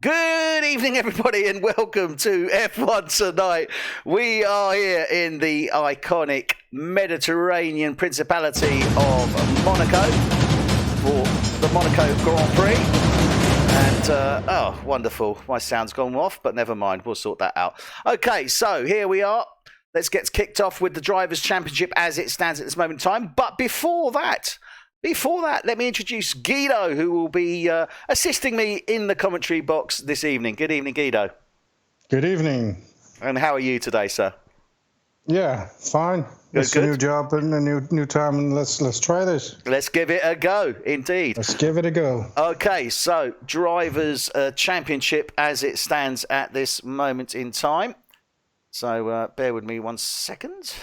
Good evening, everybody, and welcome to F1 Tonight. We are here in the iconic Mediterranean Principality of Monaco for the Monaco Grand Prix. And, oh, wonderful. My sound's gone off, but never mind. We'll sort that out. Okay, so here we are. Let's get kicked off with the Drivers' Championship as it stands at this moment in time. But before that, let me introduce Guido, who will be assisting me in the commentary box this evening. Good evening, Guido. Good evening. And how are you today, sir? Yeah, fine. It's a new job and a new time, and let's try this. Let's give it a go, indeed. Let's give it a go. Okay, so Drivers' Championship as it stands at this moment in time. So bear with me 1 second.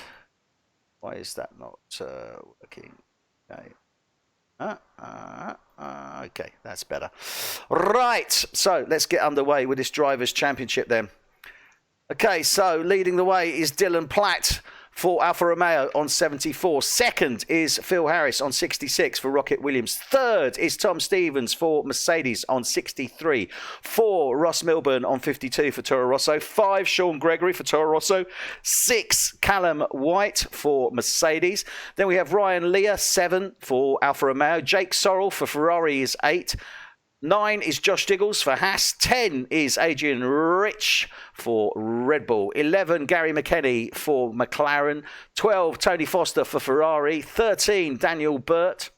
Why is that not working? Okay. Okay, that's better. Right, so let's get underway with this Drivers' Championship then. Okay, so leading the way is Dylan Platt for Alfa Romeo on 74. Second is Phil Harris on 66 for Rocket Williams. Third is Tom Stevens for Mercedes on 63. 4, Ross Milburn on 52 for Toro Rosso. 5, Sean Gregory for Toro Rosso. 6, Callum White for Mercedes. Then we have Ryan Leah, 7 for Alfa Romeo. Jake Sorrell for Ferrari is 8. 9 is Josh Diggles for Haas. 10 is Adrian Rich for Red Bull. 11, Gary McKenny for McLaren. 12, Tony Foster for Ferrari. 13, Daniel Burt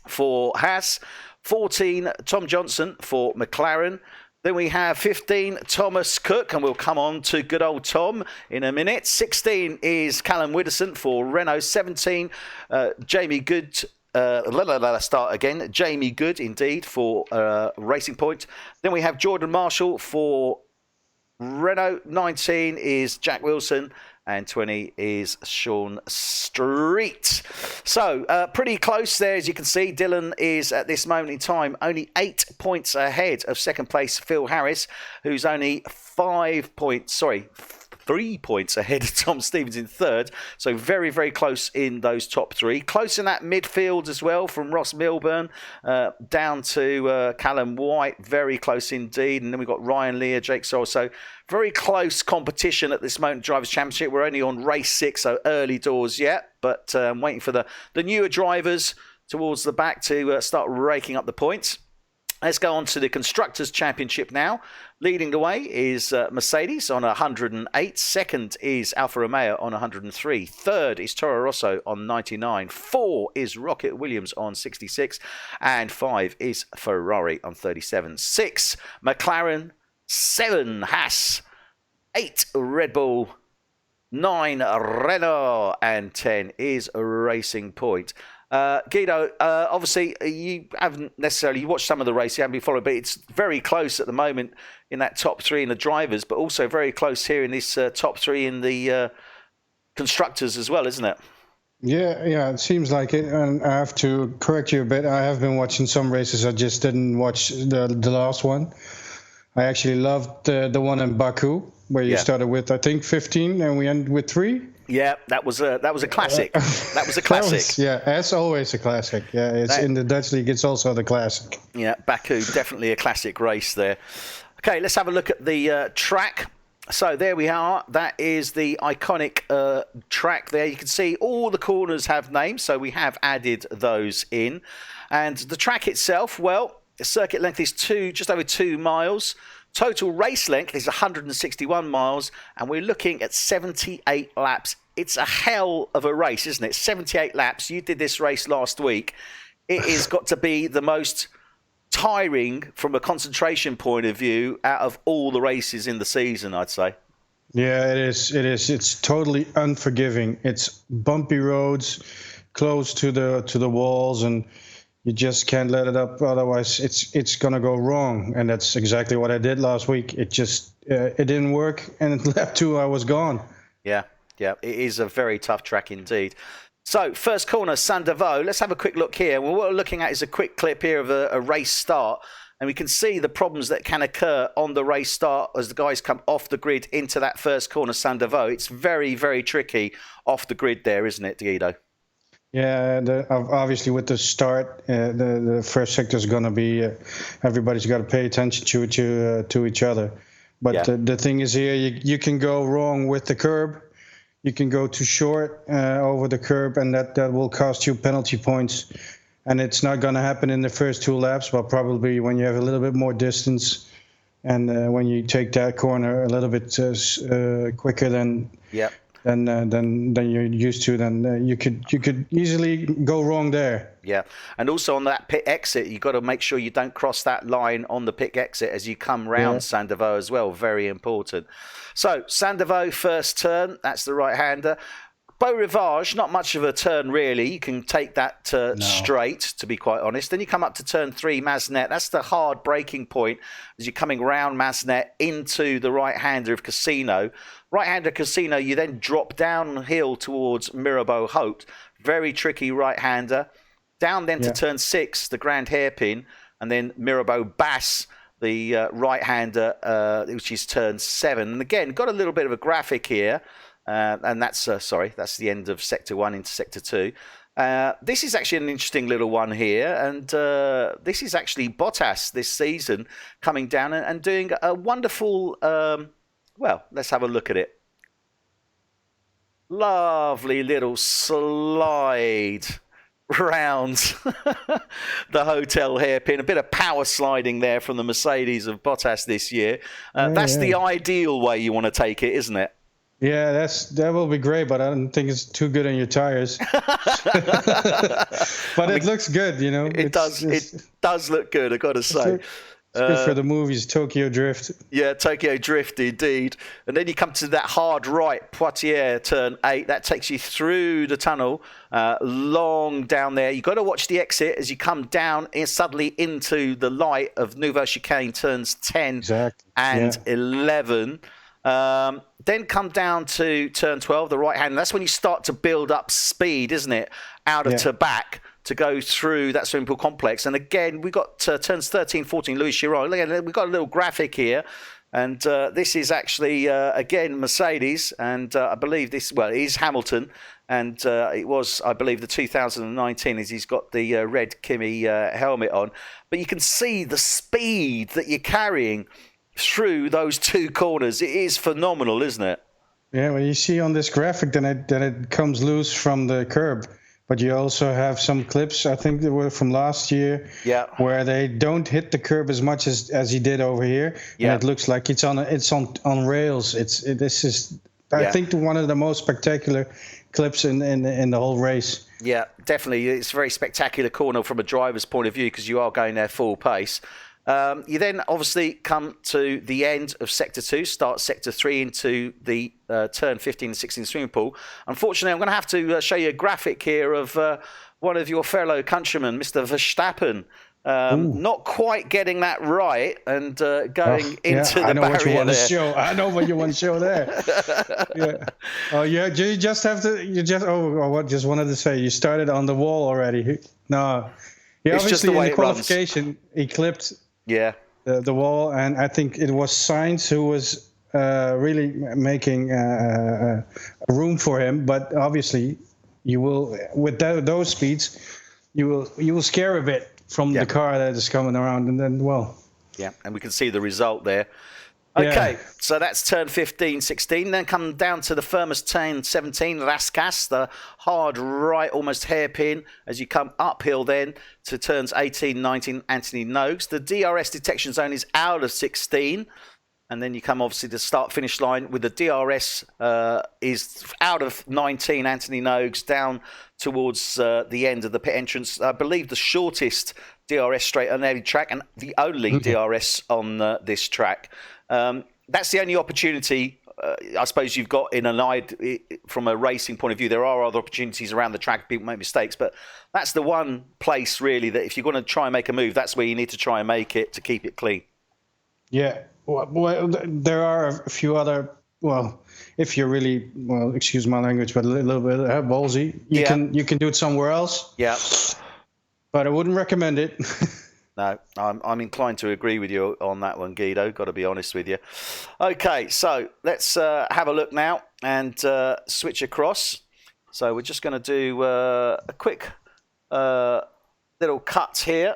for Haas. 14, Tom Johnson for McLaren. Then we have 15, Thomas Cook, and we'll come on to good old Tom in a minute. 16 is Callum Widdowson for Renault. 17, Jamie Good. Start again. Jamie Good, indeed, for Racing Point. Then we have Jordan Marshall for Renault. 19 is Jack Wilson. And 20 is Sean Street. So, pretty close there, as you can see. Dylan is, at this moment in time, only 8 points ahead of second place Phil Harris, who's only 3 points ahead of Tom Stevens in third. So very, very close in those top 3. Close in that midfield as well, from Ross Milburn down to Callum White. Very close indeed. And then we've got Ryan Leah, Jake Sorrell. So very close competition at this moment, Drivers' Championship. We're only on race 6, so early doors yet. But I'm waiting for the newer drivers towards the back to start raking up the points. Let's go on to the Constructors' Championship now. Leading the way is Mercedes on 108. Second is Alfa Romeo on 103. Third is Toro Rosso on 99. 4 is Rocket Williams on 66. And 5 is Ferrari on 37. 6, McLaren. 7, Haas. 8, Red Bull. 9, Renault. And 10 is Racing Point. Guido, obviously you haven't necessarily, you watched some of the race, you haven't been following, but it's very close at the moment in that top 3 in the drivers, but also very close here in this top 3 in the constructors as well, isn't it? Yeah, it seems like it. And I have to correct you a bit. I have been watching some races. I just didn't watch the last one. I actually loved the one in Baku, where you started with, I think, 15 and we ended with 3. Yeah, that was a classic. That was a classic. As always a classic. Yeah, it's in the Dutch league. It's also the classic. Yeah, Baku, definitely a classic race there. Okay, let's have a look at the track. So there we are. That is the iconic track there. You can see all the corners have names, so we have added those in. And the track itself, well, the circuit length is just over 2 miles. Total race length is 161 miles, and we're looking at 78 laps. It's a hell of a race, isn't it? 78 laps. You did this race last week. It has got to be the most tiring from a concentration point of view out of all the races in the season, I'd say. Yeah, it is. It's totally unforgiving. It's bumpy roads, close to the walls, and you just can't let it up, otherwise it's gonna go wrong. And that's exactly what I did last week. It just it didn't work, and lap 2 I was gone. Yeah, it is a very tough track indeed. So first corner, Saint-Devoux. Let's have a quick look here. Well, what we're looking at is a quick clip here of a race start, and we can see the problems that can occur on the race start as the guys come off the grid into that first corner, Saint-Devoux. It's very, very tricky off the grid there, isn't it, Guido? Yeah, obviously with the start, the first sector is going to be everybody's got to pay attention to each other. But the thing is here, you can go wrong with the curb. You can go too short over the curb, and that will cost you penalty points. And it's not going to happen in the first 2 laps, but probably when you have a little bit more distance, and when you take that corner a little bit quicker than you're used to, then you could easily go wrong there. Yeah, and also on that pit exit, you've got to make sure you don't cross that line on the pit exit as you come round Saint-Devoux as well. Very important. So Saint-Devoux first turn, that's the right-hander. Beau Rivage, not much of a turn really. You can take that straight, to be quite honest. Then you come up to turn 3, Masnet. That's the hard braking point as you're coming round Masnet into the right-hander of Casino. Right-hander Casino, you then drop downhill towards Mirabeau Haute. Very tricky right-hander. Down then to turn 6, the Grand Hairpin, and then Mirabeau Basse, the right-hander, which is turn 7. And again, got a little bit of a graphic here. And that's that's the end of Sector 1 into Sector 2. This is actually an interesting little one here, and this is actually Bottas this season coming down and doing a wonderful, well, let's have a look at it. Lovely little slide round the hotel hairpin. A bit of power sliding there from the Mercedes of Bottas this year. That's the ideal way you want to take it, isn't it? Yeah, that will be great, but I don't think it's too good on your tires. But it looks good, you know. It does look good, I got to say. It's good for the movies, Tokyo Drift. Yeah, Tokyo Drift, indeed. And then you come to that hard right, Poitiers, turn 8. That takes you through the tunnel, long down there. You've got to watch the exit as you come down suddenly into the light of Nouveau Chicane, turns 10 and 11. Then come down to turn 12, the right hand. That's when you start to build up speed, isn't it? Out of to back to go through that swimming pool complex. And again, we got turns 13, 14, Louis Chiron. Look at it, we've got a little graphic here. And this is actually, again, Mercedes. And I believe this, well, it is Hamilton. And it was, I believe, the 2019 as he's got the red Kimi helmet on. But you can see the speed that you're carrying through those 2 corners. It is phenomenal, isn't it? Yeah, well, you see on this graphic that it comes loose from the curb, but you also have some clips, I think they were from last year, where they don't hit the curb as much as he did over here, and it looks like it's on rails. This is I think one of the most spectacular clips in the whole race. Yeah, definitely. It's a very spectacular corner from a driver's point of view because you are going there full pace. You then obviously come to the end of Sector 2, start Sector 3 into the turn 15 and 16 swimming pool. Unfortunately, I'm going to have to show you a graphic here of one of your fellow countrymen, Mr. Verstappen, not quite getting that right and going into the barrier there. I know what you want to show there. Oh, yeah. You just have to. Just wanted to say, you started on the wall already. No. Yeah, it's just the way in the qualification, he clipped. The wall, and I think it was Sainz who was really making room for him. But obviously, you will with those speeds, you will scare a bit from the car that is coming around, and then and we can see the result there. Okay, so that's turn 15, 16. Then come down to the firmest turn 17, Rascasse, the hard right, almost hairpin, as you come uphill then to turns 18, 19, Anthony Nogues. The DRS detection zone is out of 16. And then you come obviously to start-finish line with the DRS is out of 19, Anthony Nogues, down towards the end of the pit entrance. I believe the shortest DRS straight on every track and the only DRS on this track. That's the only opportunity I suppose you've got in a line from a racing point of view. There are other opportunities around the track. People make mistakes, but that's the one place really that if you're going to try and make a move, that's where you need to try and make it to keep it clean. Yeah. Well, there are a few other. Well, if you're really excuse my language, but a little bit ballsy, you can do it somewhere else. Yeah. But I wouldn't recommend it. No, I'm inclined to agree with you on that one, Guido. Got to be honest with you. Okay, so let's have a look now and switch across. So we're just going to do a quick little cut here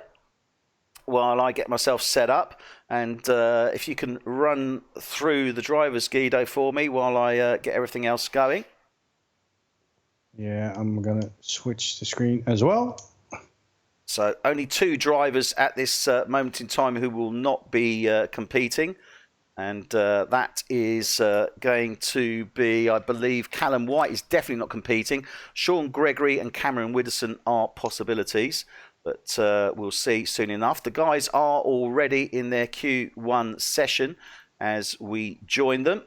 while I get myself set up. And if you can run through the driver's Guido for me while I get everything else going. Yeah, I'm going to switch the screen as well. So only 2 drivers at this moment in time who will not be competing. And that is going to be, I believe, Callum White is definitely not competing. Sean Gregory and Cameron Widdowson are possibilities. But we'll see soon enough. The guys are already in their Q1 session as we join them.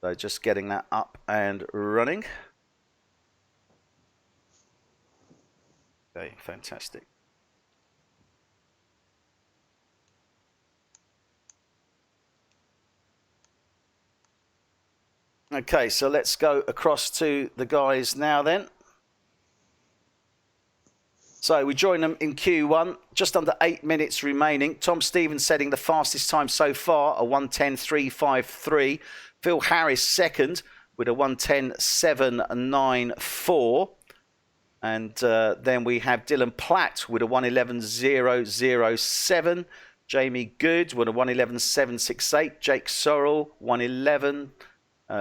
So just getting that up and running. Okay, fantastic. Okay, so let's go across to the guys now then. So we join them in Q1, just under 8 minutes remaining. Tom Stevens setting the fastest time so far, a 1:10.353. Phil Harris second with a 1:10.794. And then we have Dylan Platt with a 1:11.007. Jamie Good with a 1:11.768. Jake Sorrell, 1:11.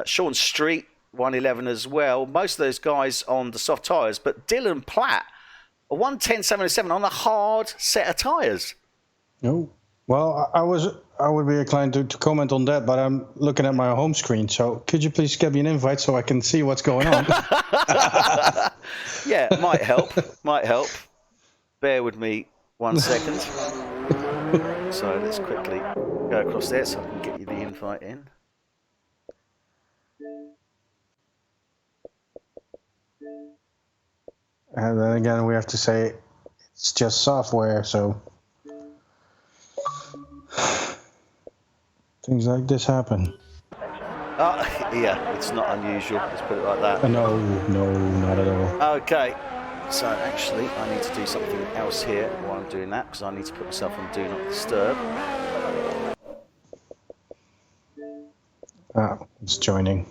Sean Street, 1:11 as well. Most of those guys on the soft tyres. But Dylan Platt, a 1:10.707 on a hard set of tyres. No. Well, I would be inclined to comment on that, but I'm looking at my home screen. So could you please get me an invite so I can see what's going on? Yeah, might help. Might help. Bear with me 1 second. So let's quickly go across there so I can get you the invite in. And then again, we have to say it's just software, so things like this happen. Yeah, it's not unusual. Let's put it like that. No, not at all. Okay, so actually I need to do something else here while I'm doing that because I need to put myself on Do Not Disturb. It's joining.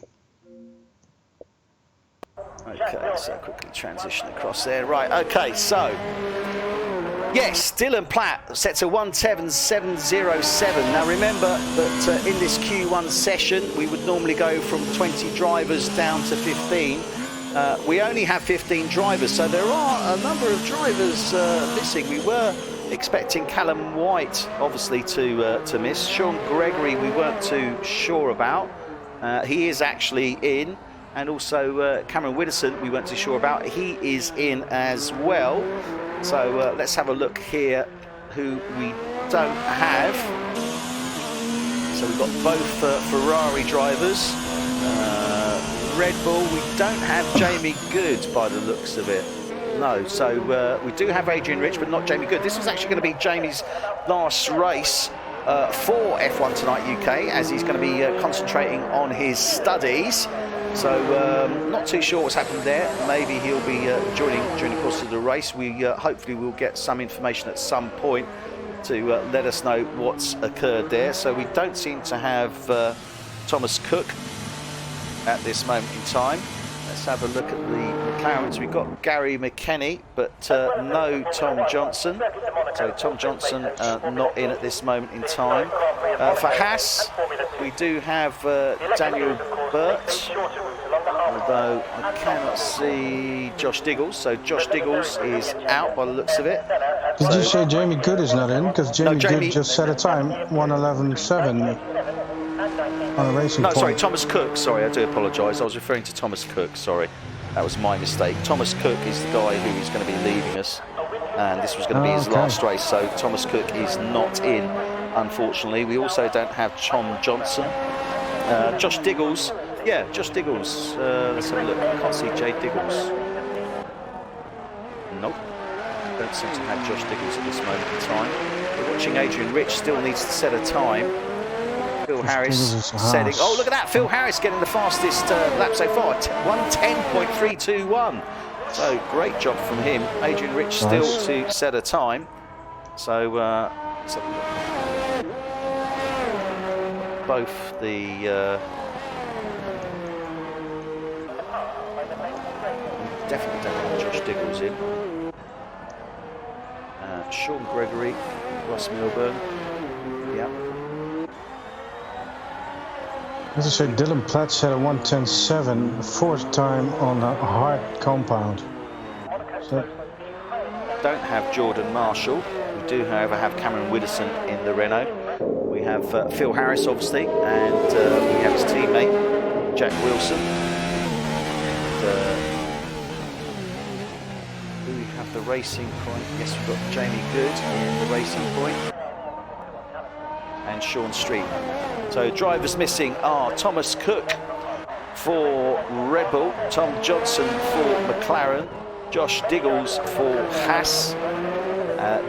Okay, so quickly transition across there. Right, okay, so yes, Dylan Platt sets a 1:10.707. Now remember that in this Q1 session, we would normally go from 20 drivers down to 15. We only have 15 drivers, so there are a number of drivers missing. We were expecting Callum White, obviously, to miss. Sean Gregory, we weren't too sure about. He is actually in. And also Cameron Widdowson, we weren't too sure about. He is in as well. So let's have a look here who we don't have. So we've got both Ferrari drivers. Red Bull, we don't have Jamie Good by the looks of it. No, so we do have Adrian Rich, but not Jamie Good. This was actually going to be Jamie's last race for F1 Tonight UK, as he's going to be concentrating on his studies. So not too sure what's happened there. Maybe he'll be joining during the course of the race. We hopefully will get some information at some point to let us know what's occurred there. So we don't seem to have Thomas Cook at this moment in time. Let's have a look at the McLarens. We've got Gary McKenny, but no Tom Johnson. So Tom Johnson not in at this moment in time. For Haas, we do have Daniel Burt, although I cannot see Josh Diggles. So Josh Diggles is out by the looks of it. Did you say Jamie Good is not in? Because Jamie Good just set a time, 1:11.7 on a racing point. Sorry, Thomas Cook. Sorry, I do apologise. I was referring to Thomas Cook. Sorry, that was my mistake. Thomas Cook is the guy who is going to be leaving us, and this was going to be his last race. So Thomas Cook is not in, unfortunately. We also don't have Tom Johnson. Josh Diggles. Yeah, Josh Diggles. Let's have a look. I can't see Jay Diggles. Nope. Don't seem to have Josh Diggles at this moment in time. We're watching Adrian Rich, still needs to set a time. Phil Harris setting. Oh, look at that. Phil Harris getting the fastest lap so far. 1:10.321. So great job from him. Adrian Rich still to set a time. So let's have a look. Both the Definitely don't want Josh Diggles in. Sean Gregory, Ross Milburn. Yeah. As I say, Dylan Platt set a 1:10.7, fourth time on a hard compound. So, don't have Jordan Marshall. We do, however, have Cameron Widdowson in the Renault. We have Phil Harris, obviously, and we have his teammate, Jack Wilson. And, do we have the Racing Point? Yes, we've got Jamie Good in the Racing Point. And Sean Street. So drivers missing are Thomas Cook for Red Bull, Tom Johnson for McLaren, Josh Diggles for Haas,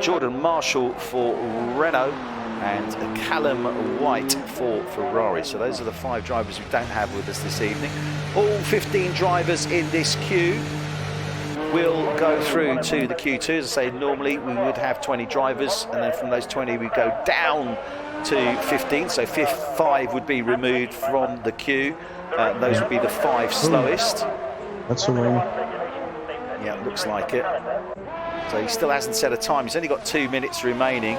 Jordan Marshall for Renault, and Callum White for Ferrari. So those are the 5 drivers we don't have with us this evening. All 15 drivers in this queue will go through to the Q2. As I say, normally we would have 20 drivers, and then from those 20 we go down to 15. So 5 would be removed from the queue. Those would be the 5 slowest. That's a win. Yeah, looks like it. So he still hasn't set a time. He's only got 2 minutes remaining.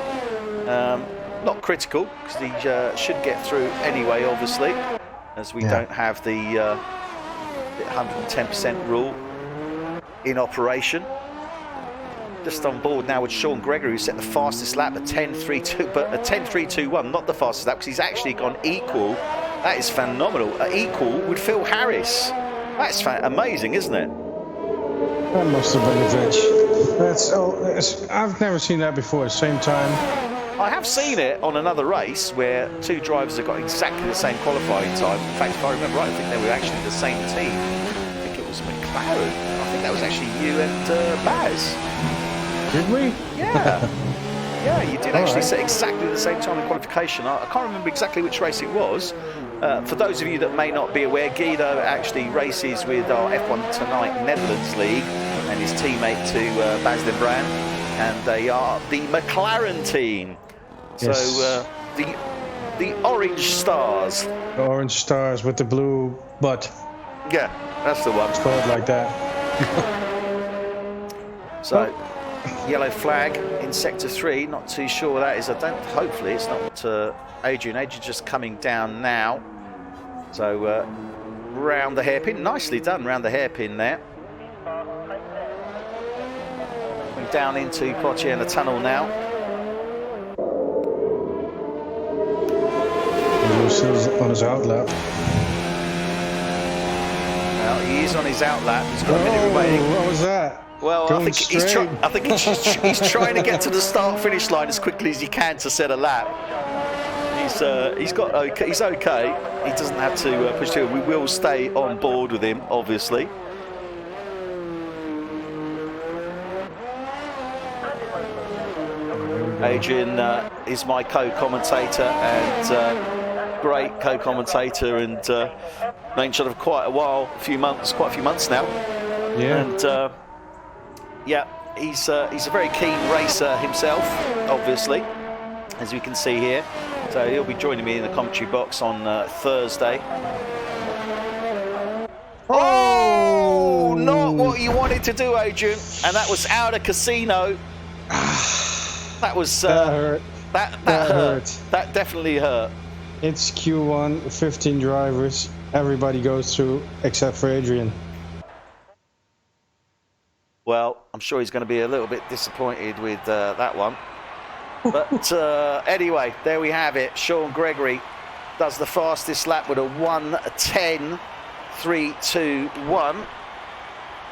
Not critical, because he should get through anyway, obviously, as we don't have the 110% rule in operation. Just on board now with Sean Gregory, who set the fastest lap, a 10.32, but a 10.321, not the fastest lap, because he's actually gone equal. That is phenomenal. Equal with Phil Harris. That's amazing, isn't it? That must have been a glitch. I've never seen that before at the same time. I have seen it on another race where 2 drivers have got exactly the same qualifying time. In fact, if I remember right, I think they were actually the same team. I think it was McLaren. I think that was actually you and Baz. Did we? Yeah. Yeah, you did actually set exactly the same time in qualification. I can't remember exactly which race it was. For those of you that may not be aware, Guido actually races with our F1 Tonight Netherlands League and his teammate to Baz Den Brand, and they are the McLaren team. Yes. So the Orange Stars. The Orange Stars with the blue butt. Yeah, that's the one. It's called like that. So, yellow flag in sector 3. Not too sure what that is. Hopefully it's not Adrian. Adrian's just coming down now. So round the hairpin. Nicely done round the hairpin there. Going down into Poitiers tunnel now. He's on his outlap. Well, he is on his outlap. He's got a minute remaining. What was that? Well, I think he's trying to get to the start-finish line as quickly as he can to set a lap. He's okay. He doesn't have to push through. We will stay on board with him, obviously. Adrian is my co-commentator and great co-commentator, and known each other for quite a few months now. Yeah. And yeah, he's a very keen racer himself, obviously, as you can see here. So he'll be joining me in the commentary box on Thursday. Oh, not what you wanted to do, Adrian, and that was out of casino. That was that hurt. That hurt. That definitely hurt. It's Q1, 15 drivers. Everybody goes through except for Adrian. Well, I'm sure he's going to be a little bit disappointed with that one. But anyway, there we have it. Sean Gregory does the fastest lap with a 1:10.321,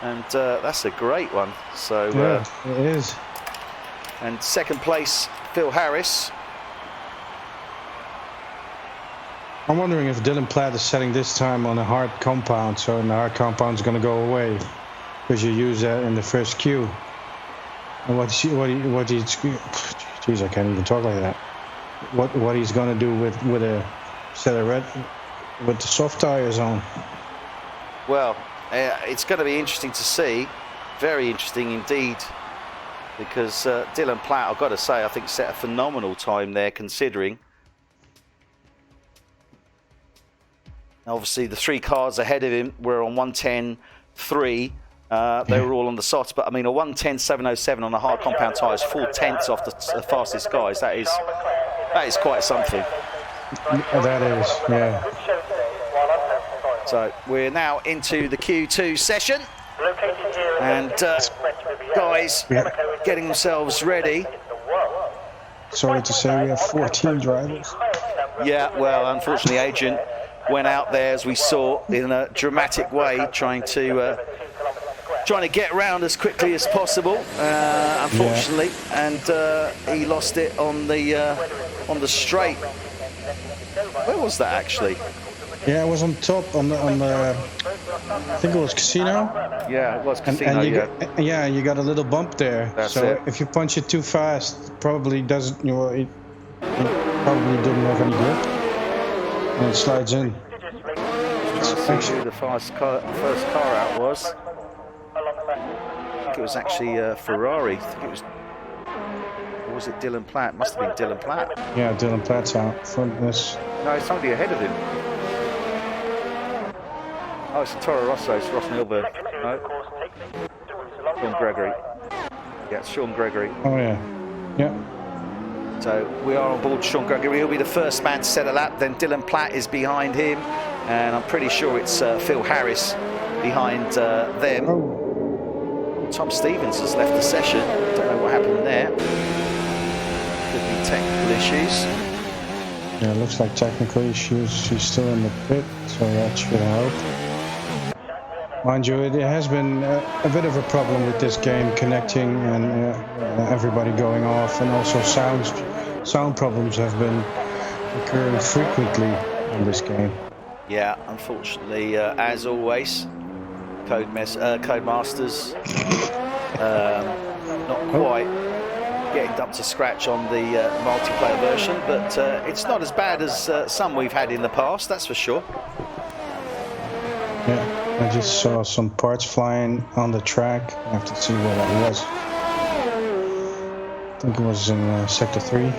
and that's a great one. So yeah, it is. And second place, Phil Harris. I'm wondering if Dylan Platt is setting this time on a hard compound, so the hard compound is going to go away because you use that in the first queue. And what he's, geez, I can't even talk like that. What he's going to do with a set of red with the soft tires on? Well, it's going to be interesting to see, very interesting indeed, because Dylan Platt, I've got to say, I think set a phenomenal time there considering. Obviously, the 3 cars ahead of him were on 110.3. They were all on the softs, but I mean, a 110.707 on a hard compound tyre is 4/10 off the fastest guys. That is quite something. That is, yeah. So we're now into the Q2 session, and guys getting themselves ready. Sorry to say, we have 14 drivers. Yeah, well, unfortunately, Adrian went out there, as we saw, in a dramatic way, trying to get round as quickly as possible, unfortunately, and he lost it on the straight. Where was that actually? Yeah, it was on top on the I think it was Casino. Yeah, it was Casino. And you got a little bump there. That's so it. If you punch it too fast, it probably doesn't. It probably didn't have any grip, and it slides in. Trying to see who the first car out was. I think it was actually Ferrari. I think it was. Or was it Dylan Platt? Must have been Dylan Platt. Yeah, Dylan Platt's out front this. No, somebody ahead of him. Oh, it's Toro Rosso. It's Ross Milberg. No. Sean Gregory. Yeah, it's Sean Gregory. Oh yeah. Yeah. So we are on board Sean Gregory. He'll be the first man to set a lap. Then Dylan Platt is behind him, and I'm pretty sure it's Phil Harris behind them. Oh. Tom Stevens has left the session. Don't know what happened there. Could be technical issues. Yeah, it looks like technical issues. She's still in the pit, so that should help. Mind you, it has been a bit of a problem with this game, connecting and everybody going off, and also sound problems have been occurring frequently in this game. Yeah, unfortunately, as always, Codemasters not quite getting up to scratch on the multiplayer version, but it's not as bad as some we've had in the past, that's for sure. Yeah. I just saw some parts flying on the track. I have to see where that was. I think it was in Sector 3.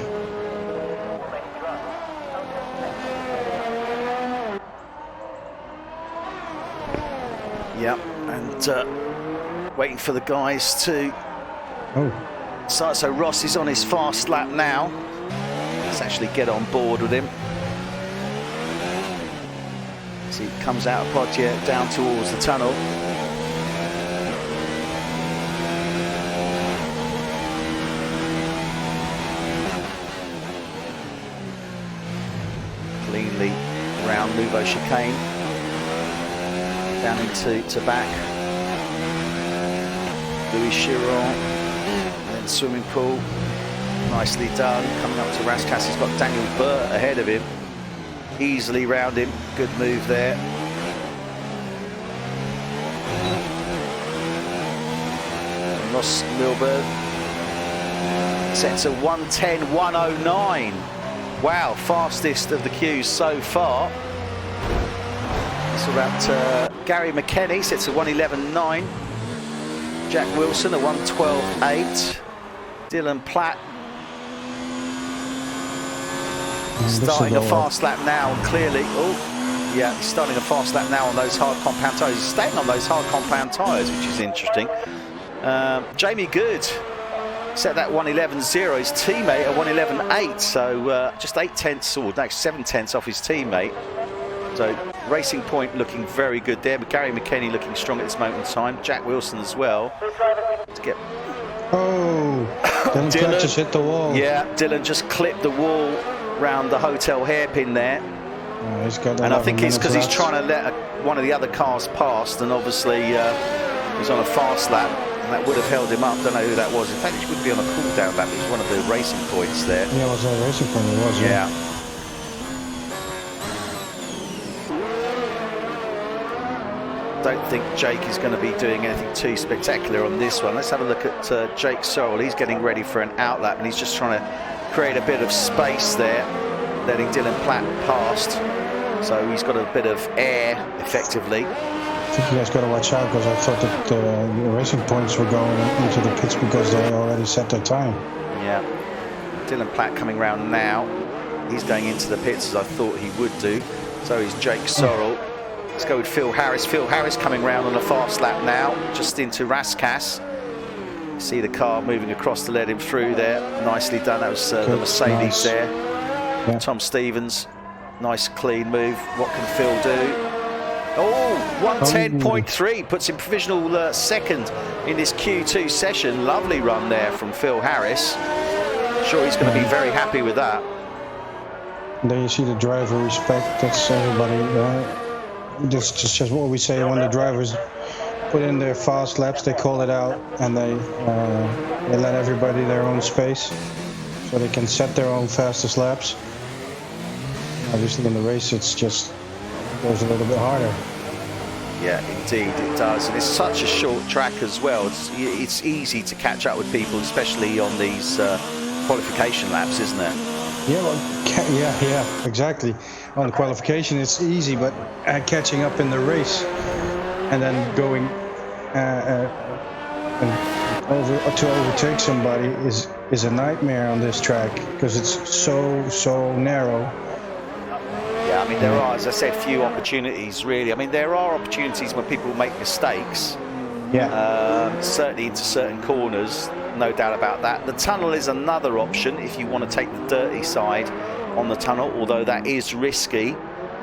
Yep, and waiting for the guys to start. So Ross is on his fast lap now. Let's actually get on board with him. He comes out of Podium down towards the tunnel. Cleanly around Nouveau Chicane. Down into back. Louis Chiron. And then swimming pool. Nicely done. Coming up to Rascasse, he's got Daniel Burt ahead of him. Easily round him, good move there. Ross Milberg sets a 1:10.109. Wow, fastest of the queues so far. It's about Gary McKenny sets a 1:11.9. Jack Wilson a 1:12.8. Dylan Platt starting a fast lap now, clearly. Oh, yeah, he's starting a fast lap now on those hard compound tyres. He's staying on those hard compound tyres, which is interesting. Jamie Good set that 1:11.0. His teammate a 1:11.8, so just 8/10, or no, 7/10 off his teammate. So Racing Point looking very good there, but Gary McKenny looking strong at this moment in time. Jack Wilson as well. To get. Oh, Dylan just hit the wall. Yeah, Dylan just clipped the wall round the hotel hairpin there. He's got, and I think it's because he's trying to let one of the other cars past, and obviously he's on a fast lap, and that would have held him up. Don't know who that was. In fact, it would be on a cool down lap. It was one of the Racing Points there. Yeah, it was a Racing Point. It was. Yeah. Don't think Jake is going to be doing anything too spectacular on this one. Let's have a look at Jake Sorrell. He's getting ready for an outlap, and he's just trying to create a bit of space there, letting Dylan Platt past. So he's got a bit of air, effectively. I think you guys got to watch out, because I thought that the Racing Points were going into the pits because they already set their time. Yeah. Dylan Platt coming round now. He's going into the pits as I thought he would do. So is Jake Sorrell. Let's go with Phil Harris. Phil Harris coming round on a fast lap now, just into Raskas. See the car moving across to let him through there. Nicely done. That was the Mercedes nice. there. Yeah. Tom Stevens. Nice clean move. What can Phil do? Oh, 110.3 puts him provisional second in this Q2 session. Lovely run there from Phil Harris. Sure, he's going to be very happy with that. There you see the driver respect. That's everybody. That's just what we say when the drivers put in their fast laps. They call it out and they let everybody their own space, so they can set their own fastest laps. Obviously, in the race, it goes a little bit harder. Yeah, indeed it does, and it's such a short track as well. It's easy to catch up with people, especially on these qualification laps, isn't it? Yeah, well, yeah, exactly. On the qualification, it's easy, but catching up in the race and then going to overtake somebody is a nightmare on this track because it's so narrow. Yeah, I mean, there are, as I said, few opportunities, really. I mean, there are opportunities when people make mistakes. Yeah. Certainly into certain corners, no doubt about that. The tunnel is another option if you want to take the dirty side on the tunnel, although that is risky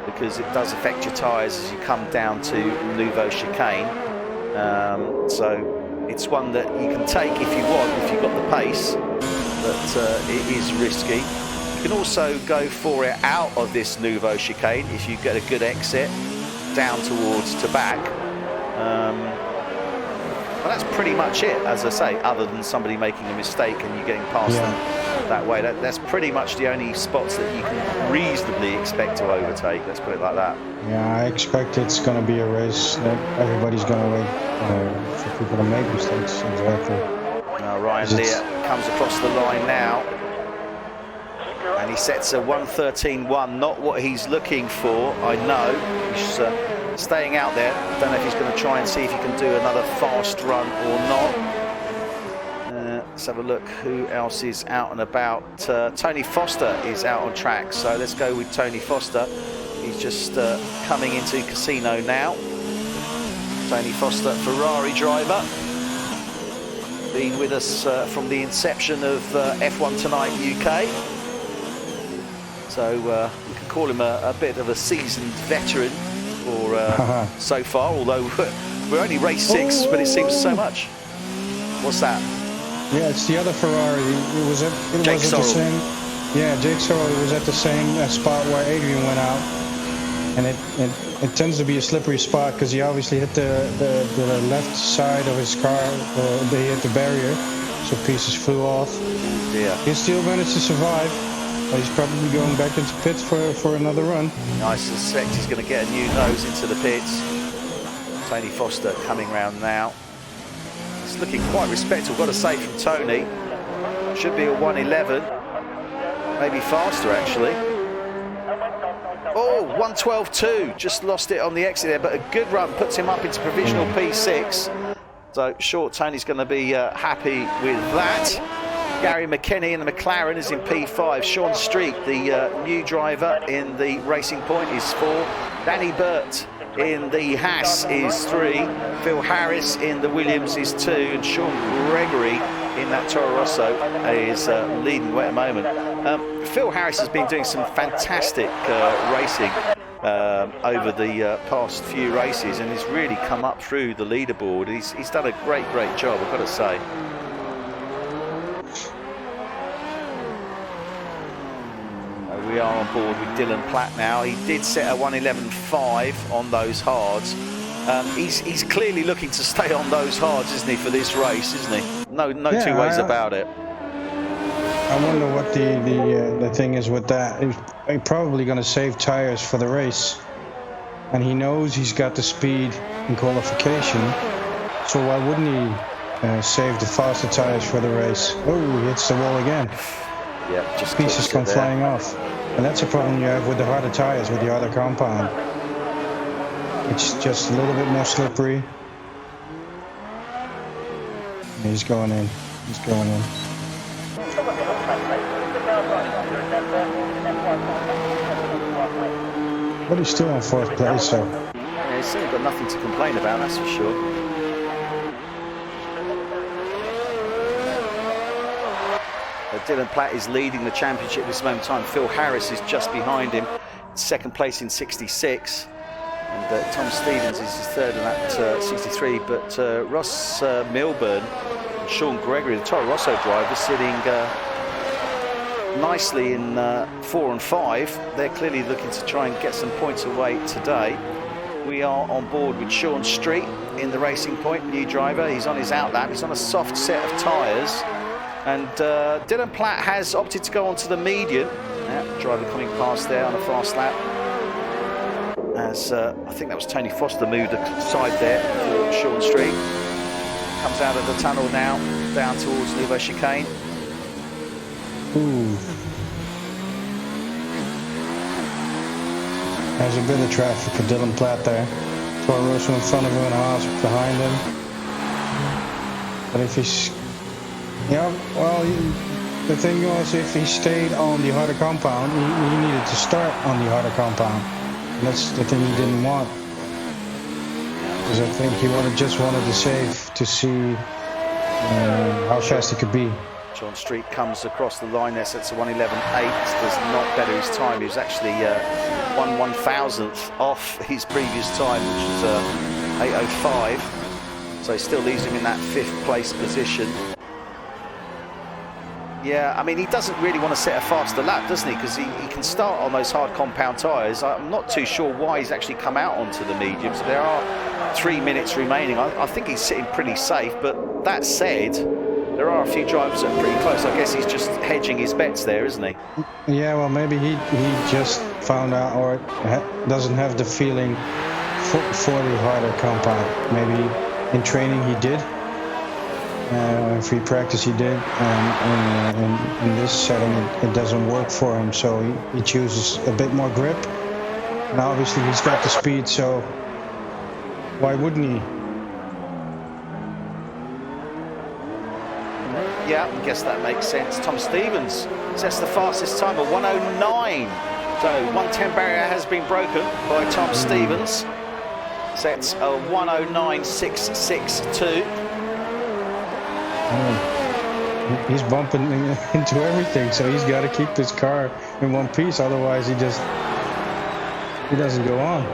because it does affect your tyres as you come down to Nouveau Chicane. So it's one that you can take if you want, if you've got the pace, but it is risky. You can also go for it out of this Nouveau Chicane if you get a good exit down towards to back. But that's pretty much it, as I say, other than somebody making a mistake and you getting past them that way. That's pretty much the only spots that you can reasonably expect to overtake, let's put it like that. Yeah, I expect it's going to be a race that everybody's going to wait for people to make mistakes. Exactly. Ryan Lear comes across the line now. And he sets a 1:13.1, not what he's looking for, I know. He's staying out there. Don't know if he's going to try and see if he can do another fast run or not. Let's have a look who else is out and about. Tony Foster is out on track, so let's go with Tony Foster. He's just coming into Casino now. Tony Foster, Ferrari driver. Been with us from the inception of F1 Tonight UK. So we can call him a bit of a seasoned veteran or so far, although we're only race 6, but it seems so much. What's that? Yeah, it's the other Ferrari. It was at the same. Yeah, Jake Sorrell was at the same spot where Adrian went out, and it tends to be a slippery spot because he obviously hit the left side of his car. They hit the barrier, so pieces flew off. Yeah. He still managed to survive. He's probably going back into pits for another run. I suspect he's going to get a new nose into the pits. Tony Foster coming round now. It's looking quite respectable, got to say, from Tony. Should be a 1:11, maybe faster actually. Oh, 1:12.2, just lost it on the exit there, but a good run puts him up into provisional P6. So sure, Tony's going to be happy with that. Gary McKinney in the McLaren is in P5. Sean Street, the new driver in the Racing Point, is 4. Danny Burt in the Haas is 3. Phil Harris in the Williams is 2. And Sean Gregory in that Toro Rosso is leading the way at the moment. Phil Harris has been doing some fantastic racing over the past few races and has really come up through the leaderboard. He's done a great job, I've got to say. We are on board with Dylan Platt now. He did set a 1:11.5 on those hards. He's clearly looking to stay on those hards, isn't he, for this race, isn't he? No two ways about it. I wonder what the thing is with that. He's probably going to save tires for the race, and he knows he's got the speed in qualification. So why wouldn't he save the faster tires for the race? Oh, he hits the wall again. Yeah, just pieces come flying off. And that's a problem you have with the harder tires, with the harder compound. It's just a little bit more slippery. And he's going in. He's going in. But he's still on 4th place, so... Yeah, he's certainly got nothing to complain about, that's for sure. Dylan Platt is leading the championship at this moment in time. Phil Harris is just behind him, 2nd place in 66. And Tom Stevens is his 3rd in that 63. But Ross Milburn and Sean Gregory, the Toro Rosso driver, sitting nicely in 4 and 5. They're clearly looking to try and get some points away today. We are on board with Sean Street in the Racing Point, new driver. He's on his outlap. He's on a soft set of tyres. And Dylan Platt has opted to go onto the medium. Yeah, driver coming past there on a fast lap. As I think that was Tony Foster moved aside there for Sean Street. Comes out of the tunnel now, down towards Nouveau Chicane. Ooh. There's a bit of traffic for Dylan Platt there. Toro Rosso in front of him and Haas behind him. But if he's... Yeah, well, the thing was, if he stayed on the harder compound, he needed to start on the harder compound. And that's the thing he didn't want. Because I think he just wanted to save to see how fast he could be. John Street comes across the line there, sets a 1:11.8, does not better his time. He was actually 1/1000th off his previous time, which was 8:05. So he still leaves him in that 5th place position. Yeah, I mean, he doesn't really want to set a faster lap, doesn't he? Because he can start on those hard compound tyres. I'm not too sure why he's actually come out onto the mediums. There are 3 minutes remaining. I think he's sitting pretty safe, but that said, there are a few drivers that are pretty close. I guess he's just hedging his bets there, isn't he? Yeah, well, maybe he just found out or doesn't have the feeling for the harder compound. Maybe in training he did. Free practice he did, and in this setting it doesn't work for him, so he chooses a bit more grip, and obviously he's got the speed, so why wouldn't he? Yeah, I guess that makes sense. Tom Stevens sets the fastest time of 1:09, so 1:10 barrier has been broken by Tom Stevens. Sets a 1:09.662. He's bumping into everything, so he's got to keep his car in one piece, otherwise he doesn't go on.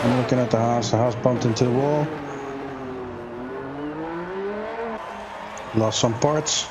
I'm looking at the house bumped into the wall. Lost some parts.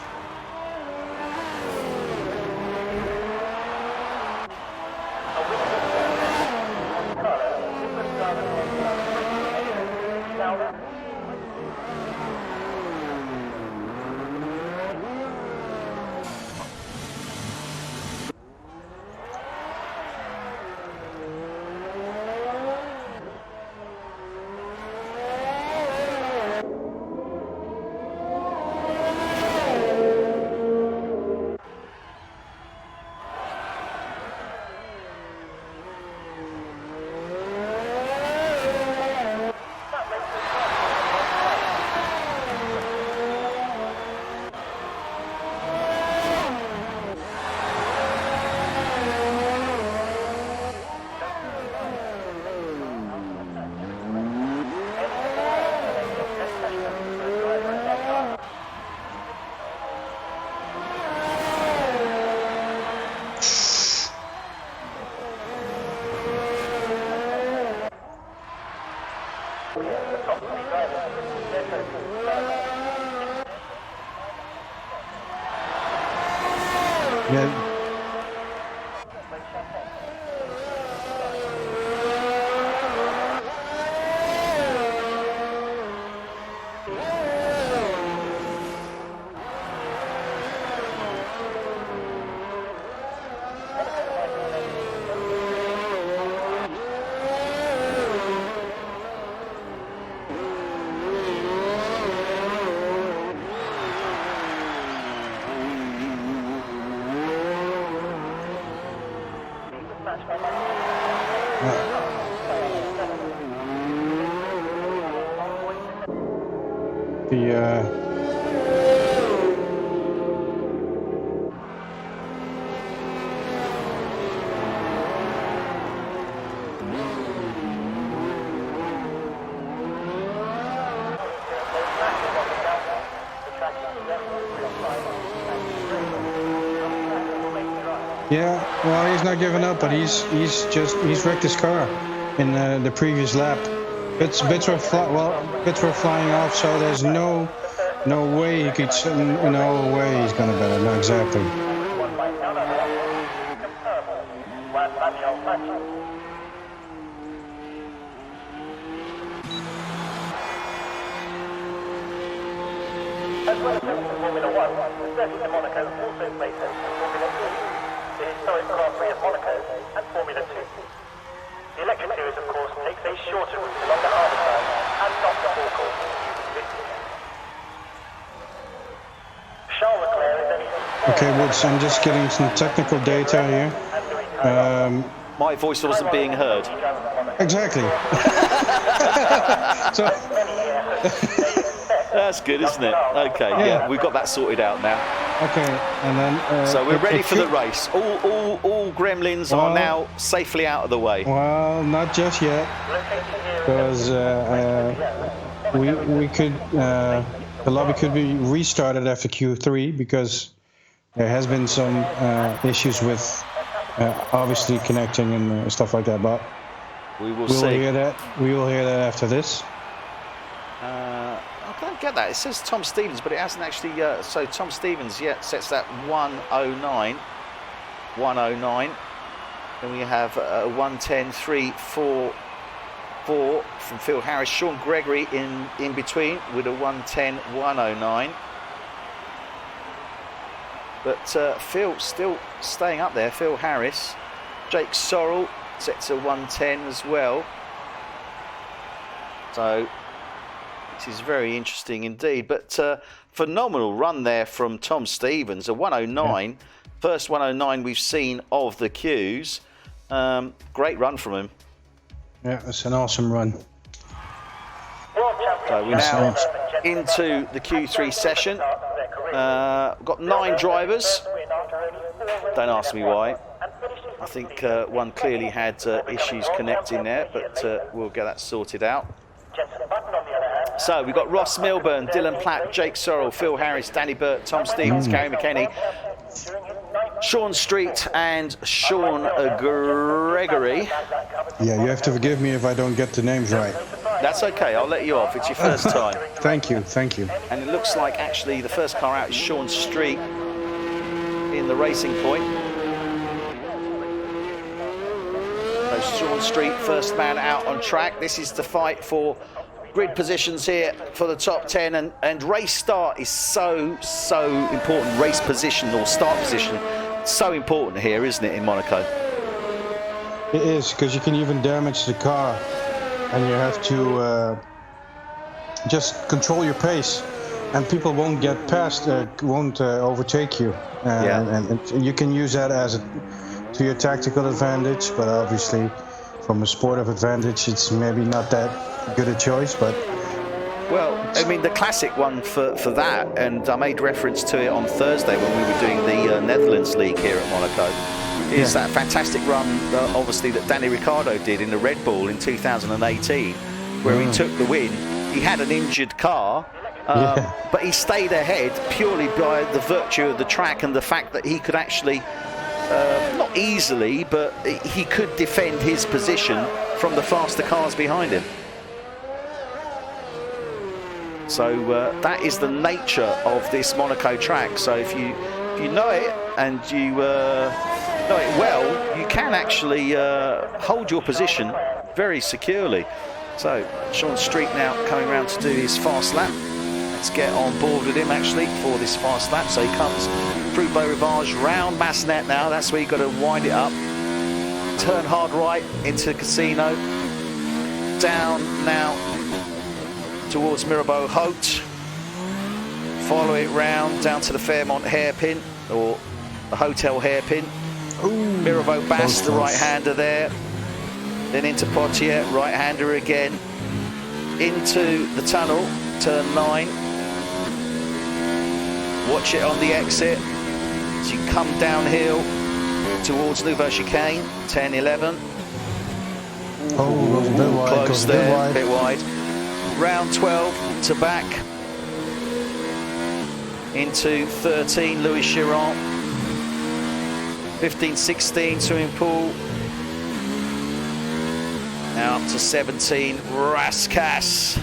Yeah. Yeah, well, he's not giving up, but he's wrecked his car in the previous lap. Bits were flying off, so there's no way he could, no way he's gonna better. No, exactly. As well as Formula 1, the Circuit of Monaco also plays host to Formula 2, the historic Grand Prix of Monaco, and Formula 2. The electric series, of course, takes a shorter route along the harbour side and not the forecourt using this. Charles Leclerc is only... Okay, Woods, I'm just getting some technical data here. My voice wasn't being heard. Exactly. So... That's good, isn't it? Okay, yeah, we've got that sorted out now. Okay, and then... so we're ready for the race. All gremlins are now safely out of the way. Well, not just yet, because we could... the lobby could be restarted after Q3, because there has been some issues with obviously connecting and stuff like that, but we'll see. Hear that. We will hear that after this. I don't get that. It says Tom Stevens, but it hasn't actually. So Tom Stevens, sets that 109. 109. Then we have 110.344 from Phil Harris. Sean Gregory in between with a 110.109. But Phil still staying up there. Phil Harris, Jake Sorrell set to 110 as well. So. This is very interesting indeed, but phenomenal run there from Tom Stevens, a 109, first 109 we've seen of the Qs. Great run from him. Yeah, it's an awesome run. So we're now into the Q3 session. We've got 9 drivers. Don't ask me why. I think one clearly had issues connecting there, but we'll get that sorted out. So we've got Ross Milburn, Dylan Platt, Jake Sorrell, Phil Harris, Danny Burt, Tom Stevens, Gary McKenny, Sean Street and Sean Gregory. Yeah, you have to forgive me if I don't get the names right. That's okay, I'll let you off. It's your first time. Thank you, thank you. And it looks like actually the first car out is Sean Street in the racing point. So Sean Street, first man out on track. This is the fight for grid positions here for the top 10, and race start is so important. Race position or start position, so important here, isn't it, in Monaco? It is, because you can even damage the car, and you have to just control your pace, and people won't get past, won't overtake you, and you can use that to your tactical advantage, but obviously from a sportive advantage it's maybe not that good a choice. But well, I mean, the classic one for that, and I made reference to it on Thursday when we were doing the Netherlands League here at Monaco, is that fantastic run obviously that Danny Ricciardo did in the Red Bull in 2018, where he took the win. He had an injured car, but he stayed ahead purely by the virtue of the track and the fact that he could actually not easily, but he could defend his position from the faster cars behind him. So that is the nature of this Monaco track. So if you know it and you know it well, you can actually hold your position very securely. So Sean Street now coming around to do his fast lap. Let's get on board with him actually for this fast lap. So he comes through Beau Rivage, round Massenet now. That's where you've got to wind it up. Turn hard right into Casino. Down now towards Mirabeau Haute. Follow it round down to the Fairmont hairpin, or the Hotel hairpin. Mirabeau Basse, the right-hander there. Then into Poitiers, right-hander again. Into the tunnel, turn 9. Watch it on the exit. So you come downhill towards Nouveau Chicane, 10, 11. Oh, a bit wide, close there, a bit wide. Round 12 to back. Into 13, Louis Chiron. 15-16 swimming pool. Now up to 17. Raskas.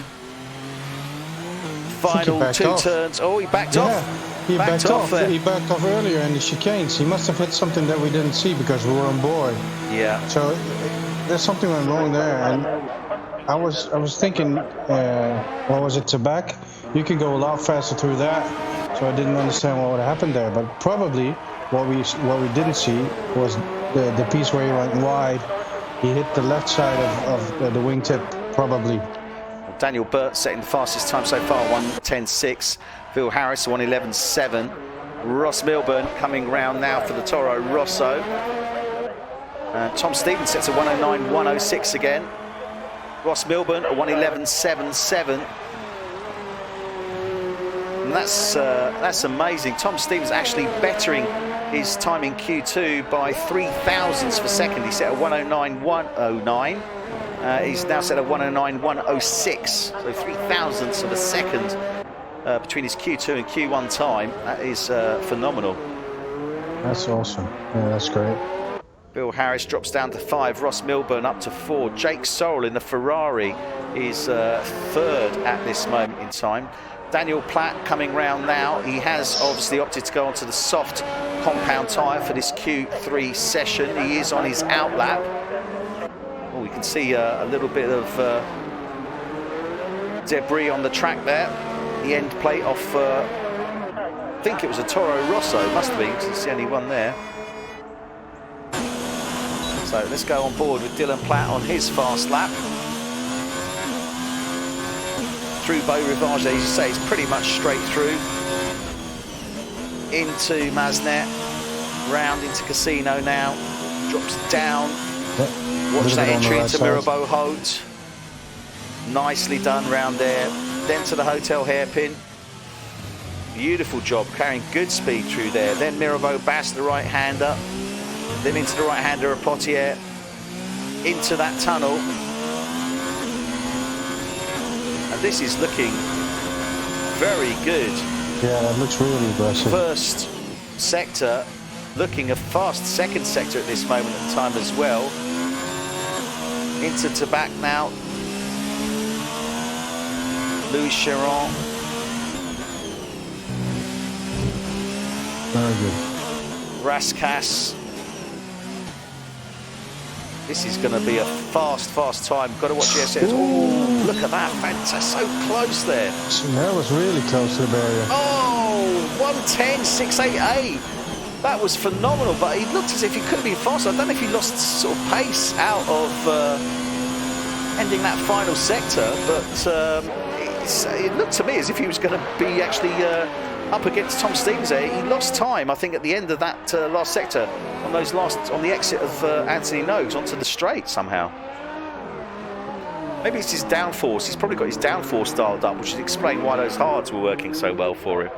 Final 2 turns. Oh, he backed off. He backed off. There. He backed off earlier in the chicanes. He must have hit something that we didn't see because we were on board. Yeah. So there's something went wrong there, and I was thinking, what was it, Tobacco? You can go a lot faster through that. So I didn't understand what would happen there, but probably what we didn't see was the piece where he went wide. He hit the left side of the wingtip, probably. Daniel Burt setting the fastest time so far, 1:10.6. Phil Harris, 1:11.7. Ross Milburn coming round now for the Toro Rosso. Tom Stevens sets a 1:09.106 again. Ross Milburn a 1:11.77. And that's amazing. Tom Stevens actually bettering his time in Q2 by 3 thousandths per second. He set a 1:09.109. He's now set a 1:09.106. So 3 thousandths of a second between his Q2 and Q1 time. That is phenomenal. That's awesome. Yeah, that's great. Bill Harris drops down to 5. Ross Milburn up to 4. Jake Sorrell in the Ferrari is 3rd at this moment in time. Daniel Platt coming round now. He has obviously opted to go onto the soft compound tyre for this Q3 session. He is on his outlap. Oh, we can see a little bit of debris on the track there. The end plate off, I think it was a Toro Rosso, must have been, because it's the only one there. So let's go on board with Dylan Platt on his fast lap. Through Beau Rivage, as you say, it's pretty much straight through. Into Masnet, round into Casino now, drops down. Watch that entry into Mirabeau Haute. Nicely done round there. Then to the hotel hairpin. Beautiful job, carrying good speed through there. Then Mirabeau Basse, the right-hander. Then into the right-hander of Potier. Into that tunnel. And this is looking very good. Yeah, that looks really aggressive. First sector, looking a fast second sector at this moment in time as well. Into Tabac now. Louis Chiron. Very good. Raskas. This is going to be a fast time. Got to watch the SS. Oh, look at that. Fantastic. So close there. That was really close to the barrier. Oh, 1:10.688. That was phenomenal, but he looked as if he could have been faster. I don't know if he lost sort of pace out of ending that final sector, but it looked to me as if he was going to be actually up against Tom Stevens there. He lost time, I think, at the end of that last sector on the exit of Anthony Noakes onto the straight somehow. Maybe it's his downforce. He's probably got his downforce dialed up, which would explain why those hards were working so well for him.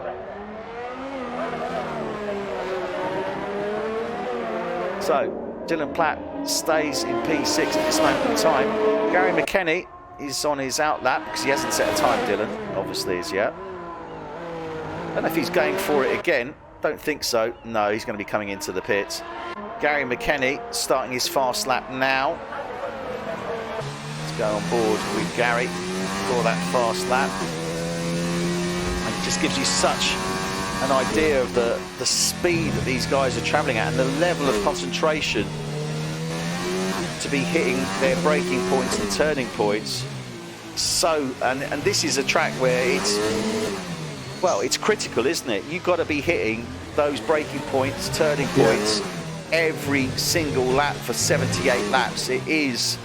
So Dylan Platt stays in P6 at this moment in time. Gary McKenny is on his outlap because he hasn't set a time, Dylan, obviously, as yet. I don't know if he's going for it again. Don't think so. No, he's going to be coming into the pits. Gary McKenny starting his fast lap now. Let's go on board with Gary for that fast lap. And it just gives you such an idea of the speed that these guys are travelling at and the level of concentration to be hitting their braking points and turning points. So, and this is a track where it's critical, isn't it? You've got to be hitting those braking points, turning points every single lap for 78 laps. It is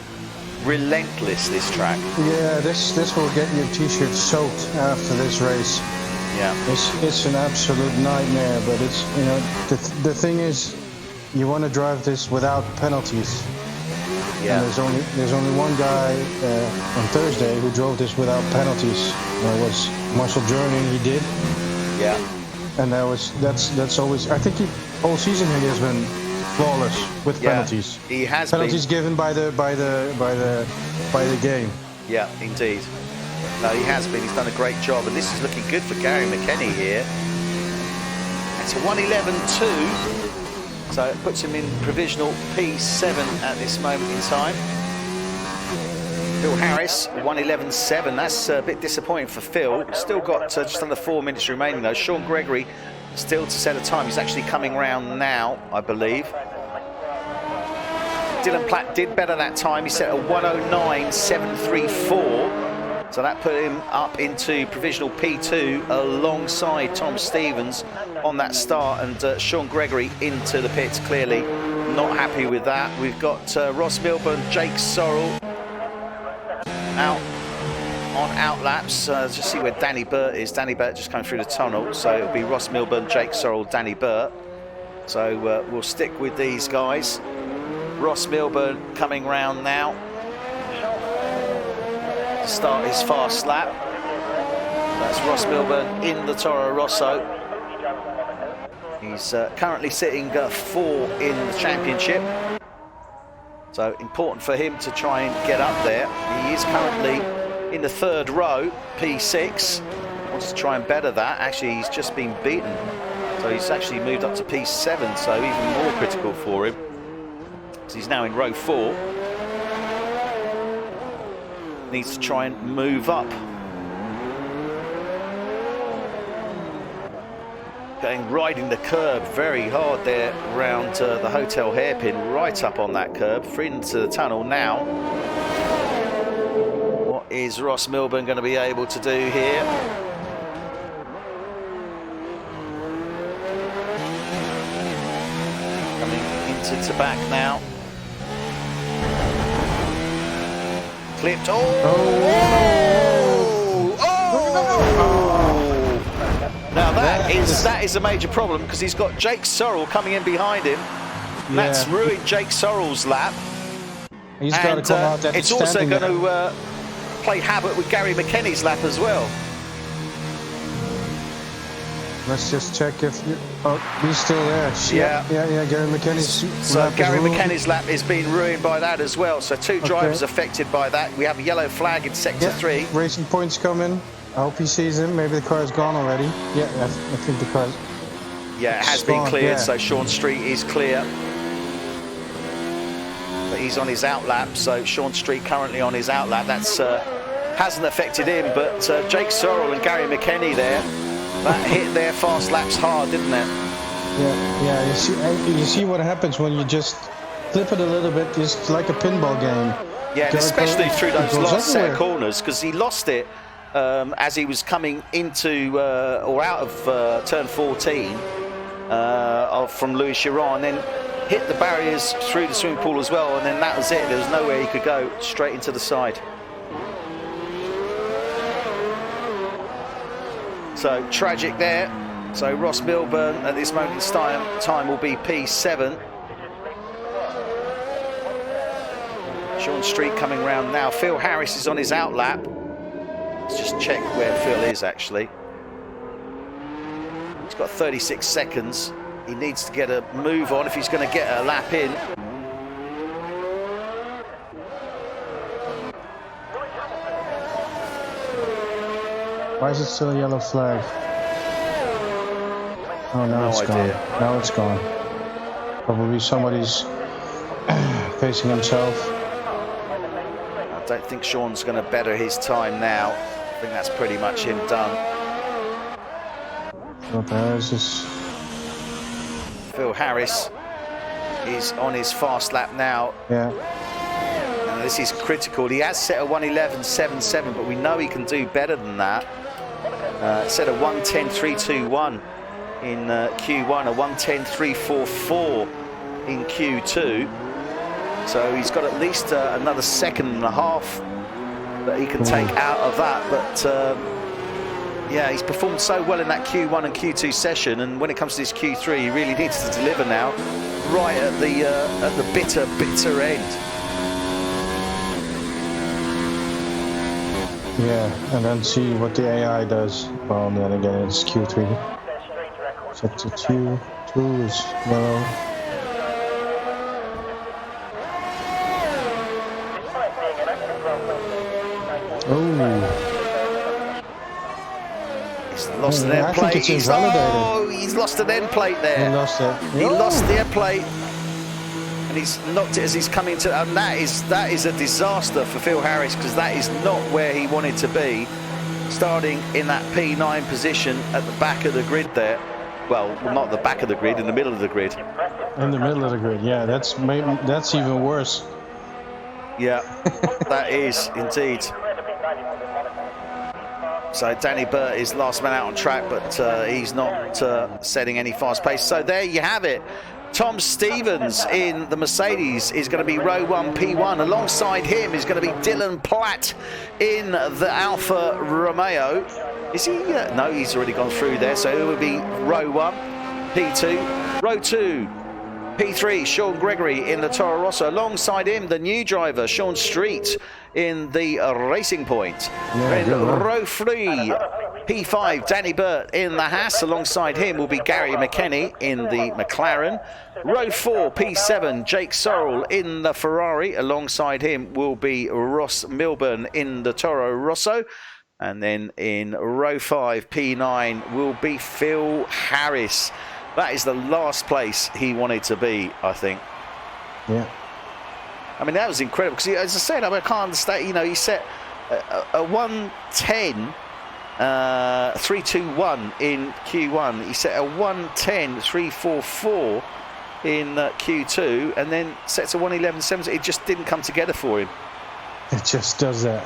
relentless, this track. Yeah, this will get your t-shirt soaked after this race. Yeah, it's an absolute nightmare, but it's, you know, the thing is, you want to drive this without penalties. Yeah. And there's only one guy on Thursday who drove this without penalties. That was Marcel Journing. He did. Yeah. And that's always. I think all season he has been flawless with penalties. He has penalties given by the game. Yeah, indeed. No, he has been. He's done a great job, and this is looking good for Gary McKenny here. It's a 1:11.2. So it puts him in provisional P7 at this moment in time. Phil Harris, 1:11.7. That's a bit disappointing for Phil. Still got just under 4 minutes remaining though. Sean Gregory still to set a time. He's actually coming round now, I believe. Dylan Platt did better that time. He set a 1:09.734. So that put him up into provisional P2 alongside Tom Stevens on that start, and Sean Gregory into the pits. Clearly not happy with that. We've got Ross Milburn, Jake Sorrell out on outlaps. Just see where Danny Burt is. Danny Burt just coming through the tunnel, so it'll be Ross Milburn, Jake Sorrell, Danny Burt. So we'll stick with these guys. Ross Milburn coming round now. Start his fast lap. That's Ross Milburn in the Toro Rosso. He's currently sitting 4 in the championship. So important for him to try and get up there. He is currently in the 3rd row, P6. Wants to try and better that. Actually, he's just been beaten. So he's actually moved up to P7, so even more critical for him. So he's now in row 4. Needs to try and move up. Riding the curb very hard there around the hotel hairpin, right up on that curb, free into the tunnel now. What is Ross Milburn going to be able to do here? Coming into back now. Clipped. Now that is a major problem, because he's got Jake Sorrell coming in behind him. Yeah. That's ruined Jake Sorrell's lap. He's got to come out. It's also going to play havoc with Gary McKenny's lap as well. Let's just check if you... Oh, he's still there. Yeah, Gary McKenny's so Gary McKenny's lap is being ruined by that as well. So 2 drivers affected by that. We have a yellow flag in sector 3. Racing points coming. I hope he sees him. Maybe the car's gone already. Yeah, I think the car's... Yeah, it has been cleared, so Sean Street is clear. But he's on his out lap, so Sean Street currently on his out lap. That's hasn't affected him, but Jake Sorrell and Gary McKenny there, that hit their fast laps hard, didn't it? Yeah. You see what happens when you just flip it a little bit. It's like a pinball game. Yeah, and especially through those last set of corners, because he lost it as he was coming into or out of turn 14 from Louis Chiron, then hit the barriers through the swimming pool as well, and then that was it. There was nowhere he could go, straight into the side. So tragic there. So Ross Milburn at this moment in time will be P7. Sean Street coming round now. Phil Harris is on his out lap. Let's just check where Phil is actually. He's got 36 seconds. He needs to get a move on if he's going to get a lap in. Why is it still a yellow flag? Oh, now it's gone. Now it's gone. Probably somebody's facing himself. I don't think Sean's going to better his time now. I think that's pretty much him done. Phil Harris is on his fast lap now. Yeah. And this is critical. He has set a 1:11.77, but we know he can do better than that. Set a 1:10.321 in Q1, a 1:10.344 in Q2. So he's got at least another 1.5 seconds that he can take out of that. But yeah, he's performed so well in that Q1 and Q2 session, and when it comes to this Q3, he really needs to deliver now, right at the bitter end. Yeah, and then see what the AI does. Well, then again, it's Q3. Set to 2 is yellow. He's lost their plate. He's he's lost an end plate there. He lost it. He lost the end plate, and he's knocked it as he's coming to. And that is a disaster for Phil Harris, because that is not where he wanted to be. Starting in that P9 position at the back of the grid there. Well, not the back of the grid, in the middle of the grid. In the middle of the grid, yeah. That's even worse. Yeah, that is indeed. So Danny Burt is last man out on track, but he's not setting any fast pace. So there you have it. Tom Stevens in the Mercedes is going to be row 1 P1. Alongside him is going to be Dylan Platt in the Alfa Romeo. Is he? No, he's already gone through there. So it will be row 1 P2. Row 2 P3, Sean Gregory in the Toro Rosso. Alongside him, the new driver, Sean Street in the Racing Point. In row 3, P5, Danny Burt in the Haas. Alongside him will be Gary McKenny in the McLaren. Row 4, P7, Jake Sorrell in the Ferrari. Alongside him will be Ross Milburn in the Toro Rosso. And then in row 5, P9, will be Phil Harris. That is the last place he wanted to be, I think. Yeah. I mean, that was incredible, because, as I said, I can't understand, he set a 110, 321 in Q1. He set a 110, 344 in Q2, and then sets a 111.70. It just didn't come together for him. It just does that,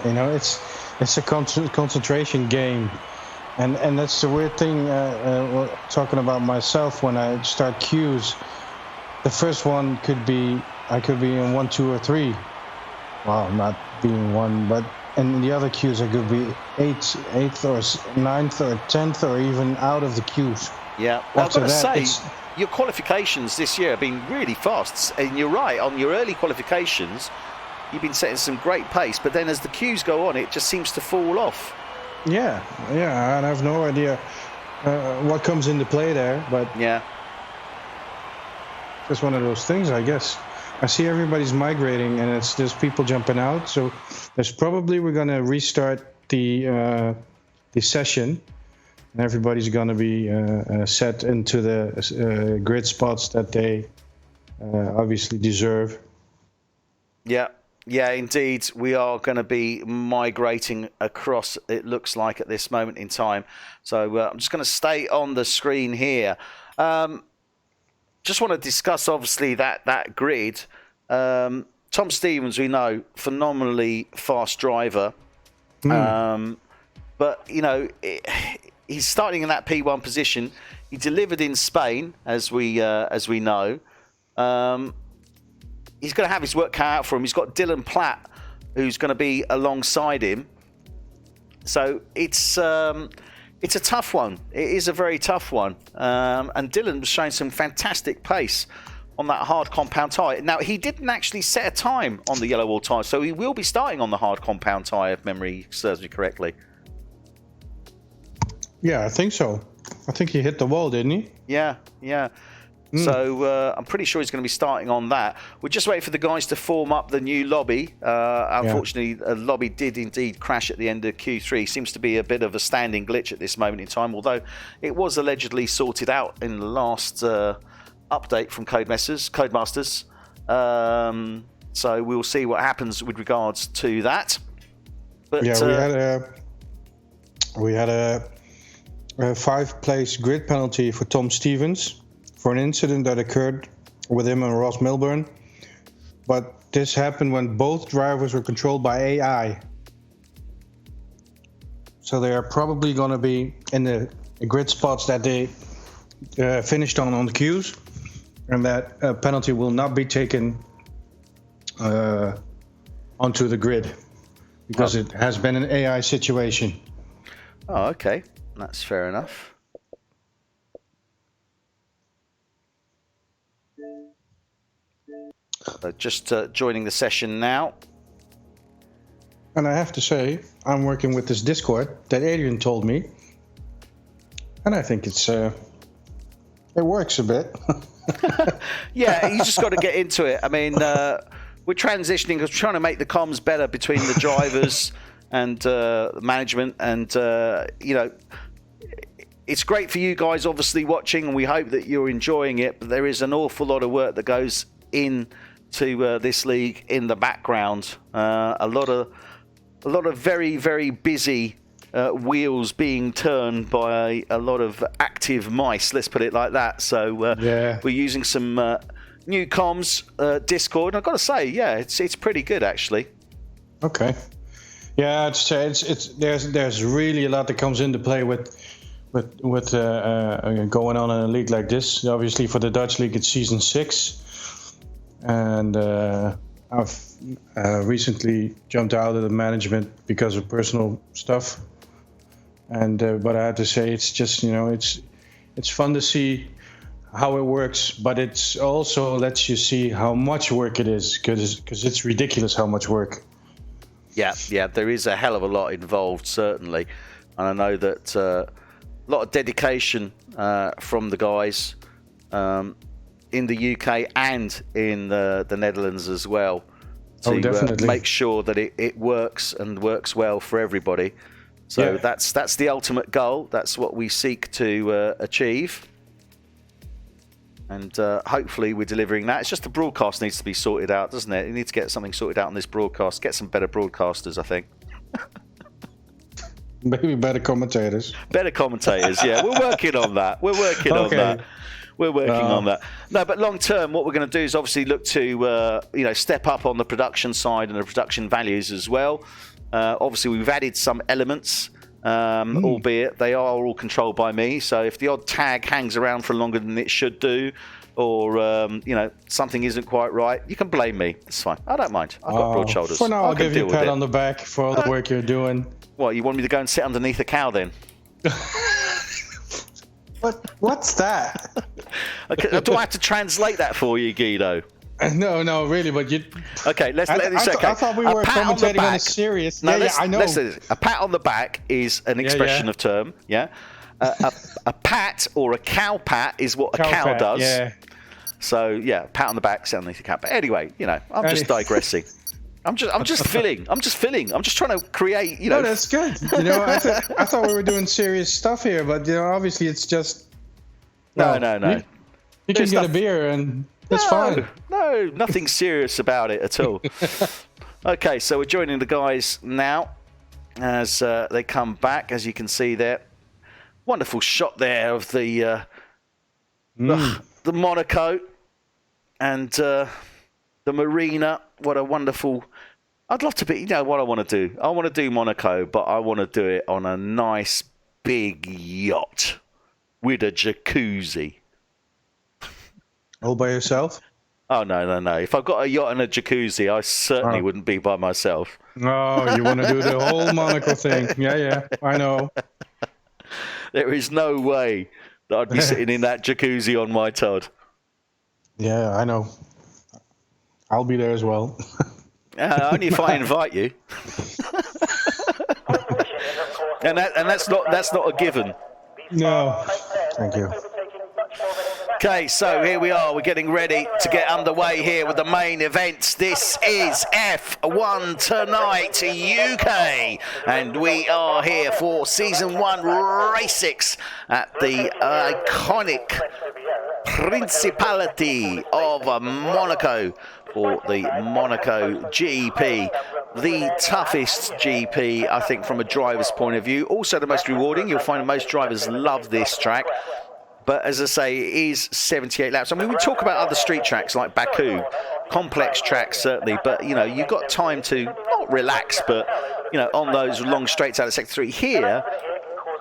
It's a concentration game. And that's the weird thing, talking about myself when I start queues. The first one I could be in 1, 2, or 3. Well, not being 1, but in the other queues I could be 8th or 9th or 10th or even out of the queues. Yeah, well, I've got to say, your qualifications this year have been really fast. And you're right, on your early qualifications, you've been setting some great pace. But then as the queues go on, it just seems to fall off. Yeah, and I have no idea what comes into play there, but yeah, it's one of those things, I guess. I see everybody's migrating, and there's people jumping out, so we're going to restart the session, and everybody's going to be set into the grid spots that they obviously deserve. Yeah, indeed, we are going to be migrating across, it looks like, at this moment in time. So I'm just going to stay on the screen here. Just want to discuss, obviously, that grid. Tom Stevens, we know, phenomenally fast driver. But, he's starting in that P1 position. He delivered in Spain, as we know. He's going to have his work cut out for him. He's got Dylan Platt, who's going to be alongside him. So it's a tough one. It is a very tough one. And Dylan was showing some fantastic pace on that hard compound tyre. Now, he didn't actually set a time on the yellow wall tyre, so he will be starting on the hard compound tyre, if memory serves me correctly. Yeah, I think so. I think he hit the wall, didn't he? Yeah. So I'm pretty sure he's going to be starting on that. We're just waiting for the guys to form up the new lobby. Unfortunately, the lobby did indeed crash at the end of Q3. Seems to be a bit of a standing glitch at this moment in time, although it was allegedly sorted out in the last update from Codemasters. So we'll see what happens with regards to that. But, we had a 5-place grid penalty for Tom Stevens for an incident that occurred with him and Ross Milburn. But this happened when both drivers were controlled by AI. So they are probably going to be in the grid spots that they finished on the queues, and that penalty will not be taken onto the grid because it has been an AI situation. Oh, okay. That's fair enough. So just joining the session now. And I have to say, I'm working with this Discord that Adrian told me, and I think it works a bit. Yeah, you just got to get into it. I mean, we're transitioning, we're trying to make the comms better between the drivers and management, and it's great for you guys, obviously, watching, and we hope that you're enjoying it. But there is an awful lot of work that goes into this league in the background. A lot of very, very busy wheels being turned by a lot of active mice. Let's put it like that. So we're using some new comms, Discord. And I've got to say, it's pretty good actually. Okay. Yeah, there's really a lot that comes into play with going on in a league like this. Obviously, for the Dutch league, it's season 6, and I've recently jumped out of the management because of personal stuff. And but I have to say, it's just it's fun to see how it works, but it's also lets you see how much work it is, because it's ridiculous how much work. Yeah, there is a hell of a lot involved, certainly. And I know that a lot of dedication from the guys in the UK and in the Netherlands as well to make sure that it works and works well for everybody. So that's the ultimate goal. That's what we seek to achieve. And hopefully we're delivering that. It's just the broadcast needs to be sorted out, doesn't it? You need to get something sorted out on this broadcast. Get some better broadcasters, I think. Maybe better commentators. Better commentators, yeah. We're working on that. We're working on that. No, but long term, what we're going to do is obviously look to step up on the production side and the production values as well. Obviously, we've added some elements. Albeit they are all controlled by me, so if the odd tag hangs around for longer than it should do, or something isn't quite right, you can blame me. It's fine. I don't mind. I've got broad shoulders. For now, I'll give you a pat on the back for all the work you're doing. What, you want me to go and sit underneath a cow then? What's that? Okay, do I have to translate that for you, Guido? No, really, but you. Okay, let's. I thought we were commentating on a serious. No, I know. A pat on the back is an expression of term. Yeah, a pat or a cow pat is what a cow does. Yeah. So pat on the back, sit underneath the cow. But anyway, I'm just digressing. I'm just filling. I'm just trying to create. No, that's good. I thought we were doing serious stuff here, but obviously it's just. No. You can get a beer and. It's fine. No, nothing serious about it at all. Okay, so we're joining the guys now as they come back. As you can see there, wonderful shot there of the Monaco and the marina. What a wonderful! I'd love to be. What I want to do? I want to do Monaco, but I want to do it on a nice big yacht with a jacuzzi. All by yourself? Oh, no. If I've got a yacht and a jacuzzi, I certainly wouldn't be by myself. Oh, you want to do the whole Monaco thing. Yeah, I know. There is no way that I'd be sitting in that jacuzzi on my Todd. Yeah, I know. I'll be there as well. Only if I invite you. and that's not a given. No, thank you. Okay, so here we are. We're getting ready to get underway here with the main events. This is F1 Tonight UK, and we are here for Season 1, Race 6 at the iconic Principality of Monaco for the Monaco GP. The toughest GP, I think, from a driver's point of view. Also the most rewarding. You'll find most drivers love this track. But as I say, it is 78 laps. I mean, we talk about other street tracks like Baku, complex tracks certainly, but you've got time to not relax, but on those long straights out of Sector 3 here,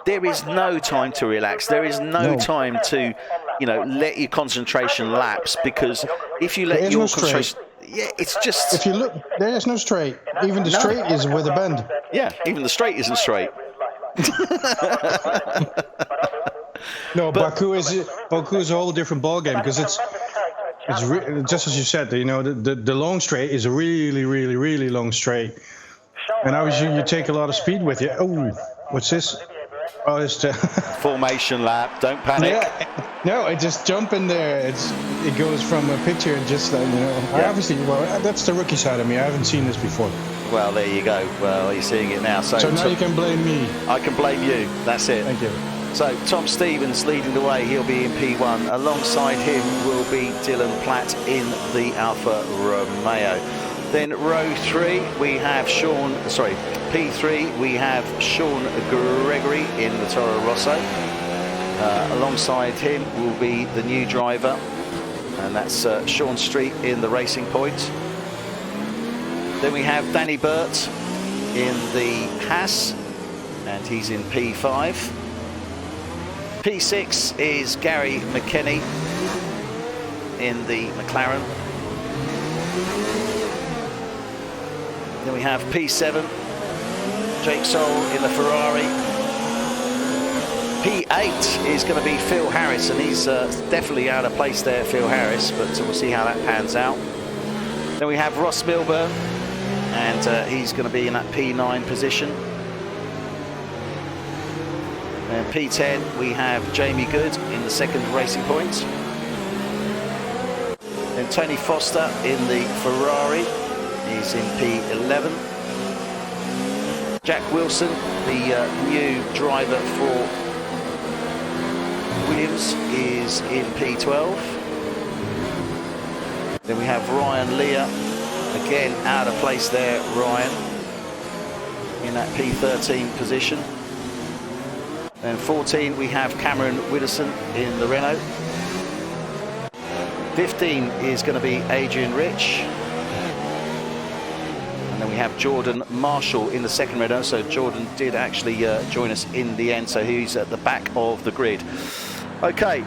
there is no time to relax. There is no time to, let your concentration lapse, because if you let your concentration, it's just. If you look, there is no straight. Even the straight is with a bend. Yeah, even the straight isn't straight. No, Baku is a whole different ballgame, because it's just as you said. The long straight is a really, really, really long straight, and obviously you take a lot of speed with you. Oh, what's this? Oh, it's the formation lap. Don't panic. Yeah. No, I just jump in there. It goes from a picture and just that's the rookie side of me. I haven't seen this before. Well, there you go. Well, you're seeing it now. So now you can blame me. I can blame you. That's it. Thank you. So Tom Stevens leading the way, he'll be in P1. Alongside him will be Dylan Platt in the Alfa Romeo. Then row 3, we have P3, we have Sean Gregory in the Toro Rosso. Alongside him will be the new driver, and that's Sean Street in the Racing Point. Then we have Danny Burt in the Haas, and he's in P5. P6 is Gary McKenny in the McLaren. Then we have P7, Jake Soul in the Ferrari. P8 is going to be Phil Harris, and he's definitely out of place there, Phil Harris, but we'll see how that pans out. Then we have Ross Milburn, and he's going to be in that P9 position. And P10 we have Jamie Good in the second Racing Point. Then Tony Foster in the Ferrari, he's in P11. Jack Wilson, the new driver for Williams, is in P12. Then we have Ryan Lear, again out of place there, Ryan, in that P13 position. Then 14 we have Cameron Widdowson in the Renault. 15 is going to be Adrian Rich. And then we have Jordan Marshall in the second Renault. So Jordan did actually join us in the end, so he's at the back of the grid. Okay,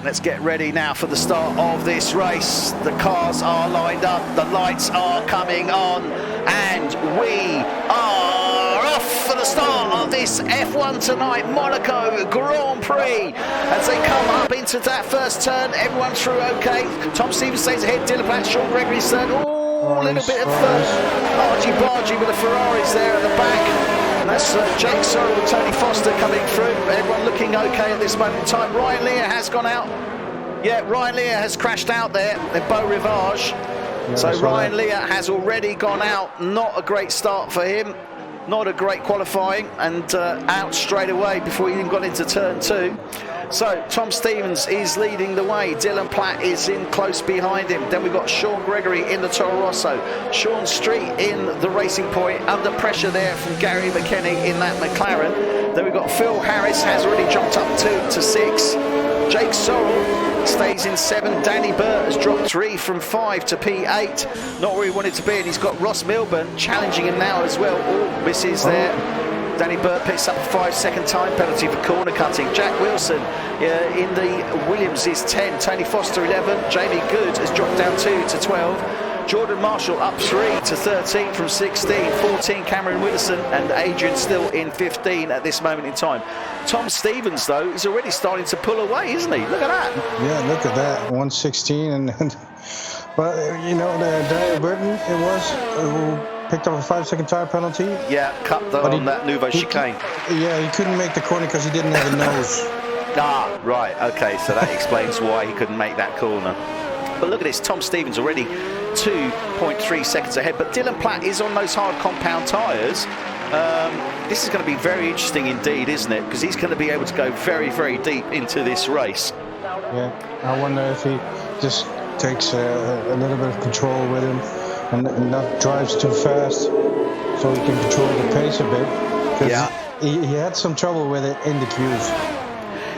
let's get ready now for the start of this race. The cars are lined up, the lights are coming on, and we are off for the start of this F1 Tonight Monaco Grand Prix. As they come up into that first turn, everyone through okay. Tom Stevens stays ahead, Dylan Platt, Sean Gregory's third. Oh, a little bit of argy-bargy with the Ferraris there at the back. And that's Jake Sorrell and Tony Foster coming through. Everyone looking okay at this moment in time. Ryan Lear has gone out. Yeah, Ryan Lear has crashed out there in Beau Rivage. Yeah, so Ryan Lear has already gone out. Not a great start for him. Not a great qualifying, and out straight away before he even got into turn 2. So Tom Stevens is leading the way. Dylan Platt is in close behind him. Then we've got Sean Gregory in the Toro Rosso. Sean Street in the Racing Point, under pressure there from Gary McKenny in that McLaren. Then we've got Phil Harris, has already jumped up 2 to 6. Jake Sorrell stays in 7. Danny Burt has dropped 3 from 5 to P8. Not where he wanted to be, and he's got Ross Milburn challenging him now as well. Oh, misses there. Danny Burt picks up a 5-second time penalty for corner cutting. Jack Wilson in the Williams is 10. Tony Foster 11. Jamie Good has dropped down 2 to 12. Jordan Marshall up 3 to 13 from 16. 14 Cameron Widdowson, and Adrian still in 15 at this moment in time. Tom Stevens though is already starting to pull away, isn't he? Look at that. Yeah, look at that. 116 and well, you know, Daniel Burton, it was who picked up a 5-second tire penalty. Yeah, cut on that Nouveau chicane. Yeah, he couldn't make the corner because he didn't have a nose. Ah, right. Okay, so that explains why he couldn't make that corner. But look at this, Tom Stevens already 2.3 seconds ahead, but Dylan Platt is on those hard compound tyres. This is going to be very interesting indeed, isn't it? Because he's going to be able to go very, very deep into this race. Yeah, I wonder if he just takes a little bit of control with him and not drives too fast, so he can control the pace a bit. Yeah. He had some trouble with it in the queues.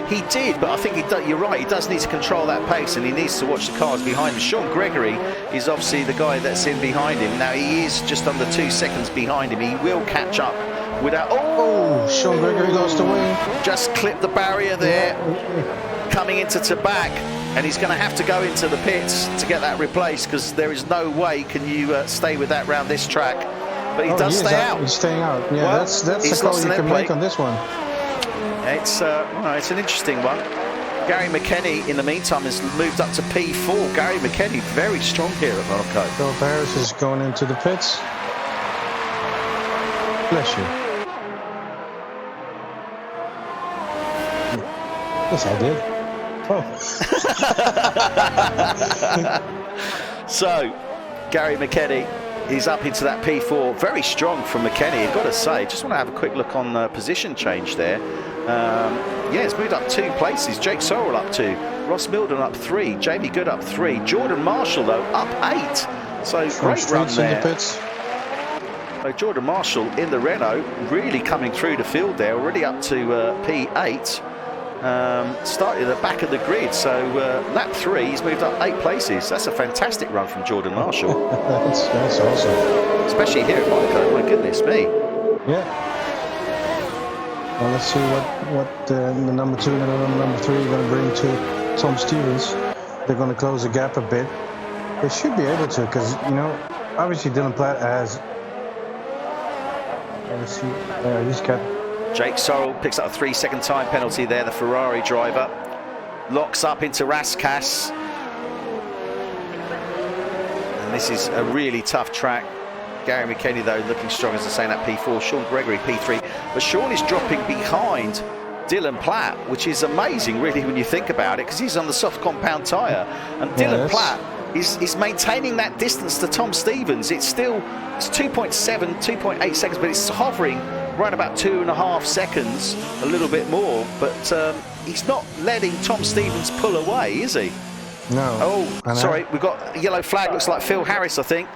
He did, but I think you're right. He does need to control that pace, and he needs to watch the cars behind him. Sean Gregory is obviously the guy that's in behind him. Now, he is just under 2 seconds behind him. He will catch up without... Oh! Sean Gregory lost the wing. Just clipped the barrier there, coming into back, and he's going to have to go into the pits to get that replaced, because there is no way can you stay with that round this track. But he does stay out. He's staying out. Yeah, well, that's the call you can make on this one. It's an interesting one. Gary McKenny, in the meantime, has moved up to P4. Gary McKenny, very strong here at Monaco. Phil Harris is going into the pits. Bless you. Yes, I did. Oh. So, Gary McKenny He's up into that P4. Very strong from McKenny, I've got to say. Just want to have a quick look on position change there. Yeah, it's moved up 2 places. Jake Sorrell up 2. Ross Milden up 3. Jamie Good up 3. Jordan Marshall, though, up 8. So great run there. In the pits. So Jordan Marshall in the Renault, really coming through the field there, already up to P8. Started at the back of the grid, so lap 3, he's moved up 8 places. That's a fantastic run from Jordan Marshall. that's awesome. Especially here at Monaco, my goodness me. Yeah. Well, let's see what the number 2 and the number 3 are going to bring to Tom Stevens. They're going to close the gap a bit. They should be able to, because, you know, obviously Dylan Platt has... Let's see, he's got... Jake Sorrell picks up a 3-second time penalty there, the Ferrari driver. Locks up into Raskas. And this is a really tough track. Gary McKenny, though, looking strong, as I say, in that P4. Sean Gregory, P3. But Sean is dropping behind Dylan Platt, which is amazing, really, when you think about it, because he's on the soft compound tyre. And Dylan Platt is maintaining that distance to Tom Stevens. It's 2.7, 2.8 seconds, but it's hovering right about 2.5 seconds, a little bit more. But he's not letting Tom Stevens pull away, is he? No. Oh, sorry, we've got a yellow flag. Looks like Phil Harris, I think.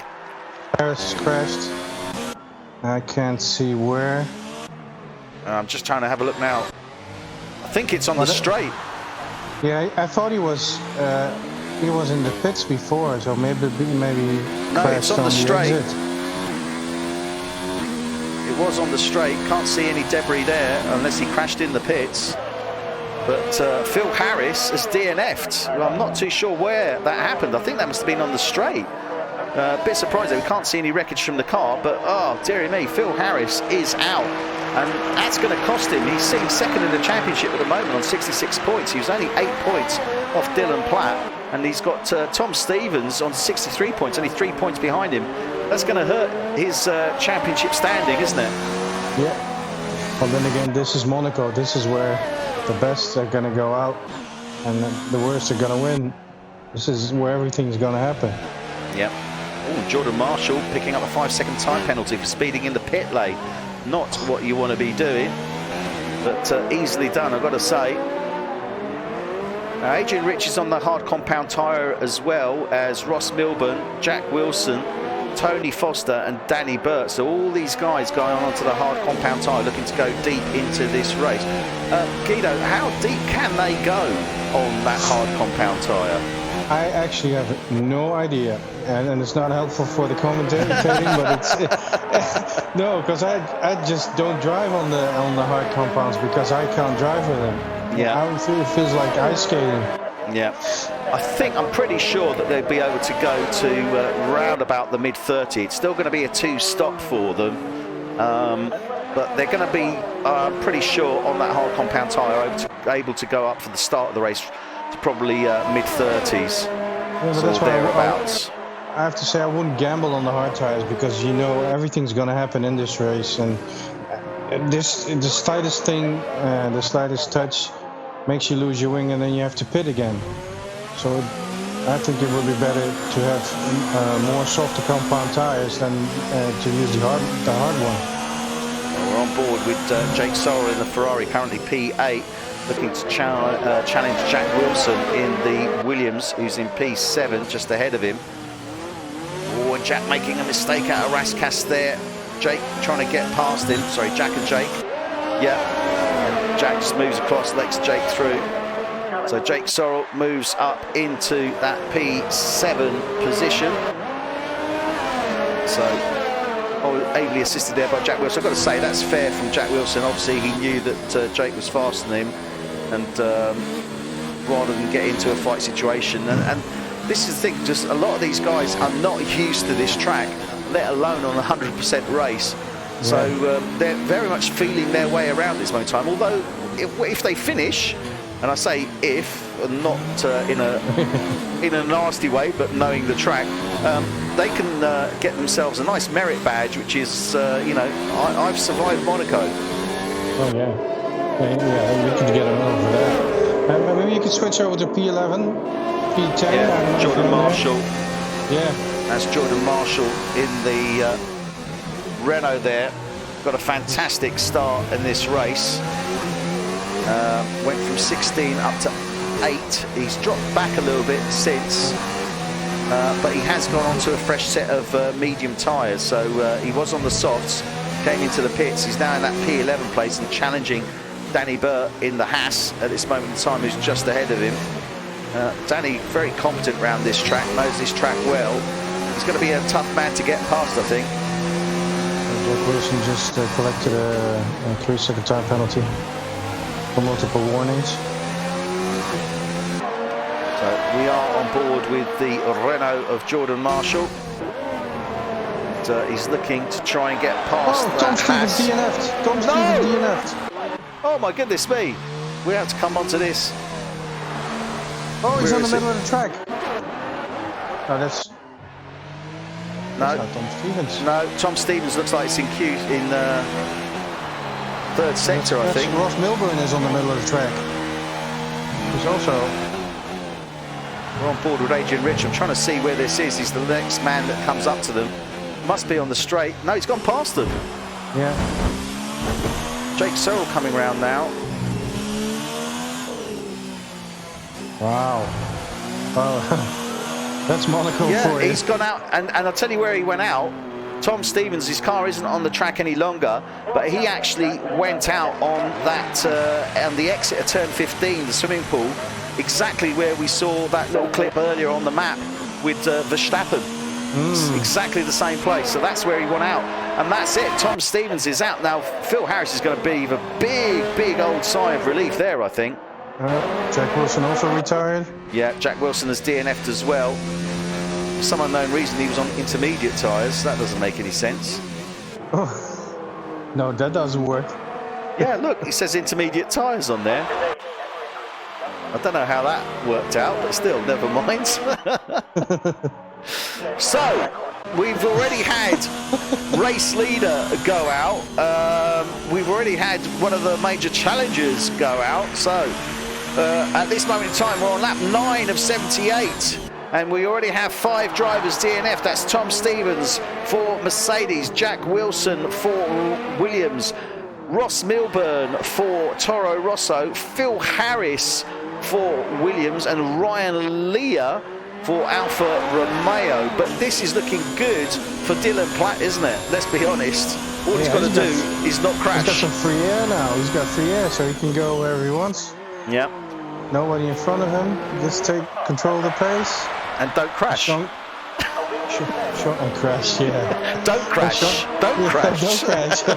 Harris crashed. I can't see where. I'm just trying to have a look now. I think it's on the straight. Yeah, I thought he was in the pits before, so maybe no, it's on the straight. Exit. It was on the straight. Can't see any debris there unless he crashed in the pits. But Phil Harris has DNF'd. Well, I'm not too sure where that happened. I think that must have been on the straight. A bit surprised that we can't see any wreckage from the car, but oh dearie me, Phil Harris is out, and that's going to cost him. He's sitting second in the championship at the moment on 66 points. He was only 8 points off Dylan Platt, and he's got Tom Stevens on 63 points, only 3 points behind him. That's going to hurt his championship standing, isn't it? Yeah. Well, then again, this is Monaco. This is where the best are going to go out, and the worst are going to win. This is where everything's going to happen. Yep. Ooh, Jordan Marshall picking up a 5-second time penalty for speeding in the pit lane. Not what you want to be doing, but easily done, I've got to say. Adrian Rich is on the hard compound tyre, as well as Ross Milburn, Jack Wilson, Tony Foster and Danny Burt. So all these guys going on to the hard compound tyre, looking to go deep into this race. Guido, how deep can they go on that hard compound tyre? I actually have no idea, and it's not helpful for the commentating, but it's no, because I just don't drive on the hard compounds because I can't drive with them. Yeah, it feels like ice skating. Yeah, I'm pretty sure that they'll be able to go to round about the mid-30. It's still going to be a 2-stop for them, but they're going to be pretty sure on that hard compound tyre able to go up for the start of the race. Probably mid-30s, so thereabouts. I have to say I wouldn't gamble on the hard tires because you know everything's going to happen in this race, and the slightest thing, the slightest touch makes you lose your wing, and then you have to pit again. So I think it would be better to have more softer compound tires than to use the hard one. Well, we're on board with Jake Sorrell in the Ferrari, currently P8. Looking to challenge Jack Wilson in the Williams, who's in P7, just ahead of him. Oh, and Jack making a mistake out of Raskas there. Jake trying to get past him. Sorry, Jack and Jake. Yeah. And Jack just moves across, lets Jake through. So Jake Sorrell moves up into that P7 position. So ably assisted there by Jack Wilson. I've got to say that's fair from Jack Wilson. Obviously he knew that Jake was faster than him, and rather than get into a fight situation, and this is the thing, just a lot of these guys are not used to this track, let alone on a 100% race. So they're very much feeling their way around this moment in time, although if they finish, and I say if, not in a nasty way, but knowing the track, they can get themselves a nice merit badge, which is, I've survived Monaco. Oh yeah, you could get a medal for that. Maybe you could switch over to P11, P10. Yeah, Jordan Marshall. Yeah. That's Jordan Marshall in the Renault there. Got a fantastic start in this race. Went from 16 up to 8. He's dropped back a little bit since, but he has gone on to a fresh set of medium tyres. So he was on the softs, came into the pits. He's now in that P11 place and challenging Danny Burr in the Haas at this moment in time, who's just ahead of him. Danny, very competent around this track, knows this track well. He's going to be a tough man to get past, I think. Jack Wilson just collected a 3-second time penalty for multiple warnings. So we are on board with the Renault of Jordan Marshall. And, he's looking to try and get past that Tom Stevens Haas. DNF'd. Tom Stevens DNF'd. Oh my goodness me. We have to come on to this. Oh, he's Where on the is middle of the track. No, that's No, not Tom Stevens. no. Tom Stevens looks like it's in queue in third sector, I think. Ross Milburn is on the middle of the track. He's also... We're on board with Adrian Rich. I'm trying to see where this is. He's the next man that comes up to them. Must be on the straight. No, he's gone past them. Yeah. Jake Searle coming round now. Wow. Oh, that's Monaco Yeah, for you. he's gone out, and I'll tell you where he went out. Tom Stevens, his car isn't on the track any longer, but he actually went out on that on the exit of turn 15, the swimming pool, exactly where we saw that little clip earlier on the map with Verstappen. It's exactly the same place, so that's where he went out, and that's it. Tom Stevens is out now. Phil Harris is going to be a big old sigh of relief there, I think. Jack Wilson also retired. Yeah, Jack Wilson has DNF'd as well. For some unknown reason, he was on intermediate tyres. That doesn't make any sense. Oh. No, that doesn't work. Yeah, look, it says intermediate tyres on there. I don't know how that worked out, but still, never mind. So, we've already had race leader go out. We've already had one of the major challengers go out. So, at this moment in time, we're on lap 9 of 78. And we already have 5 drivers DNF. That's Tom Stevens for Mercedes, Jack Wilson for Williams, Ross Milburn for Toro Rosso, Phil Harris for Williams, and Ryan Leah for Alfa Romeo. But this is looking good for Dylan Platt, isn't it? Let's be honest. All he's got to do is not crash. He's got some free air now. He's got free air, so he can go wherever he wants. Yeah. Nobody in front of him. Just take control of the pace. And don't crash. Short and crash, yeah. Don't crash. Don't crash. Don't crash. I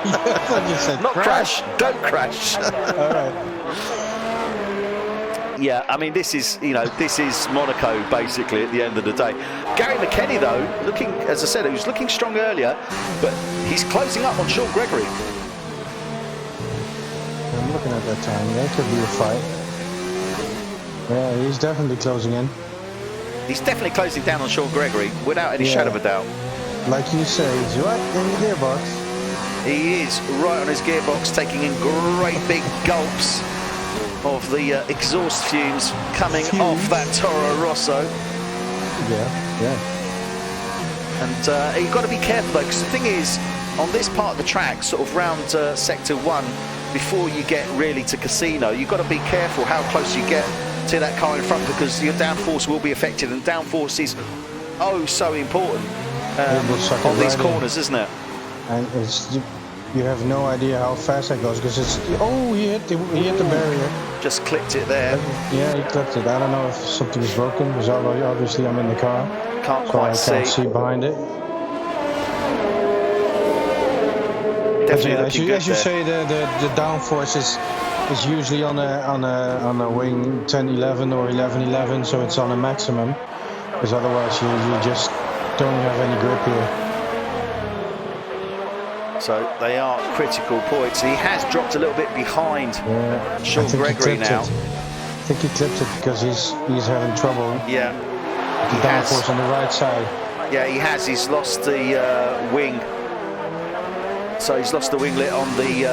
thought you said Not crash. Don't crash. All right. Yeah, I mean, this is Monaco, basically, at the end of the day. Gary McKenny, though, looking, as I said, he was looking strong earlier, but he's closing up on Sean Gregory. I'm looking at that time. That could be a fight. Yeah, he's definitely closing in. He's definitely closing down on Sean Gregory, without any shadow of a doubt. Like you say, he's right in the gearbox. He is right on his gearbox, taking in great big gulps of the exhaust fumes coming off that Toro Rosso. Yeah. And you've got to be careful though, because the thing is, on this part of the track, sort of round sector 1, before you get really to Casino, you've got to be careful how close you get to that car in front, because your downforce will be affected, and downforce is so important on these corners, isn't it? And you have no idea how fast that goes, because it's he hit the barrier. Just clipped it there. Yeah, he clipped it. I don't know if something is broken, because obviously I'm in the car. Can't so quite I can't see behind it. Definitely as you say, the downforce is usually on a wing 10-11 or 11-11, so it's on a maximum, because otherwise you just don't have any grip here. So they are critical points. He has dropped a little bit behind Sean Gregory now. I think he clipped it because he's having trouble. Yeah. The downforce on the right side. Yeah, he has. He's lost the wing. So he's lost the winglet on the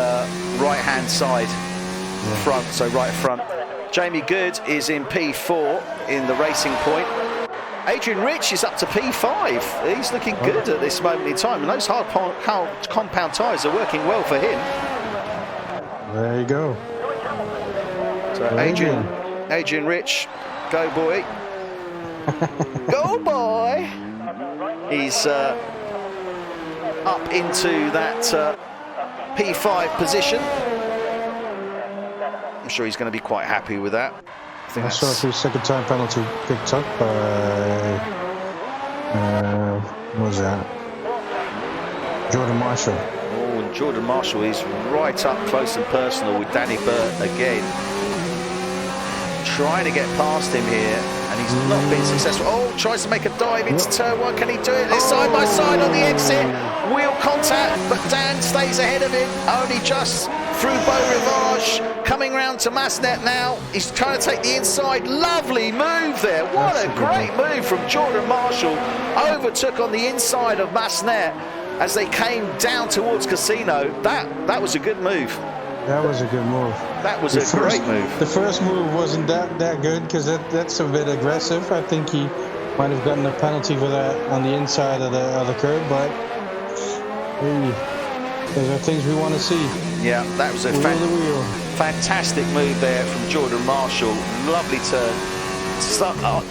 right-hand side front, so right front. Jamie Good is in P4 in the Racing Point. Adrian Rich is up to P5. He's looking good at this moment in time, and those hard compound tyres are working well for him. There you go. So Adrian Rich, go boy. Go boy. He's up into that P5 position. I'm sure he's going to be quite happy with that. I saw the second time penalty picked up by, what was that? Jordan Marshall. Oh, and Jordan Marshall is right up close and personal with Danny Burt again. Trying to get past him here, and he's not been successful. Oh, tries to make a dive into turn one. Can he do it? They're side by side on the exit. Wheel contact, but Dan stays ahead of him, only just through Beau Rivage. Coming round to Masnet now. He's trying to take the inside. Lovely move there. What a great move from Jordan Marshall. Overtook on the inside of Masnet as they came down towards Casino. That was a good move. That was a good move. That was a great move. The first move wasn't that good because that's a bit aggressive. I think he might have gotten a penalty for that on the inside of the curb, but hey, those are things we want to see. Yeah, that was a fantastic move there from Jordan Marshall. Lovely turn.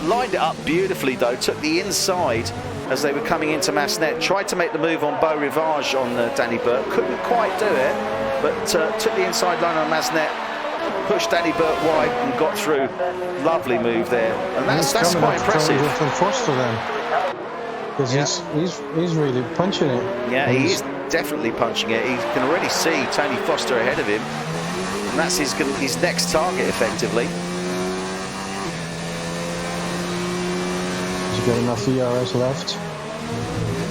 Lined it up beautifully though. Took the inside as they were coming into Masnet. Tried to make the move on Beau Rivage on Danny Burt. Couldn't quite do it. But took the inside line on Masnet, pushed Danny Burt wide and got through. Lovely move there, and that's quite impressive. From Foster then, because he's really punching it. Yeah, he's definitely punching it. He can already see Tony Foster ahead of him, and that's his next target effectively. Has he got enough VRS left?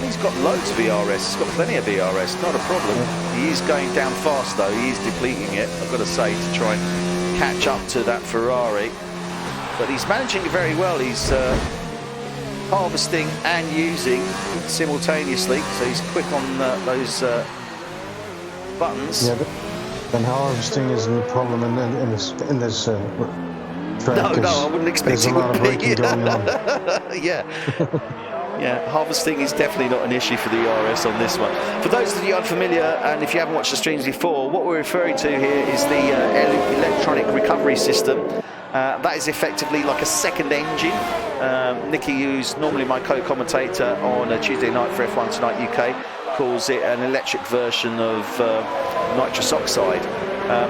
He's got loads of VRS, he's got plenty of VRS, not a problem. He is going down fast though, he is depleting it, I've got to say, to try and catch up to that Ferrari. But he's managing it very well, he's harvesting and using simultaneously, so he's quick on those buttons. Yeah, and harvesting isn't a problem in this track. No, I wouldn't expect it would be. Going on. Yeah. Yeah, harvesting is definitely not an issue for the ERS on this one. For those of you unfamiliar, and if you haven't watched the streams before, what we're referring to here is the electronic recovery system. That is effectively like a second engine. Nikki, who's normally my co-commentator on a Tuesday night for F1 Tonight UK, calls it an electric version of nitrous oxide.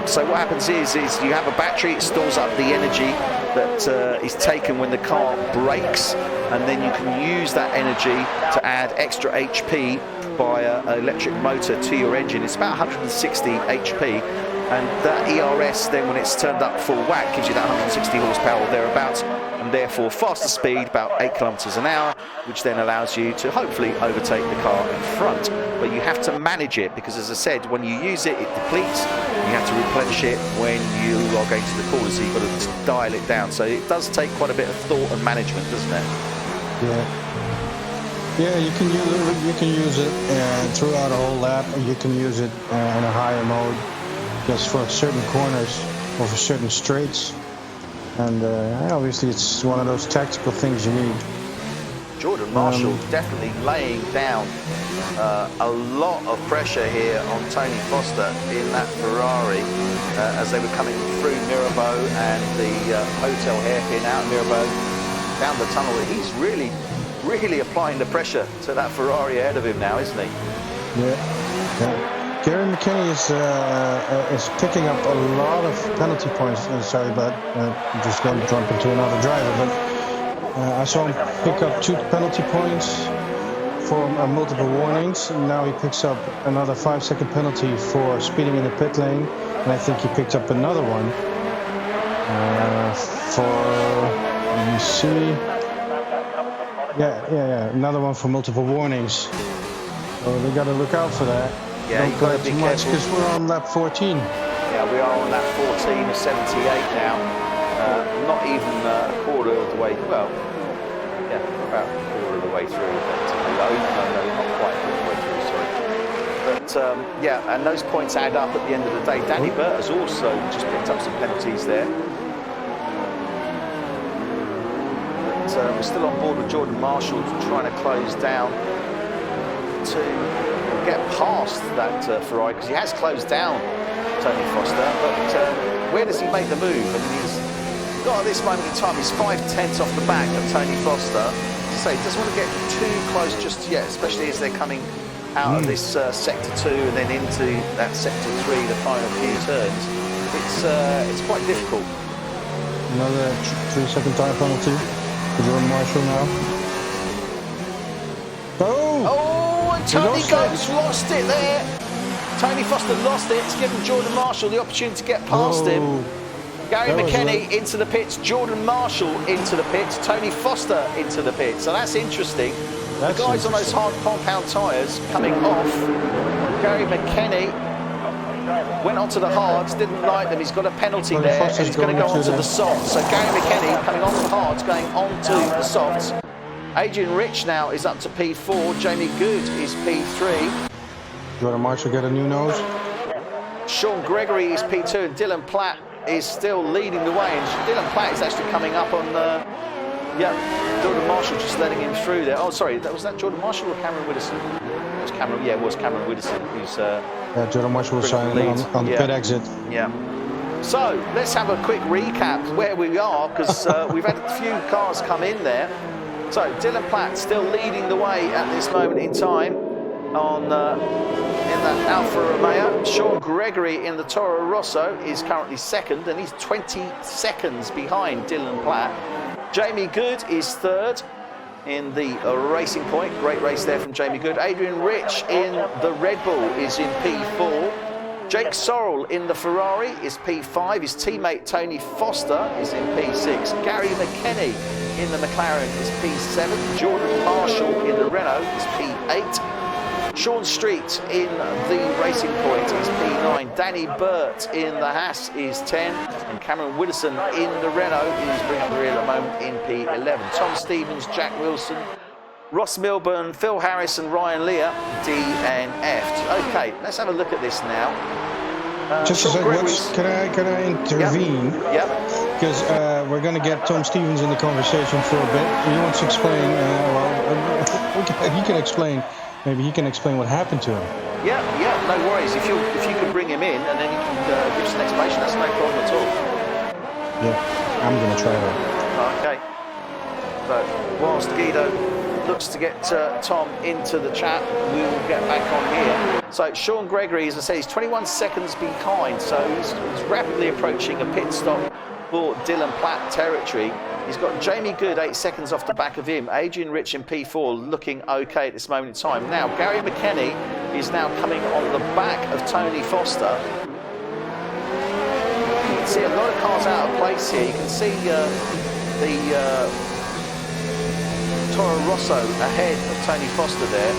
So what happens is you have a battery, it stores up the energy that is taken when the car brakes, and then you can use that energy to add extra HP by an electric motor to your engine. It's about 160 HP, and that ERS then, when it's turned up full whack, gives you that 160 horsepower or thereabouts, and therefore faster speed, about 8 kilometers an hour, which then allows you to hopefully overtake the car in front. But you have to manage it, because as I said, when you use it, it depletes. You have to replenish it when you are going to the corner, so you've got to dial it down. So it does take quite a bit of thought and management, doesn't it? Yeah, you can use it throughout a whole lap, and you can use it in a higher mode just for certain corners or for certain straights. And obviously it's one of those tactical things you need. Jordan Marshall definitely laying down a lot of pressure here on Tony Foster in that Ferrari as they were coming through Mirabeau and the hotel hairpin out of Mirabeau down the tunnel. He's really applying the pressure to that Ferrari ahead of him now, isn't he? Yeah. Gary McKinney is picking up a lot of penalty points. Sorry, but I'm just going to jump into another driver. But I saw him pick up 2 penalty points for multiple warnings. Now he picks up another 5-second penalty for speeding in the pit lane, and I think he picked up another one let me see. Yeah, another one for multiple warnings. So they got to look out for that. Yeah, don't play too much because we're on lap 14. Yeah, we are on lap 14 of 78 now. Not even a quarter of the way. Well, yeah, about a quarter of the way through. No, not quite a quarter of the way through. Sorry. But yeah, and those points add up at the end of the day. Danny Burt has also just picked up some penalties there. But we're still on board with Jordan Marshall trying to close down to get past that Ferrari, because he has closed down Tony Foster, but where does he make the move? I mean, he's got at this moment in time, he's 5/10 off the back of Tony Foster. So he doesn't want to get too close just yet, especially as they're coming out of this sector 2 and then into that sector 3, the final few turns. It's quite difficult. Another 3-second time penalty for Jordan Marshall now. Oh, and Tony lost it there. Tony Foster lost it. It's given Jordan Marshall the opportunity to get past him. Gary McKenny into the pits, Jordan Marshall into the pits, Tony Foster into the pits. So that's interesting. The guys on those hard compound tyres coming off. Gary McKenny went onto the hards, didn't like them. He's got a penalty there, and he's going to go onto the softs. So Gary McKenny coming off the hards, going onto the softs. Adrian Rich now is up to P4. Jamie Good is P3. Jordan Marshall get a new nose. Sean Gregory is P2, and Dylan Platt is still leading the way. And Dylan Platt is actually coming up on Jordan Marshall just letting him through there. Oh, sorry, was that Jordan Marshall or Cameron Widdowson? It was Cameron. Yeah, it was Cameron Widdowson who's. Jordan Marshall was signing on the pit exit. Yeah. So let's have a quick recap where we are, because we've had a few cars come in there. So Dylan Platt still leading the way at this moment in time on in that Alfa Romeo. Sean Gregory in the Toro Rosso is currently second, and he's 20 seconds behind Dylan Platt. Jamie Good is third in the Racing Point. Great race there from Jamie Good. Adrian Rich in the Red Bull is in P4. Jake Sorrell in the Ferrari is P5. His teammate Tony Foster is in P6. Gary McKenny in the McLaren is P7. Jordan Marshall in the Renault is P8. Sean Street in the Racing Point is P9. Danny Burt in the Haas is 10. And Cameron Widdowson in the Renault is bringing up the rear at the moment in P11. Tom Stevens, Jack Wilson, Ross Milburn, Phil Harris and Ryan Lear, D and F. Okay, let's have a look at this now. Just a second, can I intervene? Yep. Because we're going to get Tom Stevens in the conversation for a bit. He wants to explain, he can explain. Maybe he can explain what happened to him. Yeah, no worries. If you could bring him in and then he can give us an explanation, that's no problem at all. Yeah, I'm going to try that. Okay. But whilst Guido looks to get Tom into the chat, we will get back on here. So Sean Gregory, as I say, he's 21 seconds behind, so he's rapidly approaching a pit stop for Dylan Platt territory. He's got Jamie Good 8 seconds off the back of him. Adrian Rich in P4 looking okay at this moment in time. Now, Gary McKenny is now coming on the back of Tony Foster. You can see a lot of cars out of place here. You can see the Toro Rosso ahead of Tony Foster there.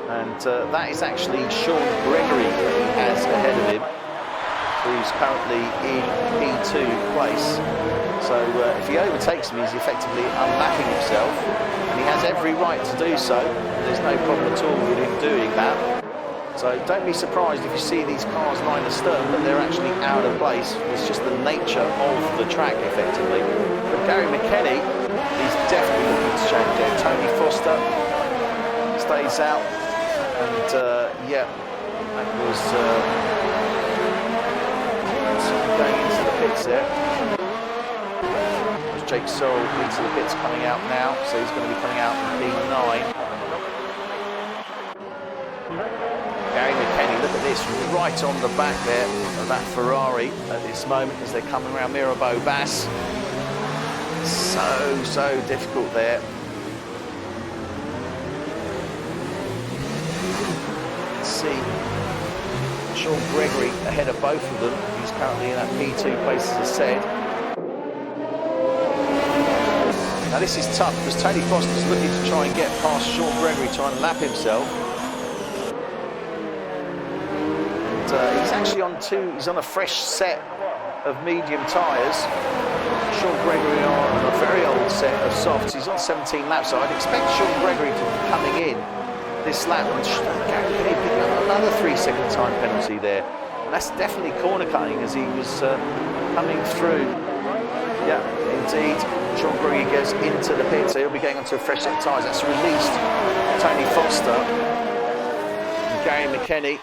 And that is actually Sean Gregory that he has ahead of him, who's currently in P2 place. So if he overtakes him, he's effectively unlapping himself, and he has every right to do so. There's no problem at all with him doing that. So don't be surprised if you see these cars line astern, but they're actually out of place. It's just the nature of the track, effectively. But Gary McKenny is definitely looking to change it. Tony Foster stays out, and that was going into the pits there. There's Jake Sorrell into the pits coming out now, so he's going to be coming out in P9. Gary McKenny, look at this, right on the back there of that Ferrari at this moment as they're coming around Mirabeau Bass. So difficult there. Let's see. Sean Gregory ahead of both of them. He's currently in that P2 place, as I said. Now this is tough because Tony Foster's looking to try and get past Sean Gregory, trying to lap himself. And he's actually he's on a fresh set of medium tyres. Sean Gregory on a very old set of softs. He's on 17 laps, so I'd expect Sean Gregory to be coming in this lap, and Gary McKenny picking up another 3-second time penalty there. And that's definitely corner cutting as he was coming through. Yeah, indeed. goes into the pit, so he'll be going onto a fresh set of tyres. That's released Tony Foster and Gary McKenny.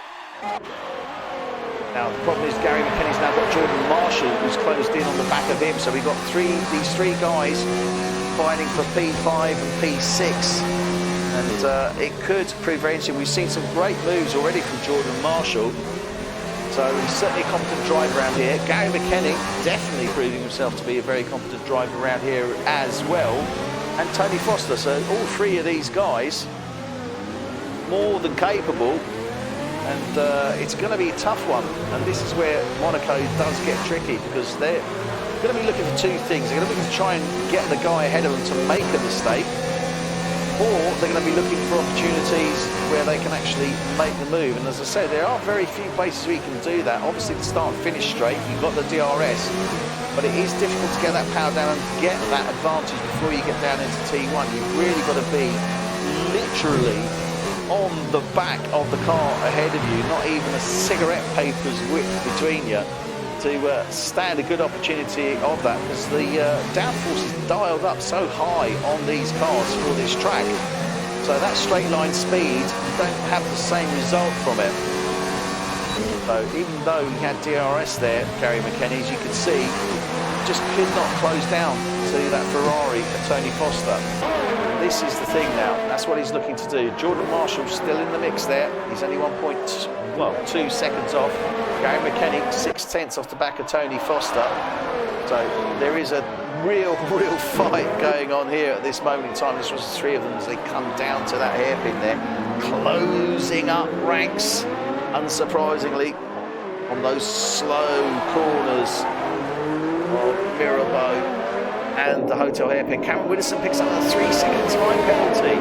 Now the problem is Gary McKenny's now got Jordan Marshall, who's closed in on the back of him. So we've got these three guys fighting for P5 and P6, and it could prove very interesting. We've seen some great moves already from Jordan Marshall. So he's certainly a competent driver around here. Gary McKenny definitely proving himself to be a very competent driver around here as well. And Tony Foster. So all three of these guys, more than capable. And it's going to be a tough one. And this is where Monaco does get tricky, because they're going to be looking for two things. They're going to be looking to try and get the guy ahead of them to make a mistake, or they're going to be looking for opportunities where they can actually make the move. And as I said, there are very few places where you can do that. Obviously, the start and finish straight, you've got the DRS, but it is difficult to get that power down and get that advantage before you get down into T1. You've really got to be literally on the back of the car ahead of you, not even a cigarette paper's width between you, to stand a good opportunity of that, because the downforce is dialed up so high on these cars for this track. So that straight line speed, you don't have the same result from it. So even though he had DRS there, Gary McKenny, as you can see, just could not close down to that Ferrari and Tony Foster. This is the thing now. That's what he's looking to do. Jordan Marshall's still in the mix there. He's only 2 seconds off. Gary McKenny 6/10 off the back of Tony Foster. So there is a real fight going on here at this moment in time. This was the three of them as they come down to that hairpin there, closing up ranks, unsurprisingly, on those slow corners of Mirabeau and the hotel hairpin. Cameron Widdowson picks up a 3-second time penalty.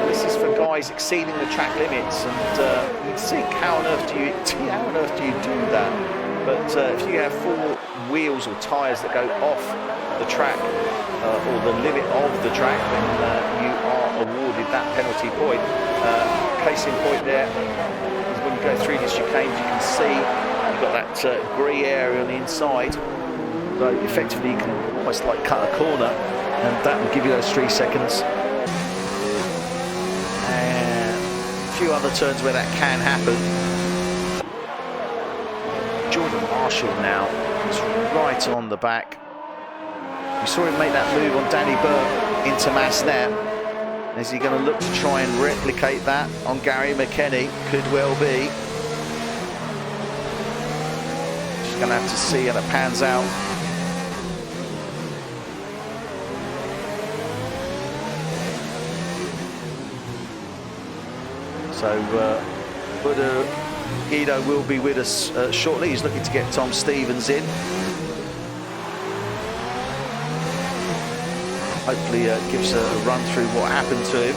This is for guys exceeding the track limits, and you'd think, how on earth do you do that? But if you have 4 wheels or tyres that go off the track or the limit of the track, then you are awarded that penalty point. Case in point there is when you go through this chicane, you can see you've got that grey area on the inside. So effectively you can almost like cut a corner, and that will give you those 3 seconds. And a few other turns where that can happen. Jordan Marshall now is right on the back. We saw him make that move on Danny Burke into Masnet. Is he going to look to try and replicate that on Gary McKenny? Could well be. Just going to have to see how it pans out. So Guido will be with us shortly. He's looking to get Tom Stevens in. Hopefully gives a run through what happened to him.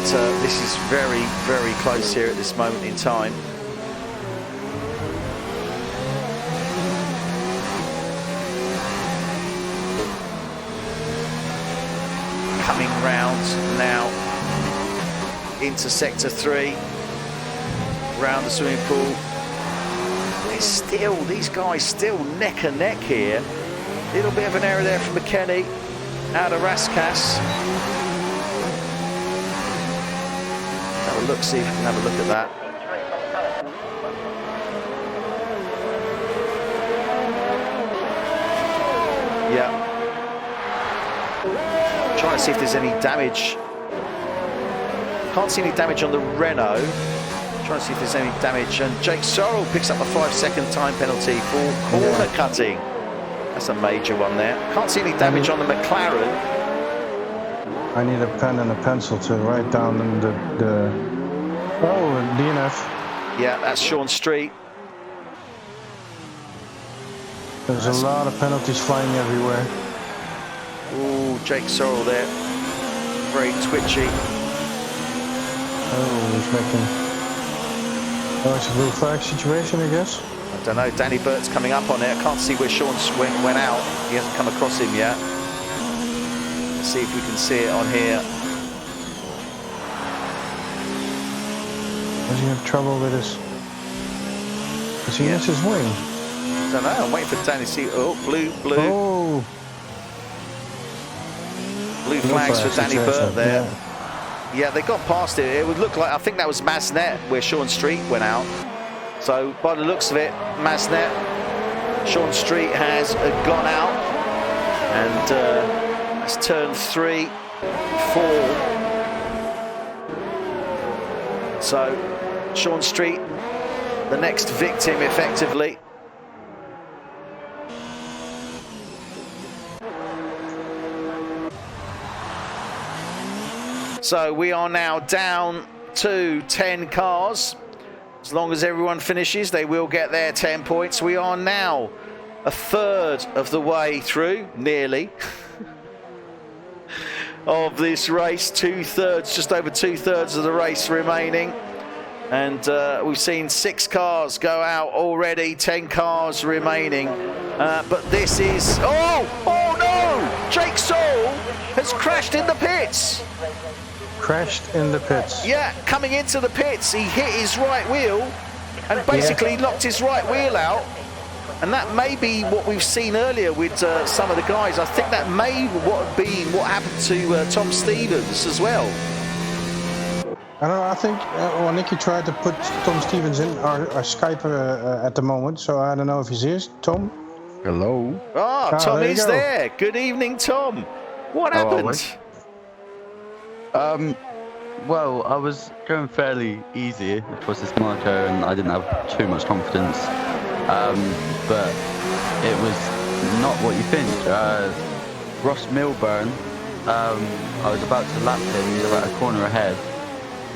But this is very close here at this moment in time. Coming round now into sector 3, round the swimming pool. These guys still neck and neck here. Little bit of an error there from McKenny out of Raskas. Have a look, see if we can have a look at that. Yeah. Trying to see if there's any damage. Can't see any damage on the Renault. Trying to see if there's any damage. And Jake Sorrell picks up a 5-second time penalty for corner cutting. That's a major one there. Can't see any damage on the McLaren. I need a pen and a pencil to write down the DNF. Yeah, that's Sean Street. There's a lot of penalties flying everywhere. Ooh, Jake Sorrell there. Very twitchy. Oh, he's making... Oh, it's a blue flag situation, I guess. I don't know. Danny Burt's coming up on it. I can't see where Sean went out. He hasn't come across him yet. Let's see if we can see it on here. Does he have trouble with his... Does he miss his wing? don't know. I'm waiting for Danny to see. Oh, blue. Oh, Blue flags for Danny Burt there. Yeah. Yeah, they got past it. It would look like, I think that was Masnet where Sean Street went out. So by the looks of it, Masnet, Sean Street has gone out. And that's turn 3, 4. So Sean Street, the next victim effectively. So we are now down to 10 cars. As long as everyone finishes, they will get their 10 points. We are now a third of the way through, nearly, of this race. Just over two-thirds of the race remaining. And we've seen 6 cars go out already, 10 cars remaining. But this is... Oh no! Jake Soul has crashed in the pits. Crashed in the pits. Yeah, coming into the pits, he hit his right wheel and basically knocked his right wheel out. And that may be what we've seen earlier with some of the guys. I think that may have been what happened to Tom Stevens as well. I don't know, I think Nikki tried to put Tom Stevens in our Skype at the moment, so I don't know if he's here. Tom? Hello. Tom there you is go. there. Good evening, Tom. What happened? Well, I was going fairly easy across this Monaco and I didn't have too much confidence. But it was not what you think. Ross Milburn, I was about to lap him, he was about a corner ahead,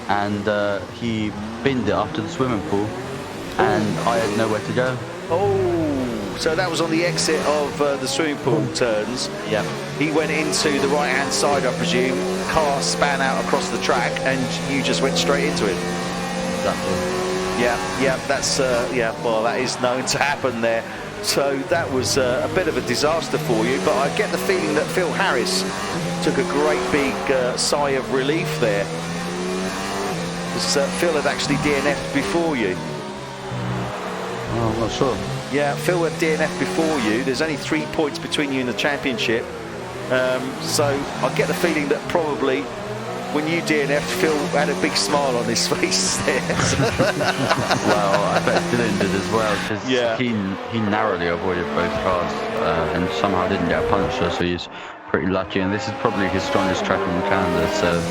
and he binned it after the swimming pool, and I had nowhere to go. Oh, so that was on the exit of the swimming pool turns. Yeah. He went into the right-hand side, I presume. Car span out across the track, and you just went straight into it. Exactly. Yeah, that's well, that is known to happen there. So that was a bit of a disaster for you, but I get the feeling that Phil Harris took a great big sigh of relief there. Because Phil had actually DNF'd before you. Oh, I'm not sure. Yeah, Phil had DNF'd before you. There's only 3 points between you and the championship. So I get the feeling that probably when you DNF'd, Phil had a big smile on his face there. Well, I bet Dylan did as well, because he narrowly avoided both cars and somehow didn't get a puncture, so he's pretty lucky. And this is probably his strongest track in Canada, so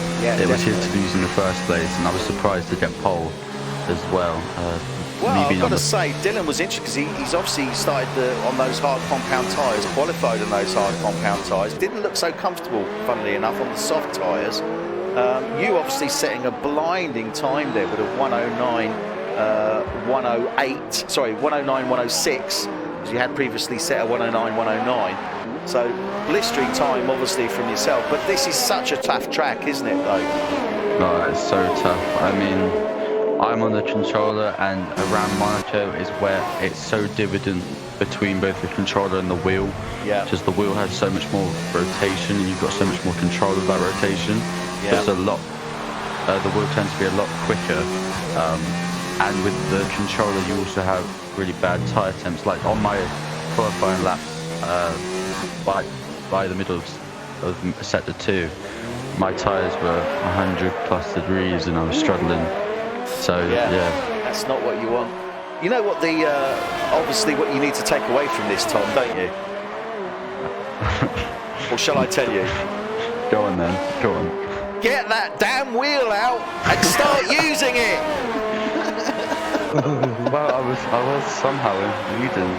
it was his to lose in the first place, and I was surprised to get pole as well. Well, I've got to say, Dylan was interesting because he's obviously started on those hard compound tyres, qualified on those hard compound tyres. Didn't look so comfortable, funnily enough, on the soft tyres. You obviously setting a blinding time there with a 109.106, because you had previously set a 109.109. So blistering time, obviously, from yourself. But this is such a tough track, isn't it, though? Oh, it's so tough. I mean, I'm on the controller, and around Monaco is where it's so dividend between both the controller and the wheel. Yeah. Because the wheel has so much more rotation, and you've got so much more control of that rotation. Yeah. There's a lot. The wheel tends to be a lot quicker, and with the controller, you also have really bad tyre temps. Like on my qualifying laps, by the middle of sector 2, my tyres were 100 plus degrees, and I was struggling. So yeah, that's not what you want. You know what obviously what you need to take away from this, Tom, don't you? Or shall I tell you? Go on then, go on. Get that damn wheel out and start using it. Well, I was somehow leading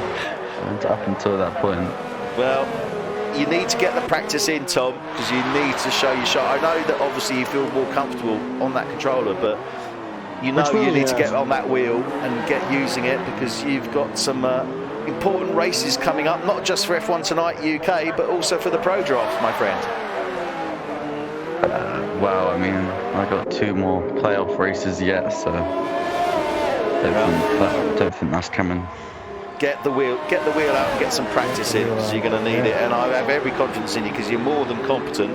up until that point. Well, you need to get the practice in, Tom, because you need to show your shot. I know that obviously you feel more comfortable on that controller, but you know you need to get on that wheel and get using it, because you've got some important races coming up, not just for F1 Tonight UK, but also for the Pro Draft, my friend. Well, I mean, I got 2 more playoff races yet, so don't think that's coming. Get the wheel out and get some practice in, because you're going to need it. And I have every confidence in you, because you're more than competent,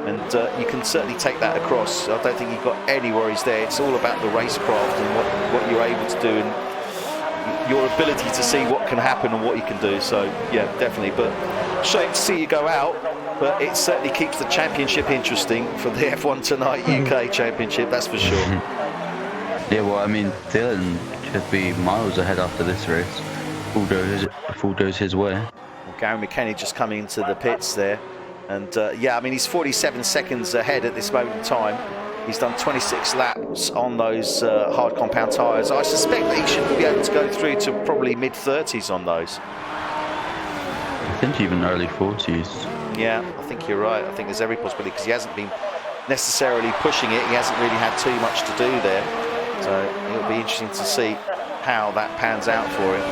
and you can certainly take that across. I don't think you've got any worries there. It's all about the racecraft and what you're able to do. And your ability to see what can happen and what you can do. So yeah, definitely. But shame to see you go out. But it certainly keeps the championship interesting for the F1 Tonight UK Championship. That's for sure. Yeah, well, I mean, Dylan could be miles ahead after this race. If all goes his way. Well, Gary McKenny just coming into the pits there. And yeah, I mean, he's 47 seconds ahead at this moment in time. He's done 26 laps on those hard compound tyres. I suspect that he should be able to go through to probably mid-30s on those. I think even early 40s. Yeah, I think you're right. I think there's every possibility because he hasn't been necessarily pushing it. He hasn't really had too much to do there. So it'll be interesting to see how that pans out for him.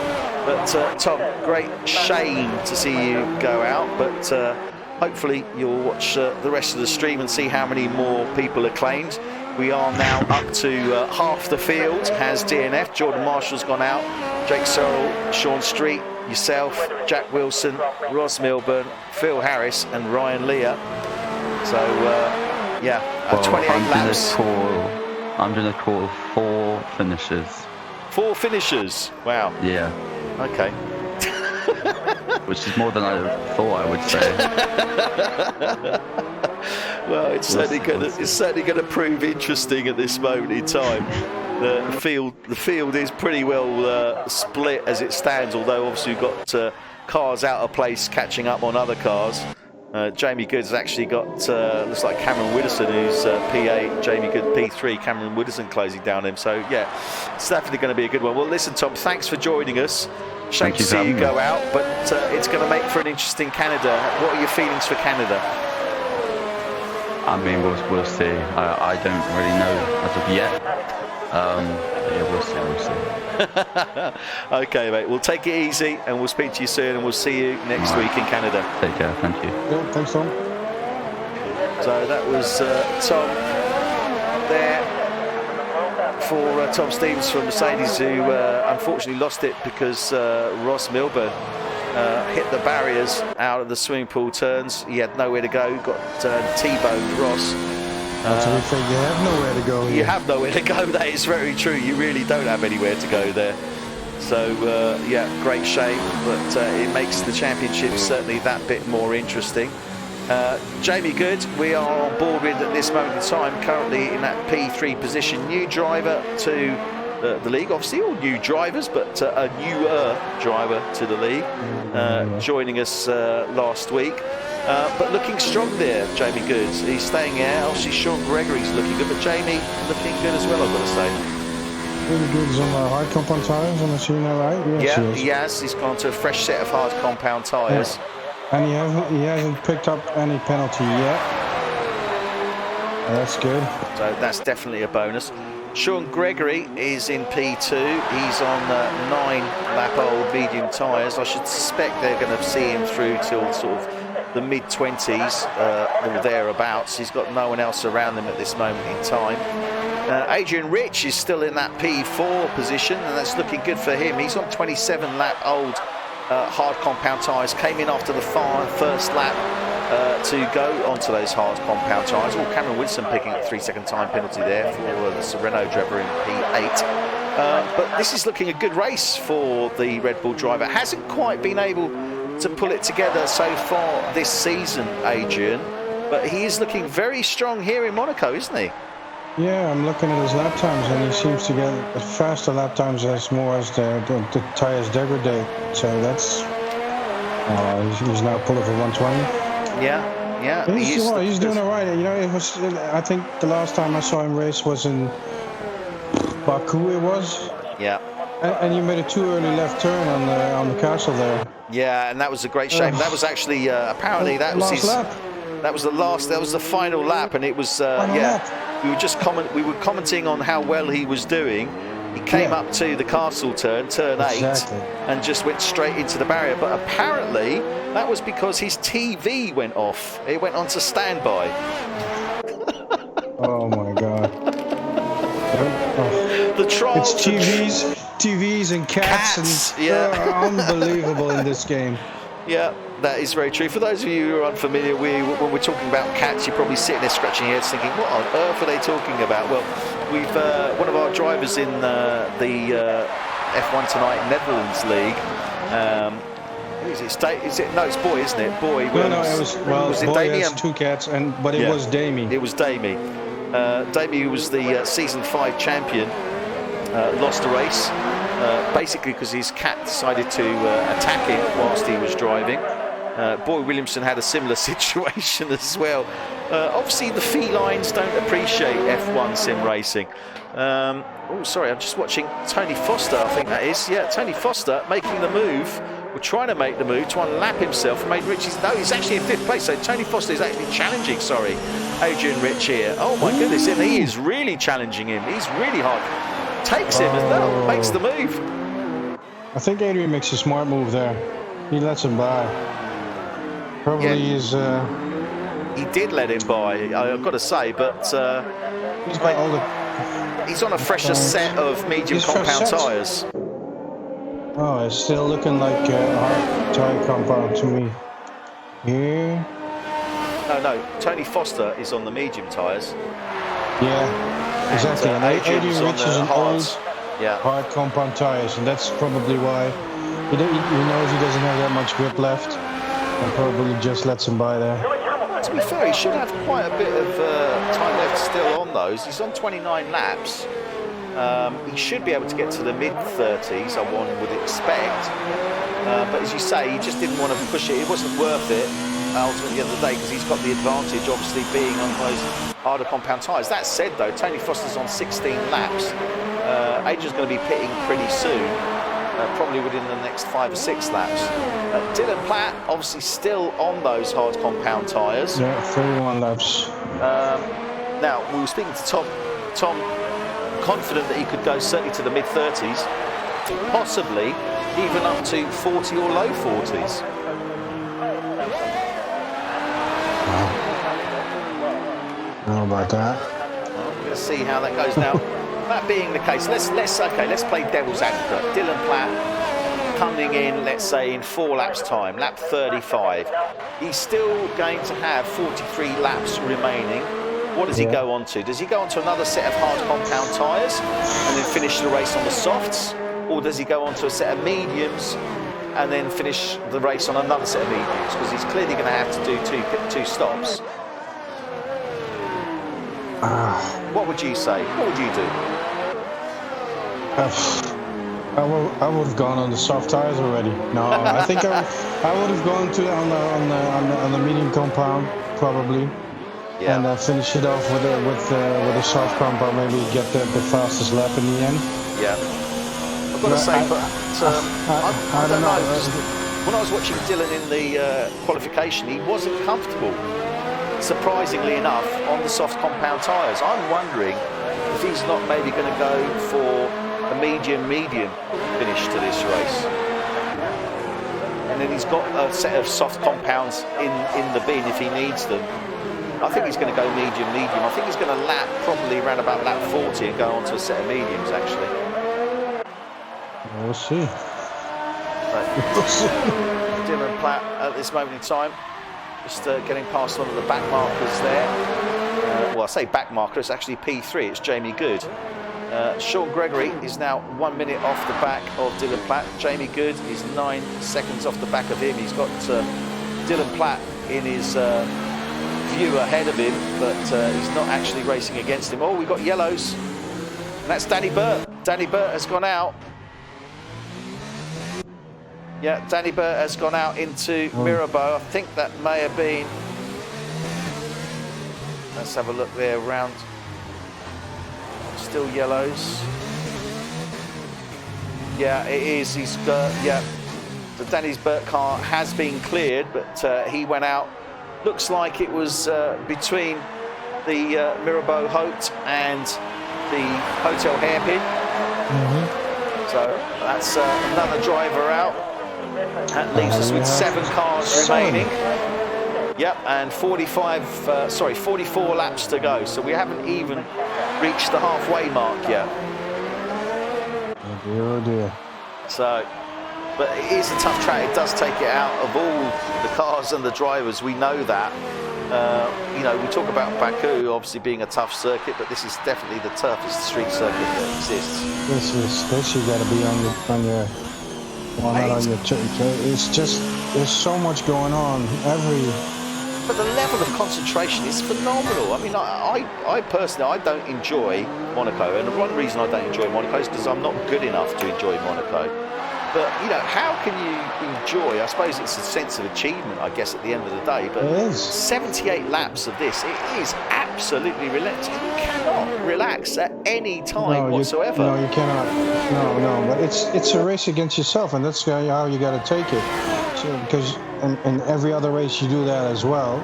But Tom, great shame to see you go out. But hopefully you'll watch the rest of the stream and see how many more people are claimed. We are now up to half the field has DNF. Jordan Marshall's gone out. Jake Searle, Sean Street, yourself, Jack Wilson, Ross Milburn, Phil Harris and Ryan Leah. So yeah, well, 28 laps. I'm going to call 4 finishes. 4 finishers. Wow. Yeah. Okay. Which is more than I thought I would say. Well, it's certainly going to prove interesting at this moment in time. The field is pretty well split as it stands. Although obviously we've got cars out of place catching up on other cars. Jamie Good's actually got looks like Cameron Widdowson, who's P8, Jamie Good P3, Cameron Widdowson closing down him. So yeah, it's definitely going to be a good one. Well, listen, Tom, thanks for joining us. Shame to see you go out, but it's going to make for an interesting Canada. What are your feelings for Canada? I mean, we'll see. I don't really know as of yet. Yeah, we'll see. Okay, mate. We'll take it easy, and we'll speak to you soon, and we'll see you next week in Canada. Take care. Thank you. Yeah, thanks, Tom. So that was Tom there for Tom Stevens from Mercedes, who unfortunately lost it because Ross Milburn hit the barriers out of the swimming pool turns. He had nowhere to go. Got T-boned Ross. So we say you have nowhere to go here. You have nowhere to go. That is very true. You really don't have anywhere to go there. So yeah, great shame, but it makes the championship certainly that bit more interesting. Jamie Good, we are on board with at this moment in time, currently in that P3 position. New driver to the league, obviously all new drivers, but a newer driver to the league, joining us last week. But looking strong there, Jamie Good. He's staying out. Obviously, Sean Gregory's looking good, but Jamie looking good as well, I've got to say. Really good on the hard compound tyres, am I seeing that right? Yes, yeah, he has. He's gone to a fresh set of hard compound tyres. Yeah. And he hasn't picked up any penalty yet. That's good. So that's definitely a bonus. Sean Gregory is in P2. He's on 9-lap-old medium tyres. I should suspect they're going to see him through till sort of the mid-20s or thereabouts. He's got no one else around him at this moment in time. Adrian Rich is still in that P4 position, and that's looking good for him. He's on 27-lap-old hard compound tyres. Came in after the first lap to go onto those hard compound tyres. Oh, Cameron Winston picking up 3-second time penalty there for the Sereno driver in P8. But this is looking a good race for the Red Bull driver. Hasn't quite been able to pull it together so far this season, Adrian, but he is looking very strong here in Monaco, isn't he? Yeah, I'm looking at his lap times, and he seems to get faster lap times as more as the tyres degrade. So that's he's now pulling for 120. Yeah. He's doing all right. You know, it was. I think the last time I saw him race was in Baku. It was. Yeah. And you made a too early left turn on the castle there. Yeah, and that was a great shame. That was actually apparently that was his lap. That was the final lap, and it was lap. We were commenting on how well he was doing. He came up to the castle turn 8, and just went straight into the barrier. But apparently that was because his TV went off. It went on to standby. Oh my God. The trial. It's TVs and cats. And unbelievable in this game. Yeah, that is very true. For those of you who are unfamiliar, when we're talking about cats, you're probably sitting there scratching your heads thinking, what on earth are they talking about? Well, we've one of our drivers in the F1 Tonight Netherlands League. Who is it? No, it's Boy, isn't it? Boy. No, it was, well, was it Boy Damien? has 2 cats, but it was Damie. It was Damie. Damie, who was the season 5 champion, lost the race, basically because his cat decided to attack him whilst he was driving. Boy Williamson had a similar situation as well. Obviously, the felines don't appreciate F1 sim racing. Oh, sorry, I'm just watching Tony Foster, I think that is. Yeah, Tony Foster making the move, or trying to make the move, trying to lap himself and made Richie's. No, he's actually in 5th place, so Tony Foster is actually challenging, Adrian Rich here. Oh my goodness, and he is really challenging him. He's really hard. Takes him as well, makes the move. I think Adrian makes a smart move there. He lets him by. Probably is. He did let him by, I've got to say, but He's got all the. he's on a fresher set of medium compound tyres. Oh, it's still looking like a hard tyre compound to me. Here. No, Tony Foster is on the medium tyres. Yeah, exactly. And Adrian Rich is an old hard compound tyres, and that's probably why he knows he doesn't have that much grip left, and probably just lets him by there. To be fair, he should have quite a bit of time left still on those. He's on 29 laps. He should be able to get to the mid-30s, one would expect. But as you say, he just didn't want to push it. It wasn't worth it, ultimately, the other day, because he's got the advantage, obviously, being on those harder compound tyres. That said, though, Tony Foster's on 16 laps. Adrian's going to be pitting pretty soon. Probably within the next 5 or 6 laps. Dylan Platt, obviously still on those hard compound tyres. Yeah, 31 laps. Now, we were speaking to Tom, confident that he could go certainly to the mid-30s, possibly even up to 40 or low 40s. I don't know about that. Well, we're going to see how that goes now. That being the case, let's play devil's advocate. Dylan Platt coming in, let's say in 4 laps time, lap 35. He's still going to have 43 laps remaining. What does he go on to? Does he go on to another set of hard compound tyres and then finish the race on the softs? Or does he go on to a set of mediums and then finish the race on another set of mediums? Because he's clearly going to have to do two stops. What would you say? What would you do? I would have gone on the soft tires already. No, I think I would have gone to on the medium compound probably, and finish it off with a soft compound. Maybe get the fastest lap in the end. Yeah, I've got to say, I don't know. When I was watching Dylan in the qualification, he wasn't comfortable. Surprisingly enough, on the soft compound tyres. I'm wondering if he's not maybe going to go for a medium finish to this race. And then he's got a set of soft compounds in the bin if he needs them. I think he's going to go medium. I think he's going to lap probably around about lap 40 and go on to a set of mediums actually. We'll see. Dylan Platt at this moment in time. Just getting past one of the back markers there. Well, I say back marker, it's actually P3, it's Jamie Good. Sean Gregory is now 1 minute off the back of Dylan Platt. Jamie Good is 9 seconds off the back of him. He's got Dylan Platt in his view ahead of him, but he's not actually racing against him. Oh, we've got yellows. And that's Danny Burt. Danny Burt has gone out. Yeah, Danny Burt has gone out into Mirabeau. I think that may have been... Let's have a look there around. Still yellows. Yeah, it is. He's got, the Danny's Burt car has been cleared, but he went out. Looks like it was between the Mirabeau Haute and the Hotel Hairpin. So that's another driver out. That leaves us with 7 cars remaining. Yep, and 44 laps to go. So we haven't even reached the halfway mark yet. Oh dear. So But it is a tough track. It does take it out of all the cars and the drivers. We know that. You know, we talk about Baku obviously being a tough circuit, but this is definitely the toughest street circuit that exists. This you got to be on your well, not on your. It's just there's so much going on. But the level of concentration is phenomenal. I mean, I personally, I don't enjoy Monaco, and the one reason I don't enjoy Monaco is because I'm not good enough to enjoy Monaco. But, you know, how can you enjoy, I suppose it's a sense of achievement, I guess, at the end of the day, but 78 laps of this, it is absolutely relentless. You cannot relax at any time whatsoever. No, you cannot. No, but it's a race against yourself, and that's how you got to take it. So, because in every other race you do that as well,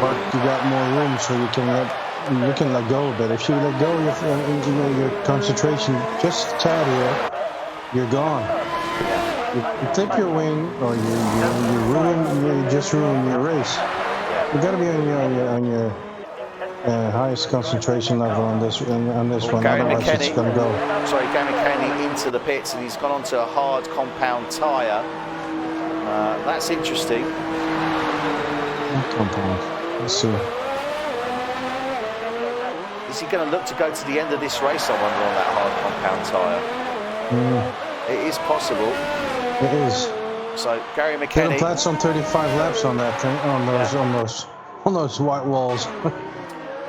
but you got more room, so you can let go a bit. If you let go your concentration just a tad here, you're gone. You clip your wing, or you just ruin your race. You got to be on your highest concentration level on this one. Otherwise, it's going to go. Sorry, Gary McKenny into the pits, and he's gone onto a hard compound tyre. That's interesting. Compound. Let's see. Is he going to look to go to the end of this race? I wonder on that hard compound tyre. It is possible. It is. So Gary McKenny. Plat's on 35 laps on that thing, on those white walls.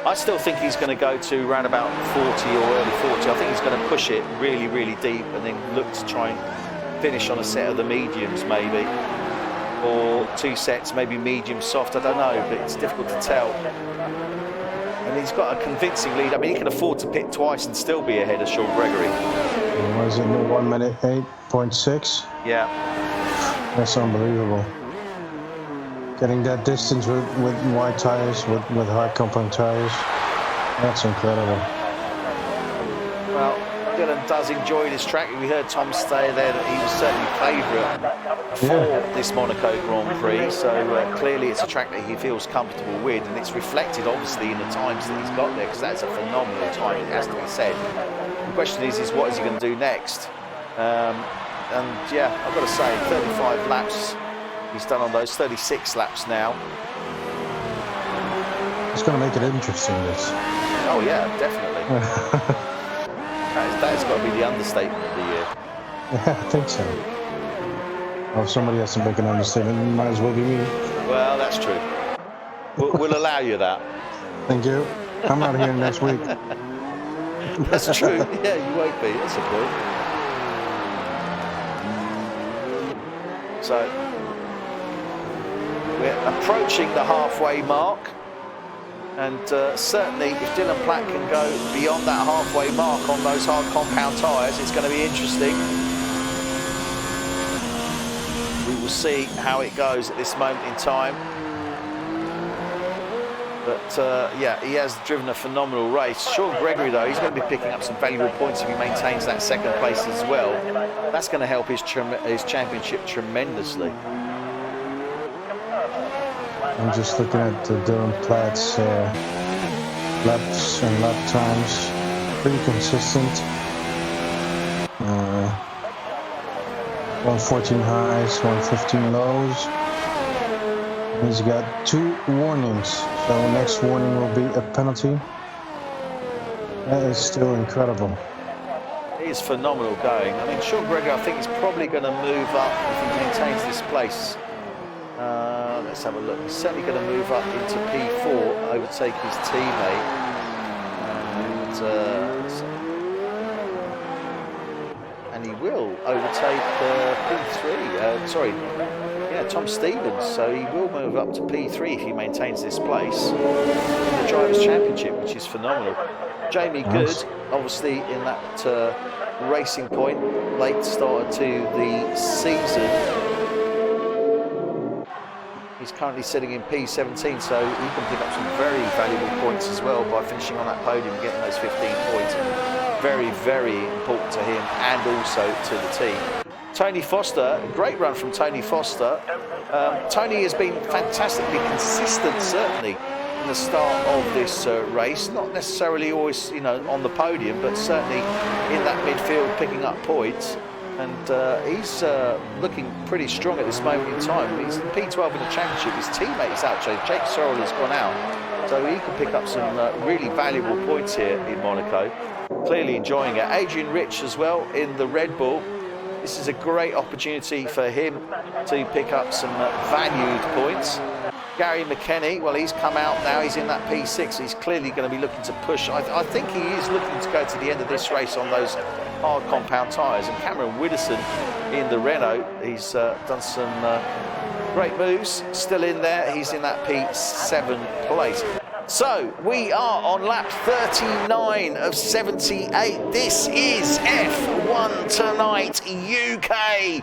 I still think he's going to go to around about 40 or early 40. I think he's going to push it really, really deep and then look to try and finish on a set of the mediums maybe, or two sets, maybe medium soft. I don't know, but it's difficult to tell. And he's got a convincing lead. I mean, he can afford to pit twice and still be ahead of Sean Gregory. What is it, 1 minute 8.6? Yeah. That's unbelievable. Getting that distance with wide tires, with hard compound tires, that's incredible. Well, Dylan does enjoy this track. We heard Tom say there that he was certainly favourite for this Monaco Grand Prix, so clearly it's a track that he feels comfortable with, and it's reflected obviously in the times that he's got there, because that's a phenomenal time, it has to be said. The question is what is he going to do next? And yeah, I've got to say, 35 laps he's done on those, 36 laps now. It's going to make it interesting, this. Oh yeah, definitely. That's got to be the understatement of the year. Yeah, I think so. Well, if somebody has to make an understatement, it might as well be me. Well, that's true. We'll allow you that. Thank you. I'm out here next week. That's true. Yeah, you won't be. That's a point. So we're approaching the halfway mark, and certainly if Dylan Platt can go beyond that halfway mark on those hard compound tyres, it's going to be interesting. We will see how it goes at this moment in time. But yeah, he has driven a phenomenal race. Sean Gregory, though, he's going to be picking up some valuable points if he maintains that second place as well. That's going to help his championship tremendously. I'm just looking at Dylan Platt's laps and lap times. Pretty consistent. 114 highs, 115 lows. He's got 2 warnings, so the next warning will be a penalty. That is still incredible. He is phenomenal going. I mean, Sean Gregory, I think, is probably going to move up if he maintains this place. Let's have a look. He's certainly going to move up into P4, overtake his teammate. And he will overtake P3. Tom Stevens. So he will move up to P3 if he maintains this place in the Drivers' Championship, which is phenomenal. Jamie Good, obviously in that racing point, late start to the season. He's currently sitting in P17, so he can pick up some very valuable points as well by finishing on that podium and getting those 15 points. Very, very important to him and also to the team. Tony Foster, great run from Tony Foster. Tony has been fantastically consistent, certainly, in the start of this race. Not necessarily always, on the podium, but certainly in that midfield, picking up points. And he's looking pretty strong at this moment in time. He's in P12 in the championship. His teammate is out. Jake Sorrell has gone out. So he can pick up some really valuable points here in Monaco. Clearly enjoying it. Adrian Rich as well in the Red Bull. This is a great opportunity for him to pick up some valued points. Gary McKenny, well, he's come out now. He's in that P6. He's clearly going to be looking to push. I think he is looking to go to the end of this race on those hard compound tyres. And Cameron Widdowson in the Renault, he's done some great moves. Still in there. He's in that P7 place. So we are on lap 39 of 78. This is F1 Tonight UK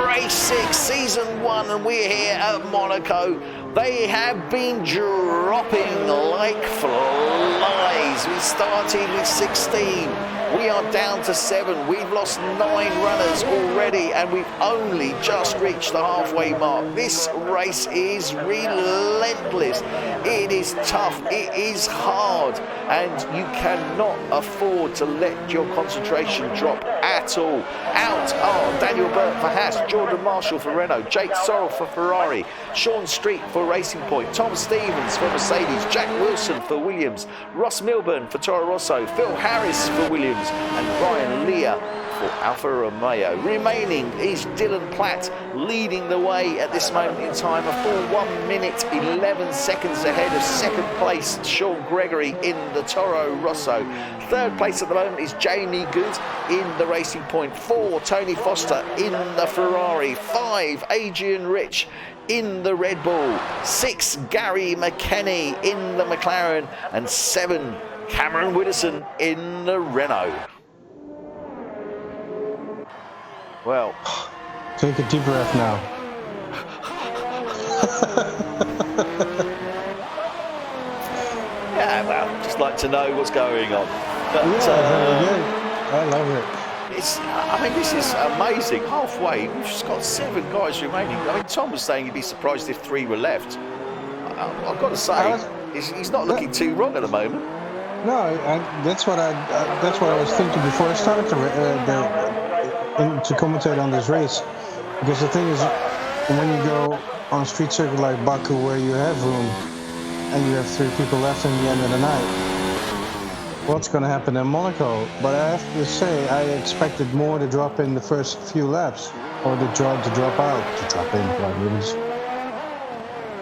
Race 6 Season 1, and we're here at Monaco. They have been dropping like flies. We started with 16. We are down to 7. We've lost 9 runners already, and we've only just reached the halfway mark. This race is relentless. It is tough. It is hard, and you cannot afford to let your concentration drop at all. Out are Daniel Burt for Haas, Jordan Marshall for Renault, Jake Sorrell for Ferrari, Sean Street for Racing Point, Tom Stevens for Mercedes, Jack Wilson for Williams, Ross Milburn for Toro Rosso, Phil Harris for Williams, and Brian Lear for Alfa Romeo. Remaining is Dylan Platt leading the way at this moment in time, a full 1 minute 11 seconds ahead of second place Sean Gregory in the Toro Rosso. Third place at the moment is Jamie Good in the Racing Point. 4 Tony Foster in the Ferrari. 5 Adrian Rich in the Red Bull. 6 Gary McKenny in the McLaren, and 7 Cameron Widdowson in the Renault. Well, take a deep breath now. Yeah, well, just like to know what's going on. But, very good. I love it. I mean, this is amazing. Halfway, we've just got 7 guys remaining. I mean, Tom was saying he'd be surprised if 3 were left. I've got to say, he's not looking too wrong at the moment. No, that's what I was thinking before I started to commentate on this race. Because the thing is, when you go on a street circuit like Baku, where you have room and you have 3 people left in the end of the night, what's going to happen in Monaco? But I have to say, I expected more to drop in the first few laps, or to drop in.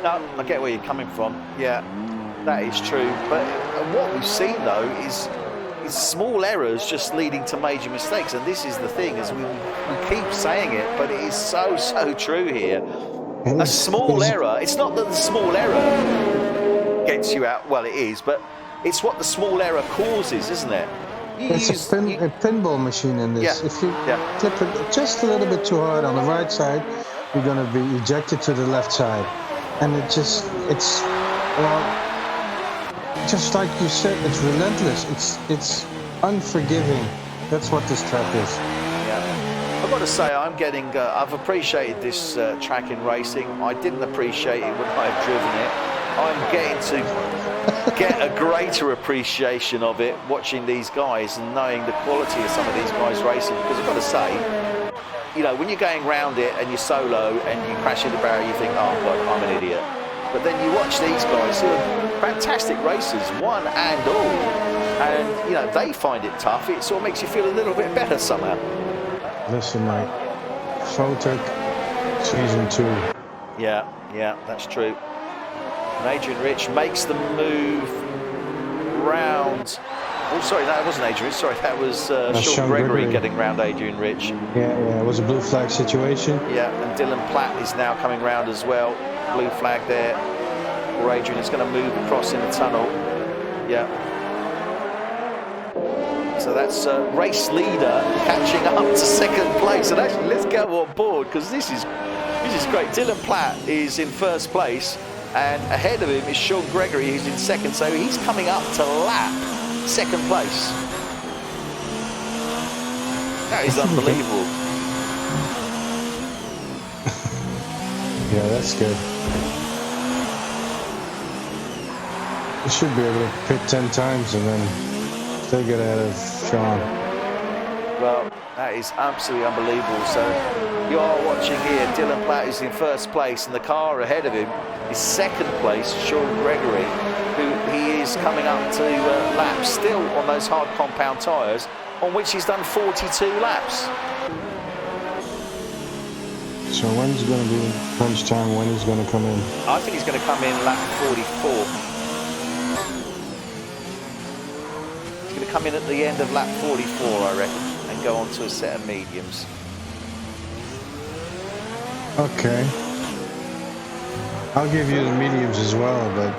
No, I get where you're coming from. Yeah, that is true. But what we've seen though is small errors just leading to major mistakes, and this is the thing, as we keep saying it, but it is so true here. A small error. It's not that the small error gets you out. Well, it is, but it's what the small error causes, isn't it? It's a pinball machine in this. Yeah. If you clip it just a little bit too hard on the right side, you're going to be ejected to the left side. And it's just like you said, it's relentless. It's unforgiving. That's what this track is. Yeah. I've got to say, I've appreciated this track in racing. I didn't appreciate it when I've driven it. I'm getting to get a greater appreciation of it watching these guys and knowing the quality of some of these guys racing. Because I've got to say, you know, when you're going round it and you're solo and you crash into the barrier, you think, oh God, I'm an idiot. But then you watch these guys who are fantastic racers, one and all, and you know they find it tough. It sort of makes you feel a little bit better somehow. Listen, mate, FOTUK Season 2. Yeah, that's true. And Adrian Rich makes the move round. Oh, sorry, that wasn't Adrian Rich. Sorry, that was Sean Gregory getting round Adrian Rich. Yeah, it was a blue flag situation. Yeah, and Dylan Platt is now coming round as well. Blue flag there. Or Adrian is going to move across in the tunnel. Yeah. So that's race leader catching up to second place. And actually, let's go on board because this is great. Dylan Platt is in first place, and ahead of him is Sean Gregory, who's in second. So he's coming up to lap second place. That is unbelievable. Yeah, that's good. You should be able to pit 10 times and then still get ahead of Sean. Well, that is absolutely unbelievable. So you are watching here, Dylan Platt is in first place, and the car ahead of him is second place, Sean Gregory, who he is coming up to laps still on those hard compound tyres, on which he's done 42 laps. So when's going to be crunch time? When he's going to come in? I think he's going to come in lap 44. He's going to come in at the end of lap 44, I reckon, and go on to a set of mediums. Okay. I'll give you the mediums as well, but...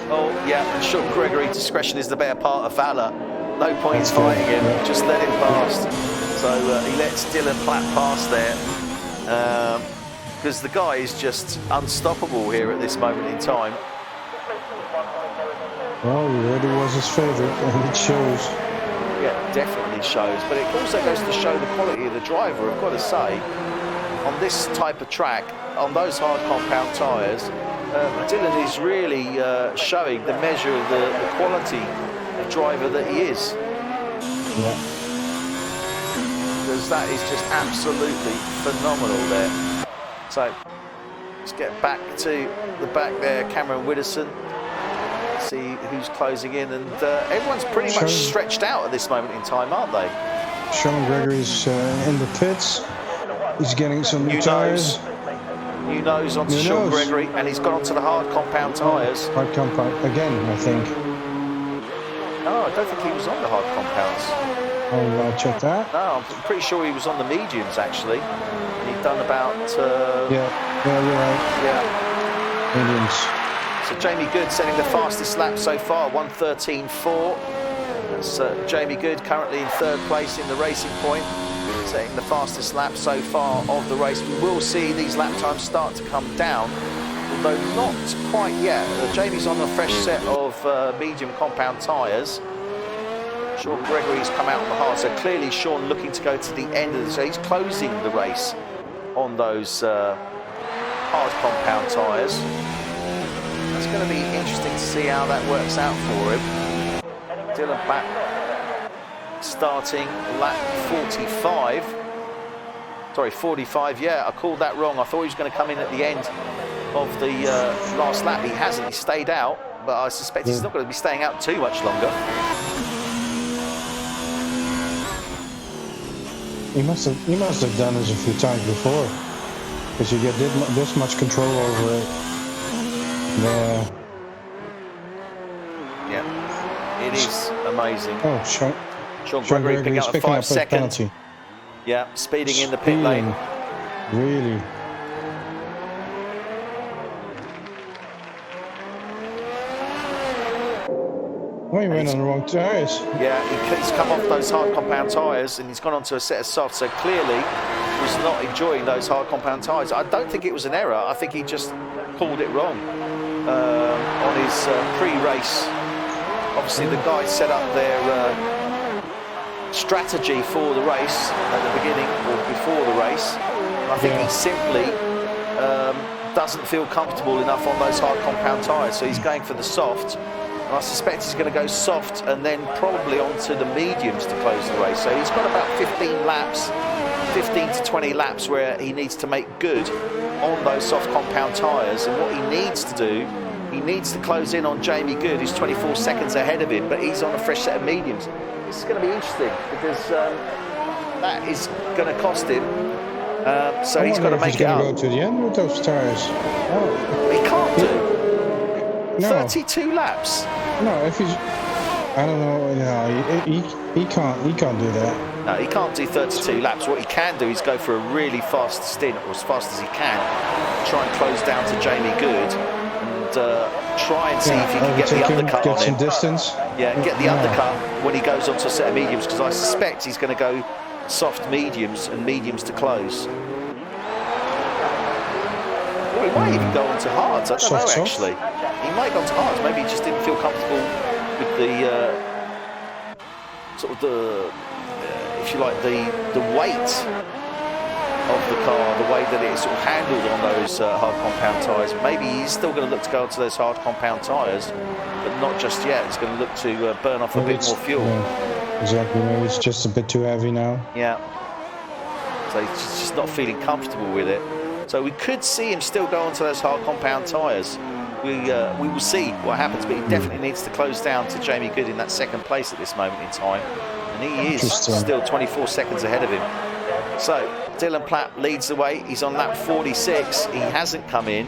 Oh, yeah, and Sean Gregory, discretion is the better part of valour. No point in fighting him, just let him past. So he lets Dylan Platt pass there, because the guy is just unstoppable here at this moment in time. Well, he already was his favourite, and it shows. Yeah, definitely shows, but it also goes to show the quality of the driver. I've got to say, on this type of track, on those hard compound tyres, Dylan is really showing the measure of the quality of driver that he is. Yeah. Because that is just absolutely phenomenal there. So let's get back to the back there, Cameron Widdowson. See who's closing in, and everyone's pretty much stretched out at this moment in time, aren't they? Sean Gregory's in the pits. He's getting some new tyres. New nose onto Sean Gregory, and he's gone onto the hard compound tyres. Hard compound again, I think. No, I don't think he was on the hard compounds. I'll check that. No, I'm pretty sure he was on the mediums actually. And he'd done about. Yeah, you're right. Yeah. Mediums. So Jamie Good setting the fastest lap so far, 1:13.4. That's Jamie Good currently in third place in the Racing Point, setting the fastest lap so far of the race. We will see these lap times start to come down, although not quite yet. Jamie's on a fresh set of medium compound tyres. Sean Gregory's come out on the hard, so clearly Sean looking to go to the end of the race. He's closing the race on those hard compound tyres. It's going to be interesting to see how that works out for him. Dylan Platt starting lap 45. Sorry, 45, yeah, I called that wrong. I thought he was going to come in at the end of the last lap. He hasn't, he stayed out, but I suspect he's not going to be staying out too much longer. He must have done this a few times before, because you get this much control over it. Yeah, it is amazing. Oh, Sean Gregory picking up a 5 second. Penalty. Yeah, speeding in the pit lane. Really? Oh, he went on the wrong tyres. Yeah, he's come off those hard compound tyres and he's gone onto a set of soft, so clearly was not enjoying those hard compound tyres. I don't think it was an error. I think he just called it wrong on his pre-race. Obviously, the guys set up their strategy for the race at the beginning or before the race. I think he simply doesn't feel comfortable enough on those hard compound tyres, so he's going for the soft. And I suspect he's going to go soft and then probably onto the mediums to close the race. So he's got about 15 laps, 15 to 20 laps where he needs to make good on those soft compound tyres. And what he needs to do, he needs to close in on Jamie Good, who's 24 seconds ahead of him, but he's on a fresh set of mediums. This is going to be interesting because that is going to cost him. So he's got to make it up. He's going to go to the end with those tyres. Oh. He can't do. No. 32 laps. No, if he's, I don't know. No, he can't do that. No, he can't do 32 laps. What he can do is go for a really fast stint, or as fast as he can, try and close down to Jamie Good, and try and see if he can get the undercut on him. Get some distance. Yeah, get the undercut when he goes onto a set of mediums, because I suspect he's going to go soft mediums and mediums to close. Well, he might even go onto hards. I don't know actually. He might go onto hards. Maybe he just didn't feel comfortable with the sort of the, if you like, the weight of the car, the way that it's sort of handled on those hard compound tyres. Maybe he's still going to look to go onto those hard compound tyres, but not just yet. He's going to look to burn off a bit more fuel. Exactly. Maybe it's just a bit too heavy now. Yeah. So he's just not feeling comfortable with it. So we could see him still go onto those hard compound tyres. We will see what happens, but he definitely needs to close down to Jamie Good in that second place at this moment in time. And he is still 24 seconds ahead of him. So Dylan Platt leads the way. He's on lap 46. He hasn't come in.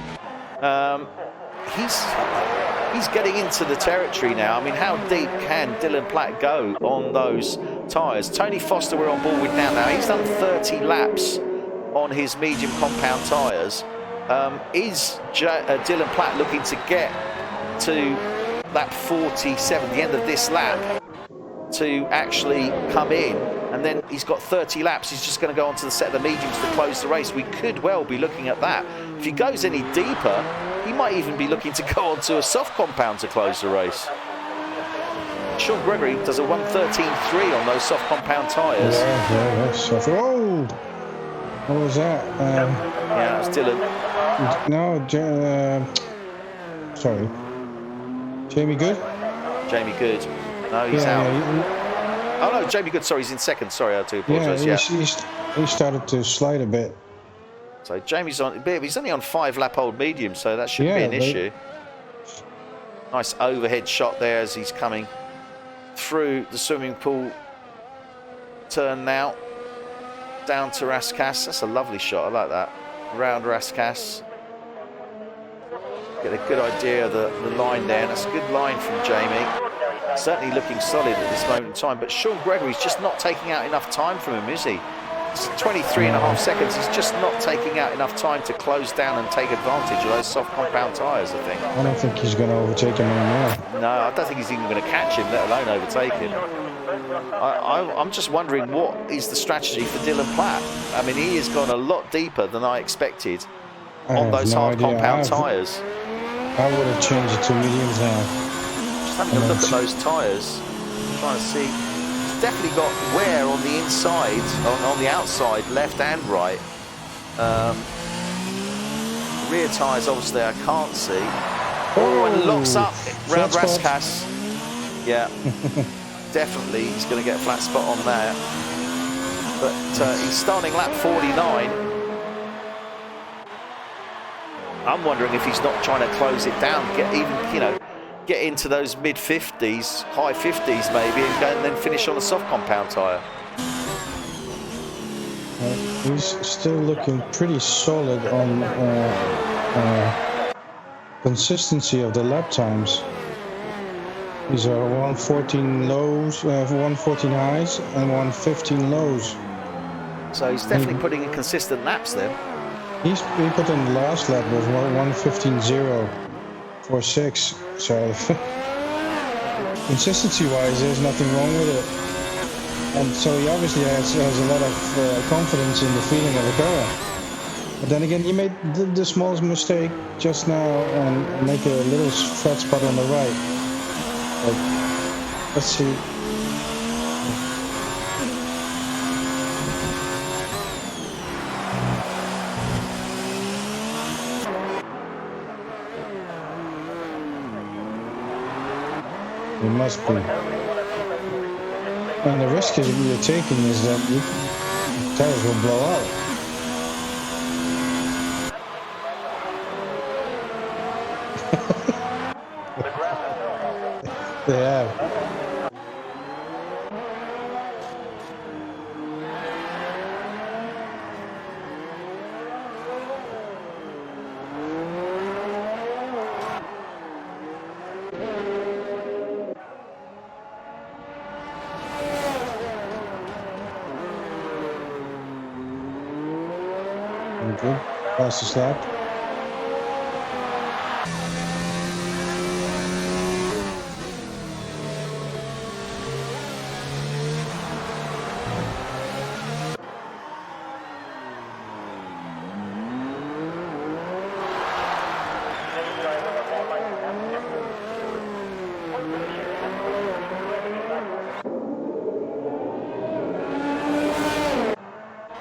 He's getting into the territory now. I mean, how deep can Dylan Platt go on those tyres? Tony Foster we're on board with now. Now, he's done 30 laps on his medium compound tyres. Is Dylan Platt looking to get to lap 47, the end of this lap, to actually come in? And then he's got 30 laps. He's just going to go onto the set of the mediums to close the race. We could well be looking at that. If he goes any deeper, he might even be looking to go onto a soft compound to close the race. Sean Gregory does a 1:13.3 on those soft compound tyres. Yeah, that's soft. Oh! What was that? Yeah, it's Dylan. No, sorry. Jamie Good? Jamie Good. No, he's out. Oh no, Jamie Good, sorry, he's in second. Sorry, I do apologise. Yeah, he started to slide a bit. So Jamie's on, he's only on 5 lap old medium, so that shouldn't be an issue. Nice overhead shot there as he's coming through the swimming pool turn now. Down to Raskas. That's a lovely shot, I like that. Round Raskas. Get a good idea of the line there. That's a good line from Jamie. Certainly looking solid at this moment in time, but Sean Gregory's just not taking out enough time from him, is he? It's 23.5 seconds. He's just not taking out enough time to close down and take advantage of those soft compound tyres, I think. I don't think he's going to overtake him anymore. No, I don't think he's even going to catch him, let alone overtake him. I'm just wondering what is the strategy for Dylan Platt. I mean, he has gone a lot deeper than I expected on those hard compound tyres. I would have changed it to mediums now. Just having a look at those tyres, trying to see. It's definitely got wear on the inside, on the outside, left and right. Rear tyres, obviously, I can't see. Oh, and locks up round Raskas. Yeah. Definitely he's going to get a flat spot on there, but he's starting lap 49. I'm wondering if he's not trying to close it down, get into those mid 50s, high 50s maybe, and then finish on a soft compound tyre. He's still looking pretty solid on consistency of the lap times. These are 114 lows, 114 highs, and 115 lows. So he's definitely putting in consistent laps then. He put in the last lap was 115.046. So consistency-wise, there's nothing wrong with it. And so he obviously has a lot of confidence in the feeling of the car. But then again, he made the smallest mistake just now and make a little flat spot on the right. Let's see. It must be. And the risk you're taking is that the tires will blow out. They have. Okay, fastest lap.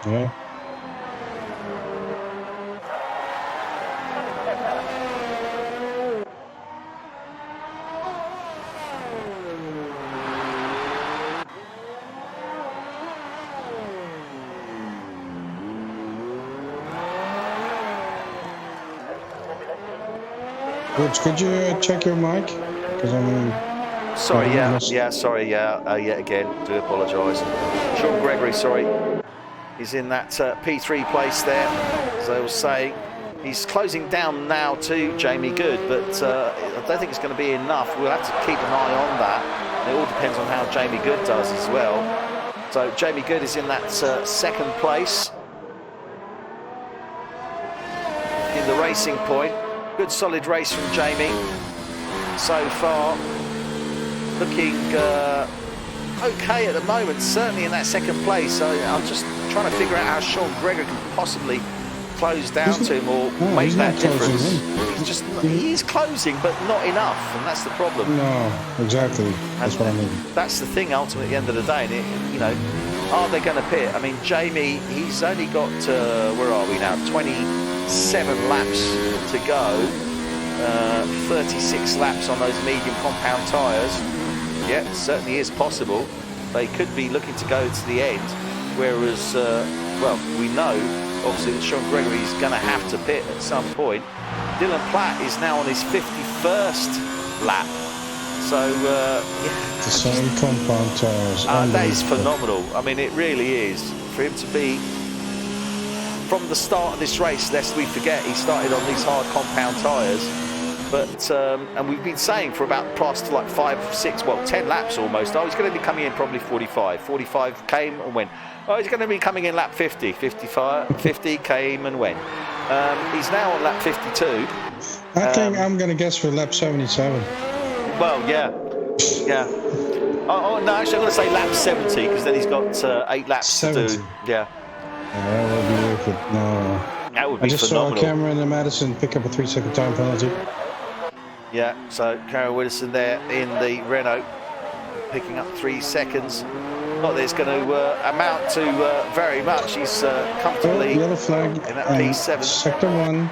Yeah. Woods, could you check your mic? Because Sorry, sorry, yet again, do apologise. Sean Gregory, sorry, he's in that P3 place there, as I was saying. He's closing down now to Jamie Good, but I don't think it's going to be enough. We'll have to keep an eye on that. It all depends on how Jamie Good does as well. So Jamie Good is in that second place in the racing point. Good solid race from Jamie so far. Looking okay at the moment, certainly in that second place. So I'm just trying to figure out how Sean Gregory can possibly close down to him or make that difference. He is closing, but not enough, and that's the problem. No, exactly. That's what I mean. That's the thing. Ultimately, at the end of the day, and are they going to pit? I mean, Jamie, he's only got where are we now? 27 laps to go. 36 laps on those medium compound tyres. Yeah, it certainly is possible. They could be looking to go to the end, whereas, we know, obviously, that Sean Gregory is going to have to pit at some point. Dylan Platt is now on his 51st lap. So, the same compound tyres. That is phenomenal. I mean, it really is. For him to be, from the start of this race, lest we forget, he started on these hard compound tyres. But, and we've been saying for about past like 10 laps almost, he's going to be coming in probably 45. 45 came and went. He's going to be coming in lap 50. 50 came and went. He's now on lap 52. I think I'm going to guess for lap 77. Well, yeah. Oh, no, actually I'm going to say lap 70, because then he's got 8 laps 70. To do. Yeah. That would be wicked. No. That would be I just phenomenal. saw Cameron and Madison pick up a 3-second time penalty. Yeah, so Cameron Wilson there in the Renault, picking up 3 seconds. Not that it's going to amount to very much. He's comfortably yellow flag in that P7. Sector 1.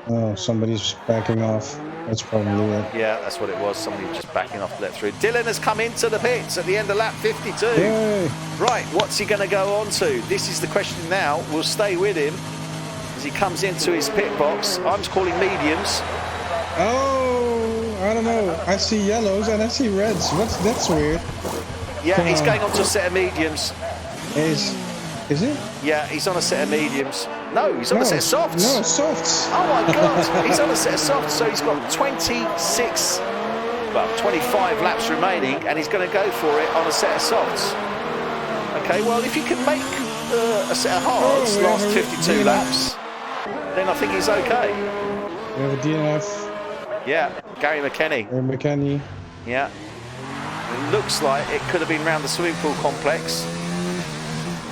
Oh, somebody's backing off. That's probably it. Yeah, that's what it was. Somebody just backing off to let through. Dylan has come into the pits at the end of lap 52. Yay. Right, what's he going to go on to? This is the question now. We'll stay with him as he comes into his pit box. I'm just calling mediums. Oh, I don't know. I see yellows and I see reds. That's weird. Yeah, he's going on to a set of mediums. Is it? Yeah, he's on a set of mediums. No, he's on a set of softs. No, softs. Oh my God, he's on a set of softs. So he's got 25 laps remaining, and he's going to go for it on a set of softs. Okay, well, if you can make a set of hards last 52 laps, then I think he's okay. We have a DNF. Yeah, Gary McKenny. Yeah. It looks like it could have been round the swimming pool complex.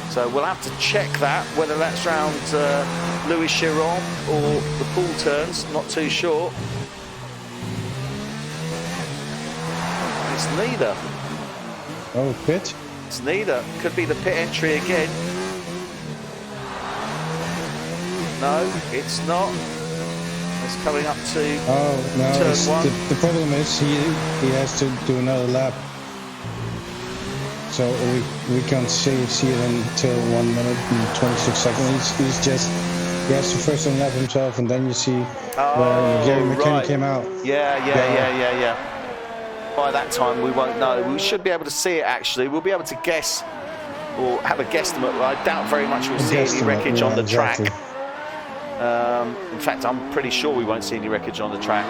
So we'll have to check that, whether that's round Louis Chiron or the pool turns, not too sure. It's neither. Oh, pit? It's neither. Could be the pit entry again. No, it's not. It's coming up to turn 1. The problem is he has to do another lap. So we can't see it until 1 minute and 26 seconds. He has to first unlap himself, and then you see where Gary McKenny came out. Yeah. By that time we won't know. We should be able to see it actually. We'll be able to guess or have a guesstimate. I doubt very much we'll see any wreckage on the track. In fact, I'm pretty sure we won't see any wreckage on the track.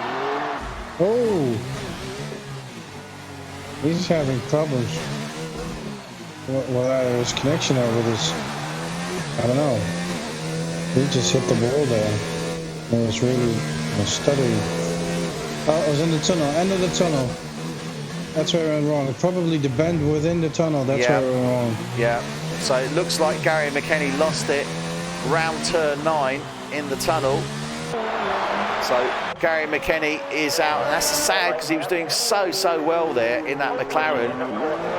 Oh, he's having problems. Well, his connection over this, I don't know. He just hit the wall there. It was really stuttering. Oh, it was in the tunnel, end of the tunnel. That's where I went wrong. Probably the bend within the tunnel, that's where I went wrong. Yeah, so it looks like Gary McKenny lost it round turn 9 in the tunnel. So Gary McKenny is out, and that's sad because he was doing so well there in that McLaren,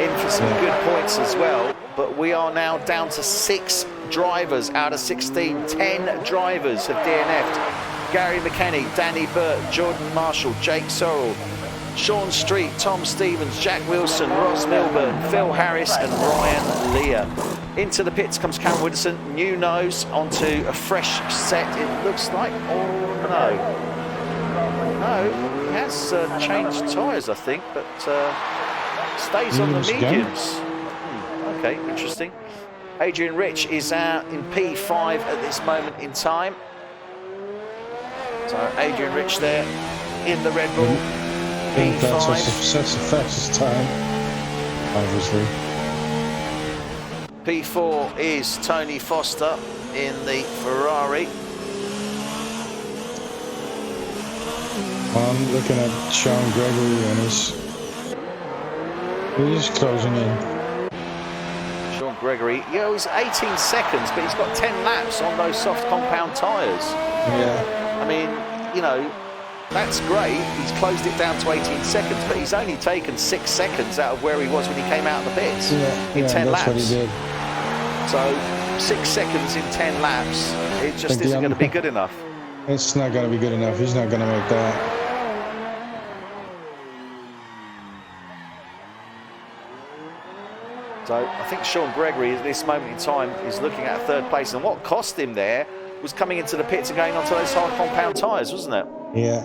in for some good points as well. But we are now down to 6 drivers out of 16. 10 drivers have DNF'd. Gary McKenny, Danny Burt, Jordan Marshall, Jake Sorrell, Sean Street, Tom Stevens, Jack Wilson, Ross Milburn, Phil Harris and Ryan Lear. Into the pits comes Cameron Widdowson, new nose onto a fresh set, it looks like. Oh, no. No, he has changed tyres, I think, but stays on the mediums. Okay, interesting. Adrian Rich is out in P5 at this moment in time. So Adrian Rich there in the Red Bull P5. That's the fastest time, obviously. P4 is Tony Foster in the Ferrari. I'm looking at Sean Gregory and he's closing in. Sean Gregory, he's 18 seconds, but he's got 10 laps on those soft compound tyres. Yeah. I mean, you know, that's great. He's closed it down to 18 seconds, but he's only taken 6 seconds out of where he was when he came out of the pits in 10 laps. That's what he did. So 6 seconds in 10 laps, it just isn't going to be good enough. It's not going to be good enough. He's not going to make that. So I think Sean Gregory at this moment in time is looking at third place, and what cost him there was coming into the pits and going onto those hard compound tyres, wasn't it? Yeah.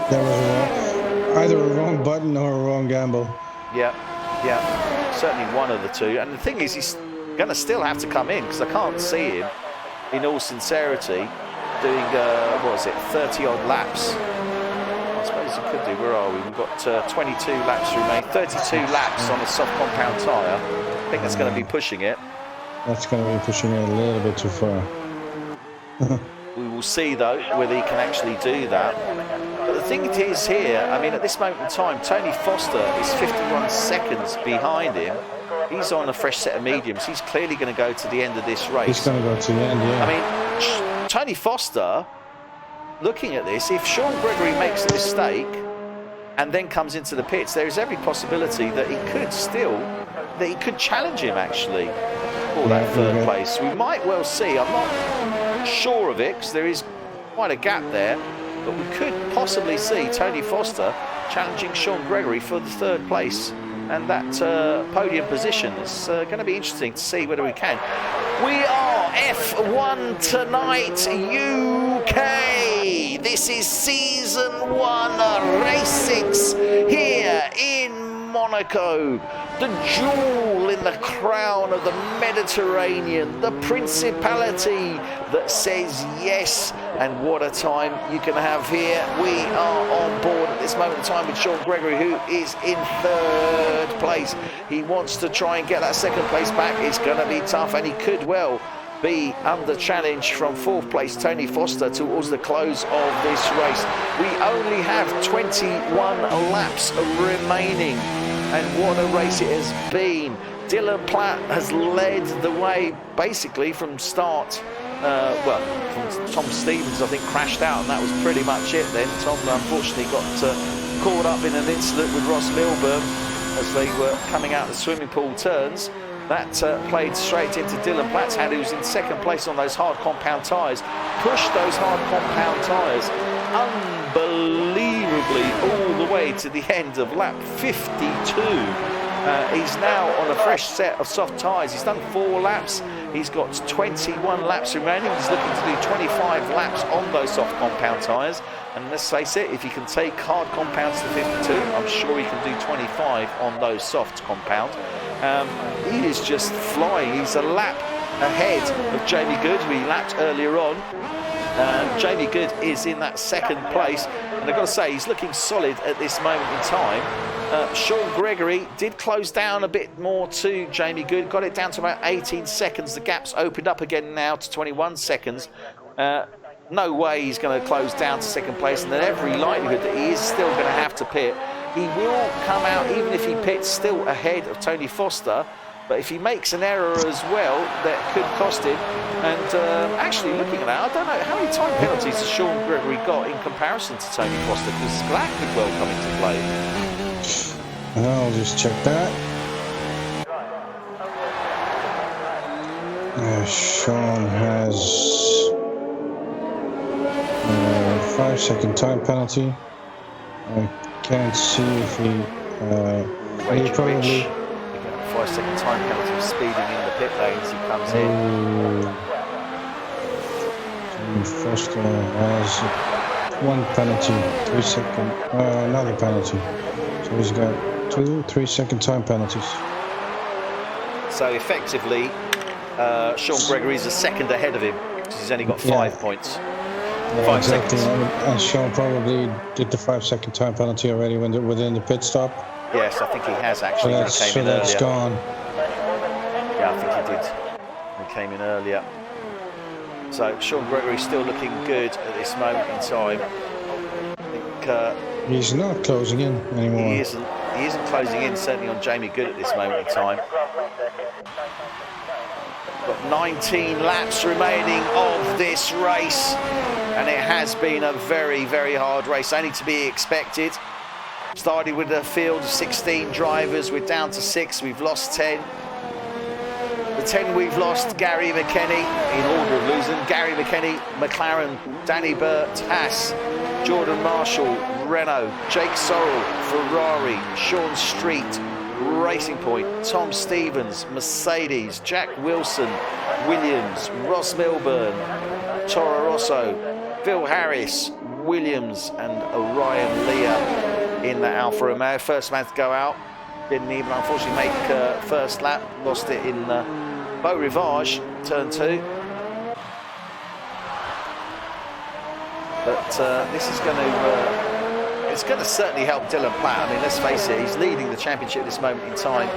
That was either a wrong button or a wrong gamble. Yeah, certainly one of the two. And the thing is, he's going to still have to come in, because I can't see him, in all sincerity, doing, 30 odd laps. I suppose he could do. Where are we? We've got 22 laps remaining, 32 laps on a soft compound tyre. I think that's going to be pushing it. That's going to be pushing it a little bit too far. We will see, though, whether he can actually do that. But the thing is here, I mean, at this moment in time, Tony Foster is 51 seconds behind him. He's on a fresh set of mediums. He's clearly going to go to the end of this race. He's going to go to the end, yeah. I mean, Tony Foster, looking at this, if Sean Gregory makes a mistake and then comes into the pits, there is every possibility that he could challenge him, actually, for that third place. We might well see. I'm not sure of it, because there is quite a gap there, but we could possibly see Tony Foster challenging Sean Gregory for the third place and that podium position. It's going to be interesting to see whether we can. We are F1 Tonight UK. This is season 1, race 6 here in Monaco. The jewel in the crown of the Mediterranean, the Principality that says yes. And what a time you can have here. We are on board at this moment in time with Sean Gregory, who is in third place. He wants to try and get that second place back. It's going to be tough, and he could well be under challenge from fourth place Tony Foster towards the close of this race. We only have 21 laps remaining, and what a race it has been. Dylan Platt has led the way basically from start. From Tom Stevens, I think, crashed out, and that was pretty much it then. Tom unfortunately got caught up in an incident with Ross Milburn as they were coming out the swimming pool turns. That played straight into Dylan Platt's hand, who was in second place on those hard compound tyres. Pushed those hard compound tyres unbelievably all the way to the end of lap 52. He's now on a fresh set of soft tyres. He's done 4 laps. He's got 21 laps remaining. He's looking to do 25 laps on those soft compound tyres. And let's face it, if he can take hard compounds to 52, I'm sure he can do 25 on those soft compound. He is just flying. He's a lap ahead of Jamie Good, who he lapped earlier on. Jamie Good is in that second place, and I've got to say, he's looking solid at this moment in time. Sean Gregory did close down a bit more to Jamie Good, got it down to about 18 seconds. The gap's opened up again now to 21 seconds. No way he's going to close down to second place, and there's every likelihood that he is still going to have to pit. He will come out, even if he pits, still ahead of Tony Foster. But if he makes an error as well, that could cost him. And actually, looking at that, I don't know, how many time penalties has Sean Gregory got in comparison to Tony Foster? Because that could well come into play. I'll just check that. Sean has a 5-second time penalty. I can't see if he probably 5-second time penalty for speeding in the pit lane as he comes in. Foster has one penalty, 3-second, another penalty. So he's got 2 3-second time penalties. So effectively, Sean Gregory's a second ahead of him because he's only got 5 points. Yeah, 5 exactly. seconds. And Sean probably did the 5-second time penalty already within the pit stop. Yes, I think he has actually. So that's gone. Yeah, I think he did. He came in earlier. So Sean Gregory's still looking good at this moment in time. I think he's not closing in anymore. He isn't closing in, certainly on Jamie Good at this moment in time. Got 19 laps remaining of this race, and it has been a very, very hard race, only to be expected. Started with a field of 16 drivers, we're down to 6, we've lost 10. The 10 we've lost: Gary McKenny, in order of losing, Gary McKenny, McLaren, Danny Burt, Haas, Jordan Marshall, Renault, Jake Sorrell, Ferrari, Sean Street, Racing Point, Tom Stevens, Mercedes, Jack Wilson, Williams, Ross Milburn, Toro Rosso, Phil Harris, Williams, and Orion Leah in the Alfa Romeo. First man to go out, didn't even unfortunately make first lap, lost it in Beau Rivage, turn 2. But this is going to it's going to certainly help Dylan Platt. I mean, let's face it, he's leading the championship at this moment in time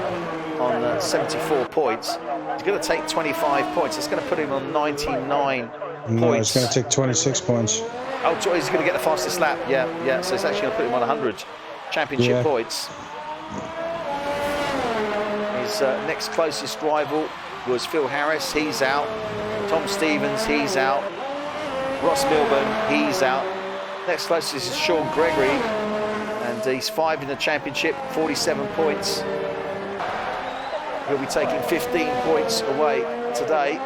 on 74 points. He's going to take 25 points. It's going to put him on 99 points. No, it's going to take 26 points. Oh, he's going to get the fastest lap. Yeah. So it's actually going to put him on 100 championship points. His next closest rival was Phil Harris. He's out. Tom Stevens, he's out. Ross Milburn, he's out. Next closest is Sean Gregory, and he's 5 in the championship, 47 points. He'll be taking 15 points away today,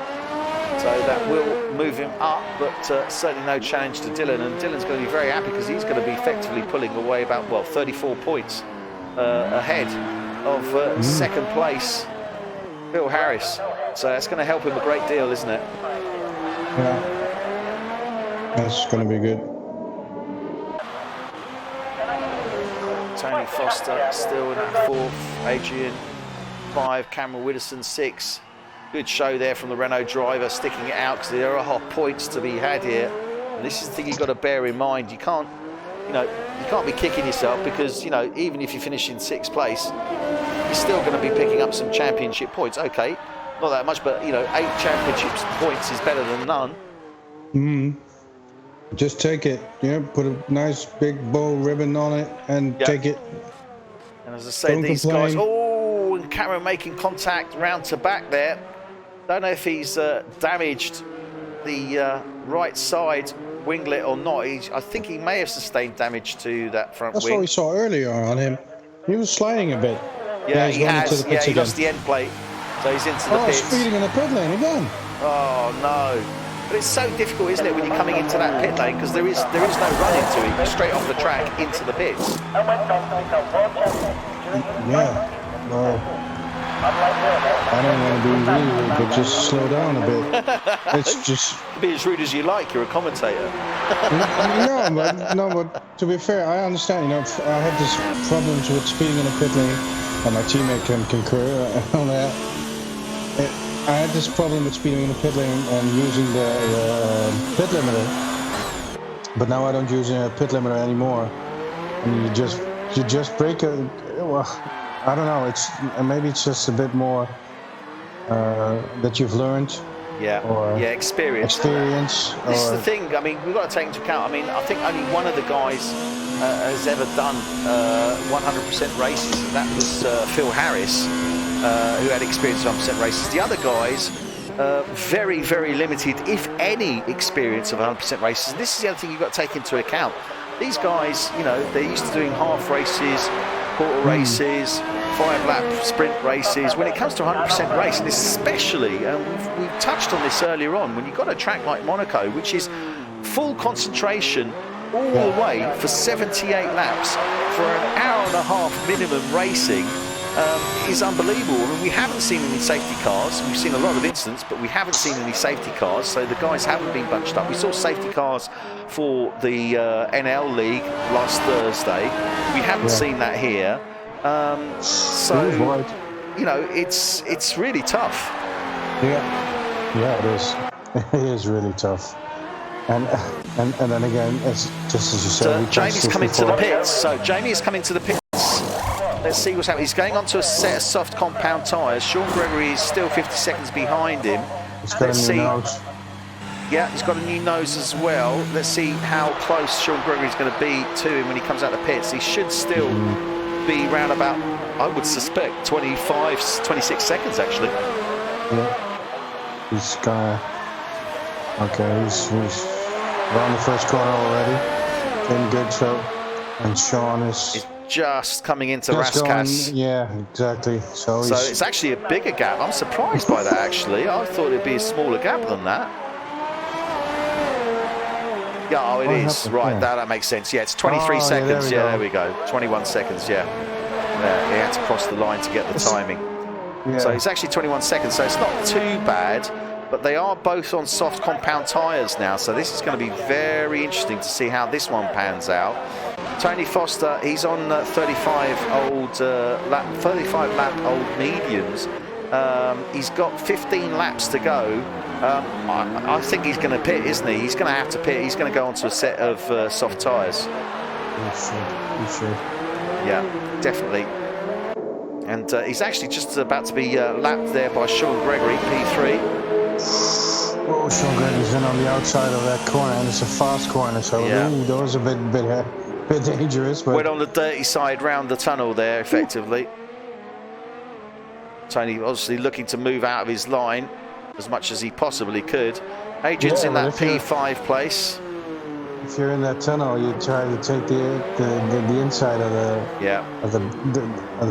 so that will move him up, but certainly no challenge to Dylan. And Dylan's going to be very happy because he's going to be effectively pulling away about, 34 points ahead of second place, Phil Harris. So that's going to help him a great deal, isn't it? Yeah. That's going to be good. Tony Foster still in 4th, Adrian 5, Cameron Widdowson 6. Good show there from the Renault driver, sticking it out because there are hot points to be had here. And this is the thing you've got to bear in mind. You can't be kicking yourself because, even if you finish in 6th place, you're still going to be picking up some championship points. Okay, not that much, but 8 championship points is better than none. Just take it, put a nice big bow ribbon on it and take it. And as I say, these guys, and Cameron making contact round to back there. Don't know if he's damaged the right side winglet or not. I think he may have sustained damage to that front wing. That's what we saw earlier on him. He was sliding a bit. Yeah, he has. Yeah, he lost the end plate, so he's into the pits. Speeding in the pit lane again. Oh no! But it's so difficult, isn't it, when you're coming into that pit lane, because there is no run into it. You're straight off the track into the pits. Yeah. Well, I don't want to be rude, but just slow down a bit. It's just be as rude as you like. You're a commentator. No, but to be fair, I understand. I have this problems with speeding in a pit lane, and my teammate can concur on that. I had this problem with speeding in the pit lane and using the pit limiter, but now I don't use a pit limiter anymore. And you just break a. Well, I don't know. Maybe it's just a bit more that you've learned. Experience. This is the thing. I mean, we've got to take into account. I mean, I think only one of the guys has ever done 100% races, and that was Phil Harris, who had experience of 100% races. The other guys, very, very limited, if any, experience of 100% races. And this is the other thing you've got to take into account. These guys, they're used to doing half races, quarter races, 5-lap sprint races. When it comes to 100% race, and especially, and we've touched on this earlier on, when you've got a track like Monaco, which is full concentration all the way for 78 laps for an hour and a half minimum racing, is unbelievable. I mean, we haven't seen any safety cars. We've seen a lot of incidents, but we haven't seen any safety cars, so the guys haven't been bunched up. We saw safety cars for the NL League last Thursday. We haven't seen that here. So, you know, it's really tough. Yeah, it is. It is really tough. And then again, it's just as you said. Jamie's coming to the pits. So Jamie is coming to the pits. Let's see what's happening. He's going onto a set of soft compound tyres. Sean Gregory is still 50 seconds behind him. He's got a new nose. Yeah, he's got a new nose as well. Let's see how close Sean Gregory is going to be to him when he comes out the pits. He should still be round about, I would suspect, 26 seconds actually. Yeah. He's gonna. Okay, he's around the first corner already. Doing good, so. And Sean is just coming into Raskas. Yeah, exactly. So it's actually a bigger gap. I'm surprised by that actually. I thought it'd be a smaller gap than that. Yeah, oh, it is. Right, yeah. that makes sense. Yeah, it's 23 seconds. Yeah, there we go. 21 seconds, yeah. He had to cross the line to get the timing. Yeah. So it's actually 21 seconds, so it's not too bad. But they are both on soft compound tyres now, so this is going to be very interesting to see how this one pans out. Tony Foster, he's on 35 lap old mediums. He's got 15 laps to go. I think he's going to pit, isn't he? He's going to have to pit. He's going to go onto a set of soft tyres. He should. Yeah, definitely. And he's actually just about to be lapped there by Sean Gregory, P3. Oh, Sean Gregory's in on the outside of that corner, and it's a fast corner, so that was a bit dangerous. But went on the dirty side round the tunnel there, effectively. Tony obviously looking to move out of his line as much as he possibly could. Adrian's in that P5 place. If you're in that tunnel, you try to take the inside of the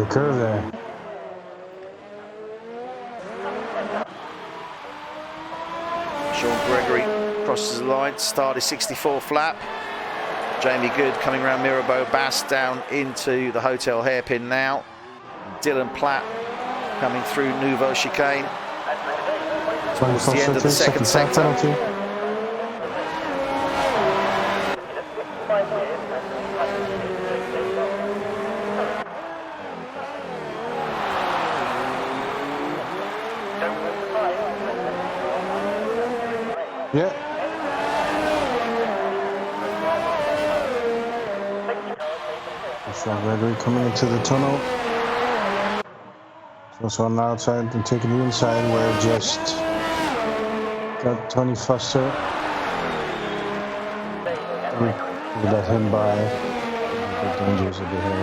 curve there. Sean Gregory crosses the line, started 64th lap. Jamie Good coming around Mirabeau Bass down into the hotel hairpin now. Dylan Platt coming through Nouveau Chicane towards the end of the second sector. Yeah. Sean Gregory coming into the tunnel. Also on the outside and taking the inside where just got Tony Foster. We let him by. A bit dangerous a bit here.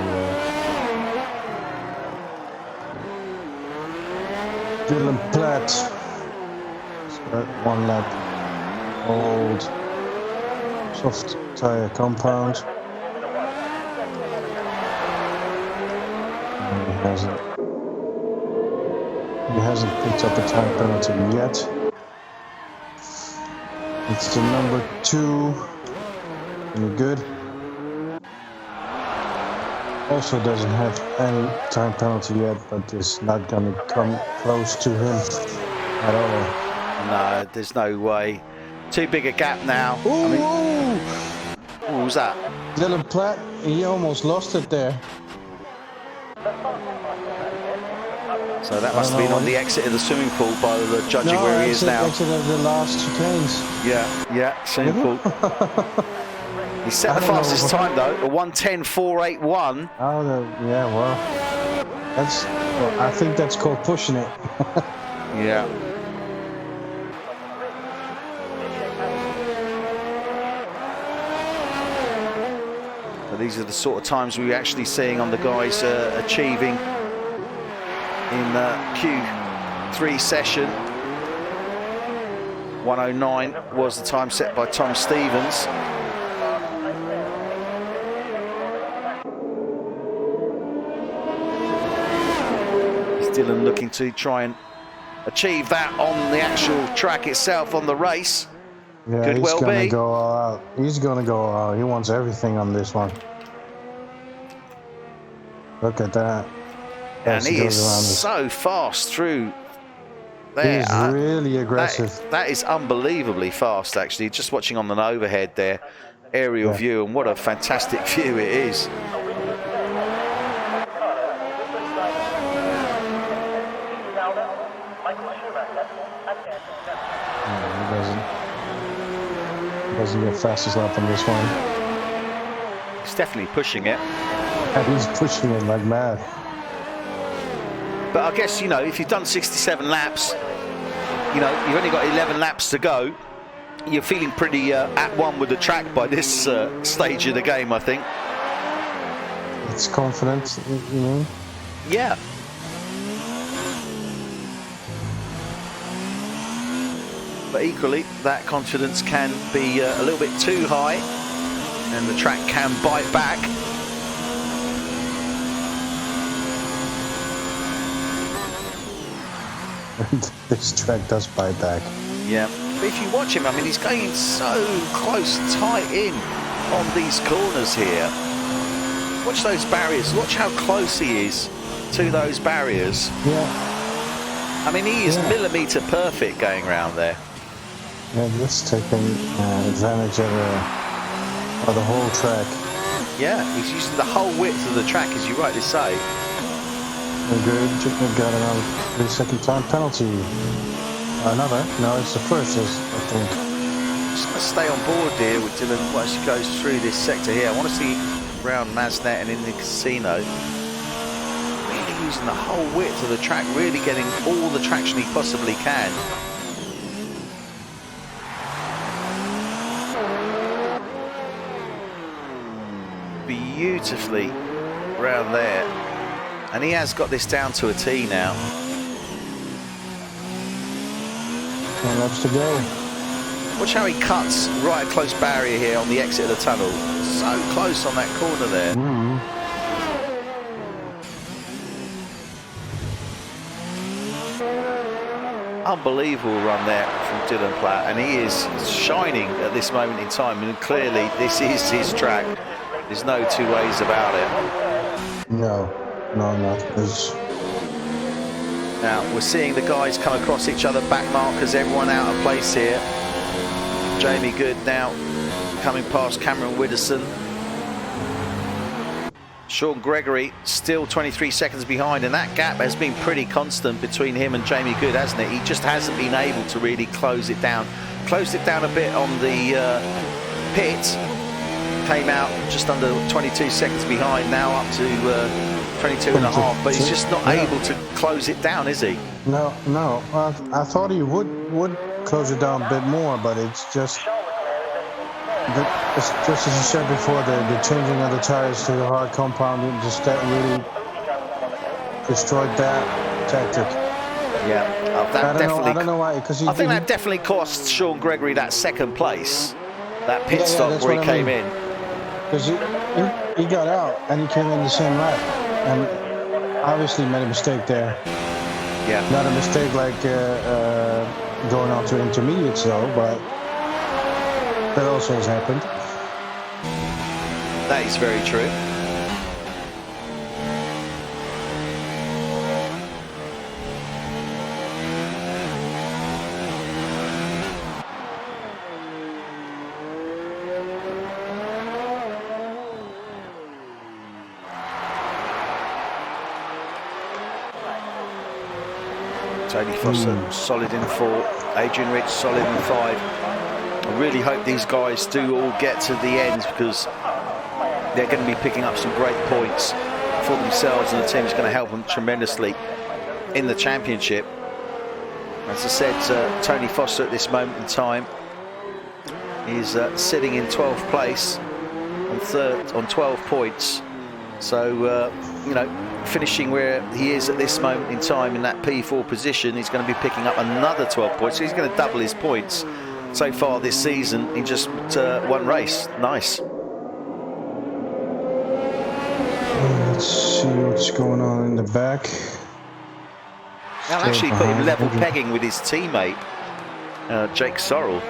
Dylan Platt. One lap old soft tire compound. And he hasn't picked up a time penalty yet. It's the number 2. Any good? Also doesn't have any time penalty yet, but is not going to come close to him at all. No, there's no way. Too big a gap now. Ooh, What was that? Dylan Platt, he almost lost it there. So that must have been on the exit of the swimming pool by the judging where he is now. Exit of the last chicanes. Yeah, swimming pool. He set the fastest time though, a 1:10.481. I think that's called pushing it. Yeah. But these are the sort of times we're actually seeing on the guys achieving in Q3 session. 1:09 was the time set by Tom Stevens. Dylan looking to try and achieve that on the actual track itself, on the race. Yeah, Could well be. Go all out. He's going to go all out. He wants everything on this one. Look at that. And he is goes around so fast through He there. is really aggressive. That is unbelievably fast, actually. Just watching on an overhead there, aerial view, and what a fantastic view it is. He doesn't get fastest lap on this one. He's definitely pushing it. And he's pushing it like mad. But I guess, you know, if you've done 67 laps, you know, you've only got 11 laps to go. You're feeling pretty at one with the track by this stage of the game, I think. It's confident, you mean? Yeah. But equally, that confidence can be a little bit too high, and the track can bite back. This track does bite back. Yeah. But if you watch him, I mean, he's going so close, tight in on these corners here. Watch those barriers. Watch how close he is to those barriers. Yeah. I mean, he is millimetre perfect going around there. Yeah, just taking advantage of the whole track. Yeah, he's using the whole width of the track, as you rightly say. Good, got another 3-second time penalty. Another? No, it's the first, I think. Just going to stay on board here with Dylan as he goes through this sector here. I want to see around Maznet and in the casino. Really using the whole width of the track, really getting all the traction he possibly can. Beautifully round there. And he has got this down to a T now. 10 laps to go. Watch how he cuts right close barrier here on the exit of the tunnel. So close on that corner there. Unbelievable run there from Dylan Platt, and he is shining at this moment in time, and clearly this is his track. There's no two ways about it. No, not. Now we're seeing the guys come across each other, back markers, everyone out of place here. Jamie Good now coming past Cameron Widdowson. Sean Gregory still 23 seconds behind, and that gap has been pretty constant between him and Jamie Good, hasn't it? He just hasn't been able to really close it down. Closed it down a bit on the pit. Came out just under 22 seconds behind, now up to 22 and a half, but he's just not able to close it down, is he? No. I thought he would close it down a bit more, but it's just as you said before, the changing of the tires to the hard compound, that really destroyed that tactic. Yeah, I don't know why, because I think that definitely cost Sean Gregory that second place, that pit stop where he came in. Because he got out and he came in the same lap, and obviously made a mistake there. Yeah. Not a mistake like going on to intermediates though, but that also has happened. That is very true. Tony Foster solid in 4, Adrian Rich solid in 5. I really hope these guys do all get to the end, because they're going to be picking up some great points for themselves, and the team's going to help them tremendously in the championship. As I said, Tony Foster at this moment in time is sitting in 12th place on 12 points. So, you know, finishing where he is at this moment in time in that P4 position, he's going to be picking up another 12 points. So he's going to double his points so far this season in just one race. Nice. Let's see what's going on in the back. Now actually put him level pegging with his teammate, Jake Sorrell.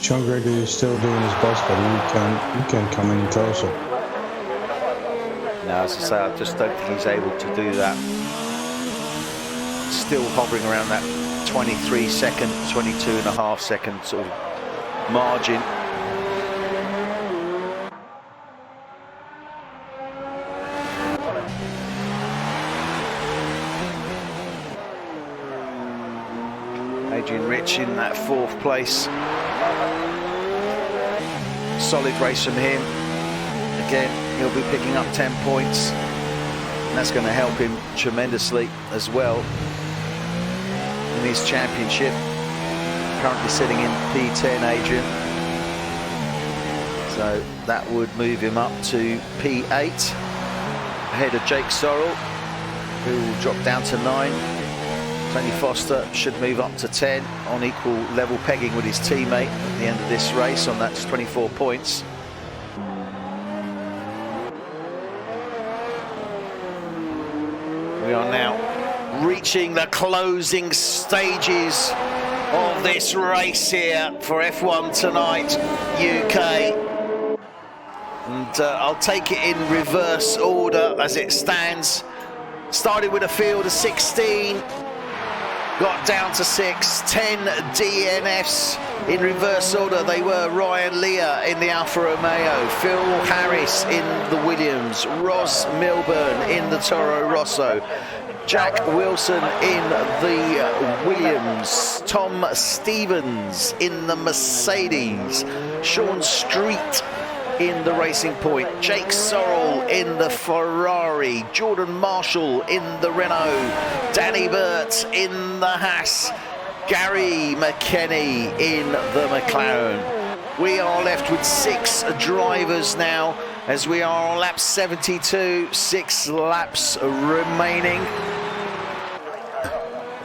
Sean Gregory is still doing his best, but he can't come any closer. No, as I say, I just don't think he's able to do that. Still hovering around that 23 second, 22 and a half second sort of margin. Adrian Rich in that 4th place. Solid race from him. Again, he'll be picking up 10 points. And that's going to help him tremendously as well in his championship. Currently sitting in P10, Adrian. So that would move him up to P8. Ahead of Jake Sorrell, who will drop down to 9. Tony Foster should move up to 10 on equal level pegging with his teammate at the end of this race on that 24 points. We are now reaching the closing stages of this race here for F1 Tonight UK. And I'll take it in reverse order as it stands. Started with a field of 16. Got down to 6, 10 DNFs in reverse order. They were Ryan Lear in the Alfa Romeo, Phil Harris in the Williams, Ross Milburn in the Toro Rosso, Jack Wilson in the Williams, Tom Stevens in the Mercedes, Sean Street in the Racing Point, Jake Sorrell in the Ferrari, Jordan Marshall in the Renault, Danny Burt in the Haas, Gary McKenny in the McLaren. We are left with 6 drivers now as we are on lap 72, 6 laps remaining.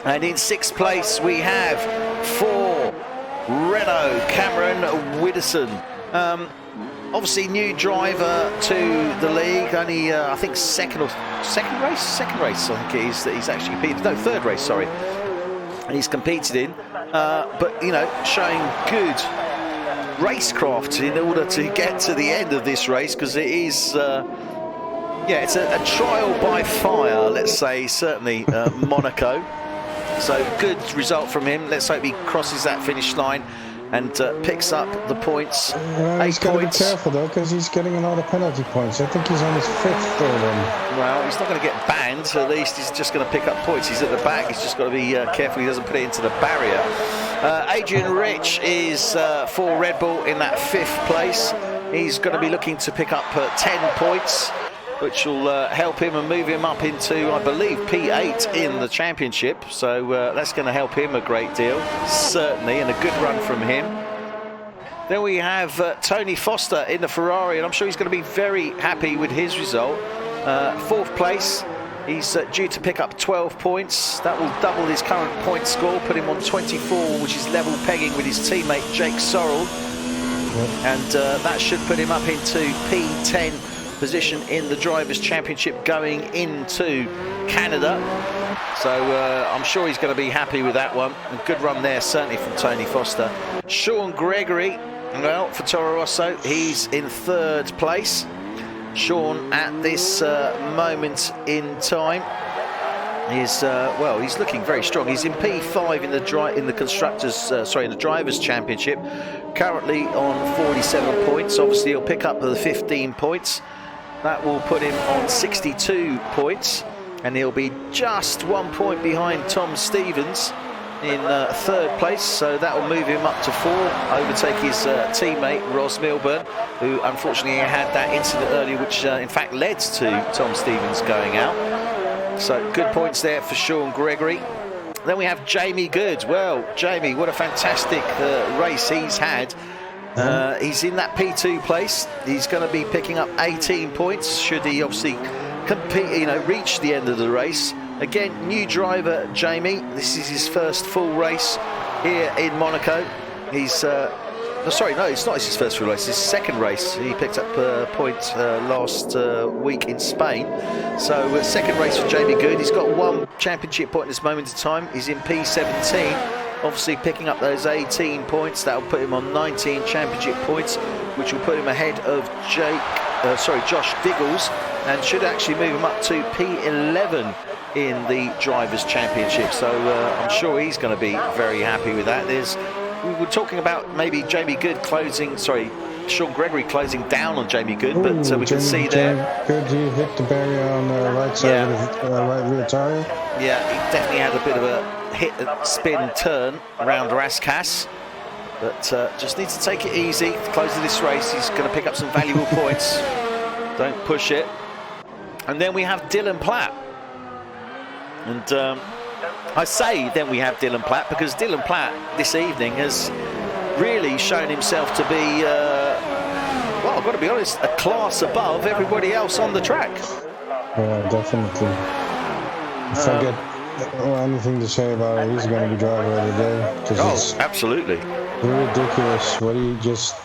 And in 6th place we have for Renault, Cameron Widdowson. Obviously new driver to the league, only I think second race I think it is that he's actually competed, no, 3rd race, sorry, and he's competed in, but you know, showing good racecraft in order to get to the end of this race, because it is yeah, it's a trial by fire, let's say, certainly Monaco. So good result from him. Let's hope he crosses that finish line and picks up the points. 8 he's got to be points. careful though, because he's getting a lot of penalty points. I think he's on his 5th already. Well, he's not going to get banned, so at least he's just going to pick up points. He's at the back, he's just got to be careful he doesn't put it into the barrier. Adrian Rich is for Red Bull in that 5th place. He's going to be looking to pick up 10 points, which will help him and move him up into, I believe, P8 in the championship. So that's going to help him a great deal, certainly, and a good run from him. Then we have Tony Foster in the Ferrari, and I'm sure he's going to be very happy with his result. 4th place. He's due to pick up 12 points. That will double his current point score, put him on 24, which is level pegging with his teammate Jake Sorrell. And that should put him up into P10 position in the Drivers' Championship going into Canada. So I'm sure he's going to be happy with that one. A good run there, certainly from Tony Foster. Sean Gregory, well, for Toro Rosso, he's in 3rd place. Sean, at this moment in time, is well, he's looking very strong. He's in P5 in the constructors, in the Drivers' Championship, currently on 47 points. Obviously, he'll pick up the 15 points. That will put him on 62 points, and he'll be just 1 point behind Tom Stevens in 3rd place, so that will move him up to 4, overtake his teammate Ross Milburn, who unfortunately had that incident earlier, which in fact led to Tom Stevens going out. So good points there for Sean Gregory. Then we have Jamie Good. Well, Jamie, what a fantastic race he's had. He's in that P2 place. He's going to be picking up 18 points should he obviously compete, reach the end of the race. Again, new driver Jamie. This is his first full race here in Monaco. He's it's not his first full race. His 2nd race. He picked up points last week in Spain. So 2nd race for Jamie Good. He's got 1 championship point at this moment in time. He's in P17. obviously picking up those 18 points. That'll put him on 19 championship points, which will put him ahead of Josh Diggles, and should actually move him up to P11 in the Drivers' Championship. So I'm sure he's going to be very happy with that. We were talking about maybe Sean Gregory closing down on Jamie Good, but we can see there. Good, he hit the barrier on the right side of the right rear tire. Yeah, he definitely had a bit of a hit, spin, turn around Raskas, but just needs to take it easy. Closing this race, he's going to pick up some valuable points. Don't push it. And then we have Dylan Platt. And I say then we have Dylan Platt because Dylan Platt this evening has really shown himself to be, well, I've got to be honest, a class above everybody else on the track. Yeah, definitely. If I get anything to say about it, he's going to be driver of the day. Oh, absolutely. Ridiculous what he just...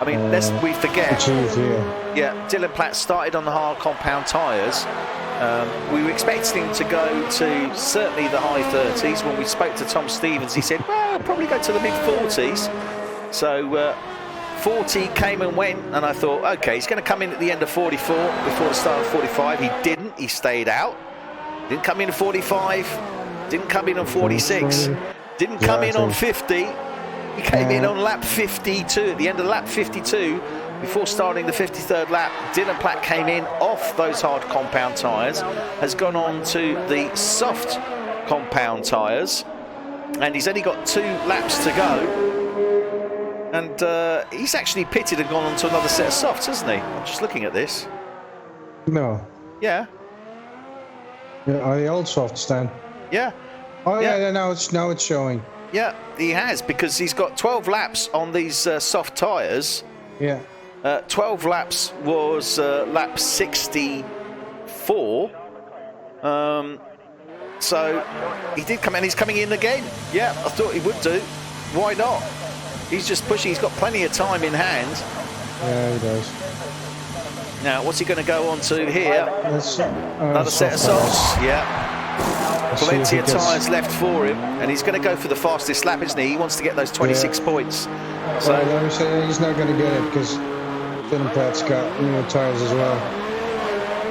I mean, lest we forget. Achieved here. Yeah, Dylan Platt started on the hard compound tyres. We were expecting him to go to certainly the high 30s. When we spoke to Tom Stevens, he said, well, I'll probably go to the mid 40s. So 40 came and went, and I thought, okay, he's going to come in at the end of 44 before the start of 45. He didn't. He stayed out. Didn't come in at 45. Didn't come in on 46. Didn't come in on 50. He came in on lap 52, at the end of lap 52. Before starting the 53rd lap, Dylan Platt came in off those hard compound tyres, has gone on to the soft compound tyres, and he's only got 2 laps to go. And he's actually pitted and gone on to another set of softs, hasn't he? I'm just looking at this. No. Yeah. Are the old softs then? Yeah. Oh yeah, now it's showing. Yeah, he has, because he's got 12 laps on these soft tyres. Yeah. 12 laps was lap 64. So he did come in. He's coming in again. Yeah, I thought he would do. Why not? He's just pushing. He's got plenty of time in hand. Yeah, he does. Now, what's he going to go on to here? Another set of softs. Yeah. Plenty of tyres left for him, and he's going to go for the fastest lap, isn't he? He wants to get those 26 points. So let me say he's not going to get it because Dylan Platt's got new tyres as well.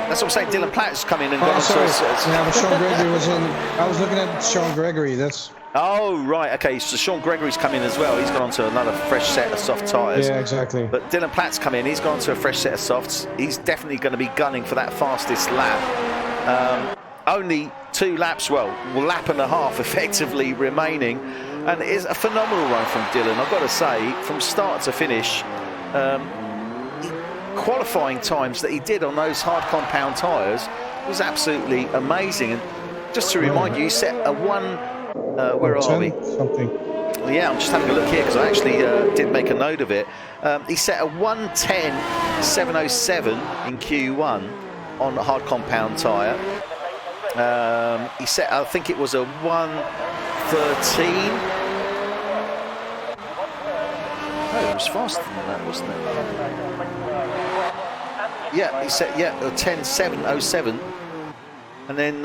That's what I'm saying. Dylan Platt's come in and got sorry. Yeah, but Sean Gregory was in. I was looking at Sean Gregory. That's. Oh right, okay. So Sean Gregory's come in as well. He's gone on to another fresh set of soft tyres. Yeah, exactly. But Dylan Platt's come in. He's gone to a fresh set of softs. He's definitely going to be gunning for that fastest lap. Only 2 laps, well, lap and a half effectively remaining, and it is a phenomenal run from Dylan. I've got to say, from start to finish, qualifying times that he did on those hard compound tyres was absolutely amazing. And just to remind you, he set a where are we? Something. Yeah, I'm just having a look here because I actually did make a note of it. He set a 1:10.707 in Q1 on a hard compound tyre. He set, I think it was a 1:13. Oh, it was faster than that, wasn't it? Yeah, he set, a 10:707, and then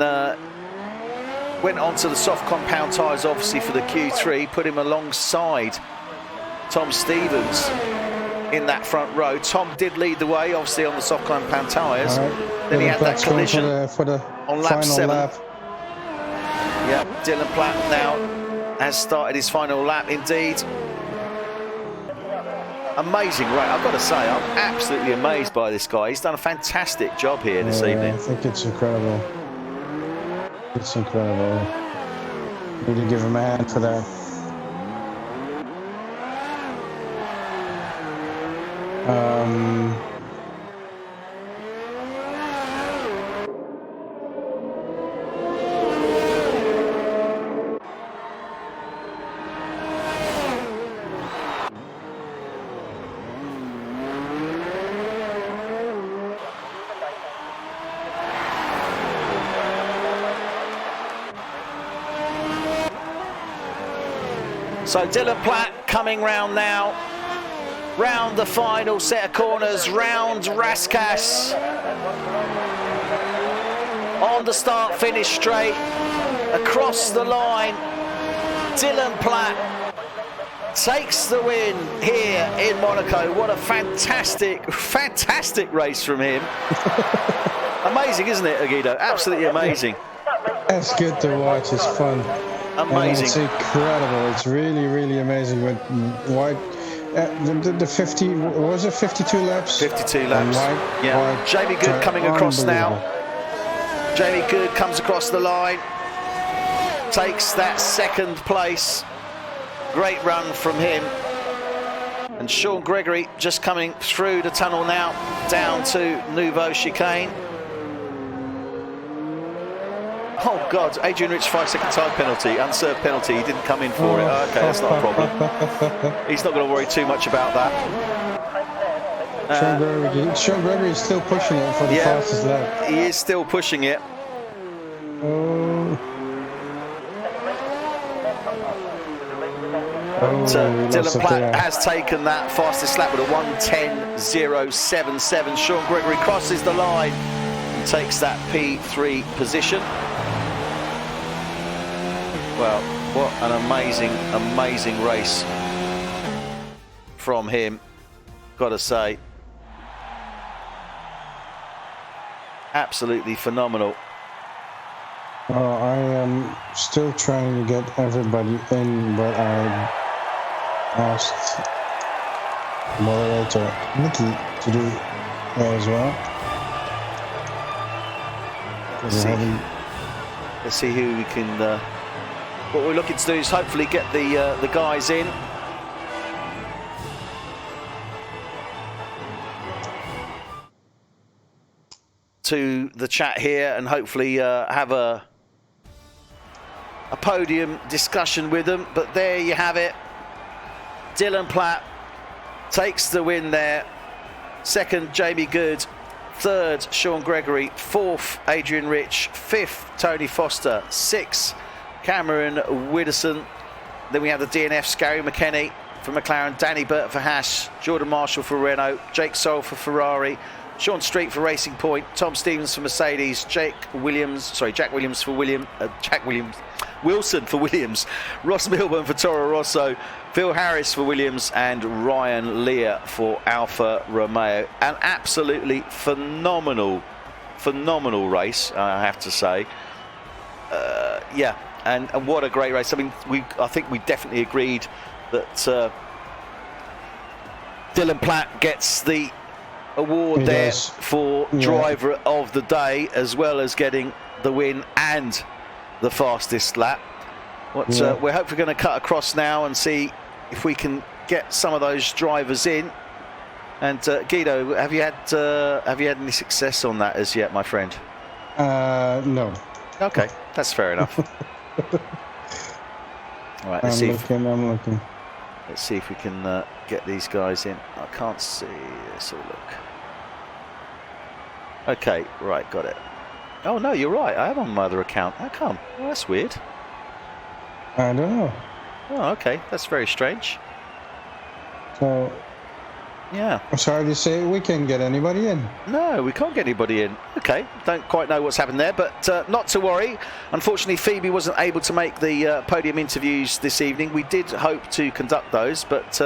went on to the soft compound tyres, obviously for the Q3, put him alongside Tom Stevens in that front row. Tom did lead the way, obviously on the soft compound tyres. Right. Then he had that collision for the on lap 7. Lap. Yeah, Dylan Platt now has started his final lap indeed. Amazing, right? I've got to say, I'm absolutely amazed by this guy. He's done a fantastic job here this evening. I think it's incredible. It's incredible. Need to give him a hand for that. So Dylan Platt coming round now, round the final set of corners, round Raskas, on the start-finish straight, across the line, Dylan Platt takes the win here in Monaco. What a fantastic race from him. Amazing, isn't it, Guido? Absolutely amazing. It's good to watch. It's fun. Amazing. And it's incredible. It's really, really amazing. With White, the 50, what was it, 52 laps? 52 laps. White, Jamie Good coming across now. Jamie Good comes across the line, takes that second place. Great run from him. And Sean Gregory just coming through the tunnel now, down to Nouveau Chicane. Oh God, Adrian Rich 5-second time penalty, unserved penalty. He didn't come in for it. Okay, that's not a problem. He's not going to worry too much about that. Sean Gregory is still pushing it for the fastest lap. He is still pushing it. Dylan Platt has taken that fastest lap with a 1:10.077. Sean Gregory crosses the line and takes that P3 position. Well, what an amazing race from him, gotta say. Absolutely phenomenal. I am still trying to get everybody in, but I asked moderator Nikki to do that as well. Let's see who we can. What we're looking to do is hopefully get the guys in. To the chat here and hopefully have a podium discussion with them. But there you have it. Dylan Platt takes the win there. Second, Jamie Good. Third, Sean Gregory. Fourth, Adrian Rich. Fifth, Tony Foster. Sixth, Cameron Widdowson. Then we have the DNF, Gary McKenney for McLaren, Danny Burt for Haas, Jordan Marshall for Renault, Jake Soule for Ferrari, Sean Street for Racing Point, Tom Stevens for Mercedes, Jack Williams for Wilson for Williams, Ross Milburn for Toro Rosso, Phil Harris for Williams, and Ryan Lear for Alfa Romeo. An absolutely phenomenal race, I have to say. And what a great race. I mean, I think we definitely agreed that Dylan Platt gets the award there for driver of the day, as well as getting the win and the fastest lap. We're hopefully going to cut across now and see if we can get some of those drivers in. And Guido, have you had any success on that as yet, my friend? No. Okay, that's fair enough. All right, I'm looking. Let's see if we can get these guys in. I can't see. Let's all look. Okay, right, got it. Oh no, you're right. I am on my other account. How come? Oh, that's weird. I don't know. Oh, okay, that's very strange. So, yeah. I'm sorry to say we can't get anybody in. No, we can't get anybody in. Okay, don't quite know what's happened there, but not to worry. Unfortunately, Phoebe wasn't able to make the podium interviews this evening. We did hope to conduct those, but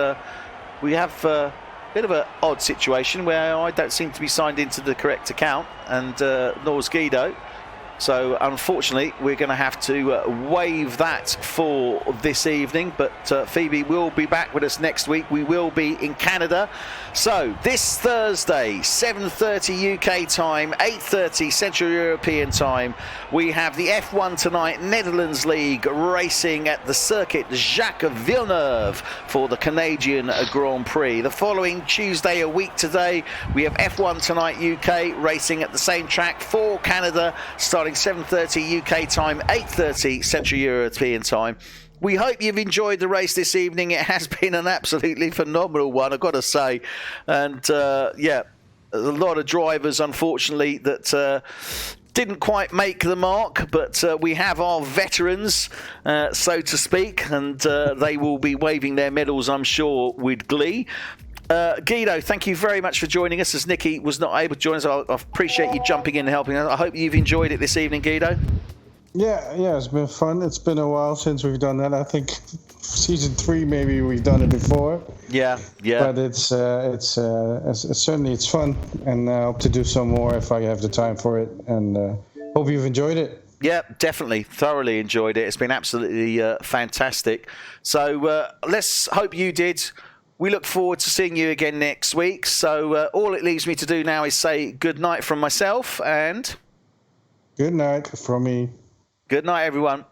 we have a bit of an odd situation where I don't seem to be signed into the correct account, and nor's Guido. So unfortunately, we're going to have to waive that for this evening. But Phoebe will be back with us next week. We will be in Canada. So this Thursday, 7:30 UK time, 8:30 Central European time, we have the F1 Tonight Netherlands League racing at the circuit Jacques Villeneuve for the Canadian Grand Prix. The following Tuesday, a week today, we have F1 Tonight UK racing at the same track for Canada, starting 7:30 UK time, 8:30 Central European time. We hope you've enjoyed the race this evening. It has been an absolutely phenomenal one, I've got to say. And yeah, a lot of drivers, unfortunately, that didn't quite make the mark, but we have our veterans, so to speak, and they will be waving their medals, I'm sure, with glee. Guido, thank you very much for joining us, as Nikki was not able to join us. I appreciate you jumping in and helping us. I hope you've enjoyed it this evening, Guido. Yeah, it's been fun. It's been a while since we've done that. I think season 3 maybe we've done it before. Yeah. But it's certainly it's fun, and I hope to do some more if I have the time for it. And hope you've enjoyed it. Yeah, definitely. Thoroughly enjoyed it. It's been absolutely fantastic. So let's hope you did. We look forward to seeing you again next week. So all it leaves me to do now is say good night from myself and... Good night from me. Good night, everyone.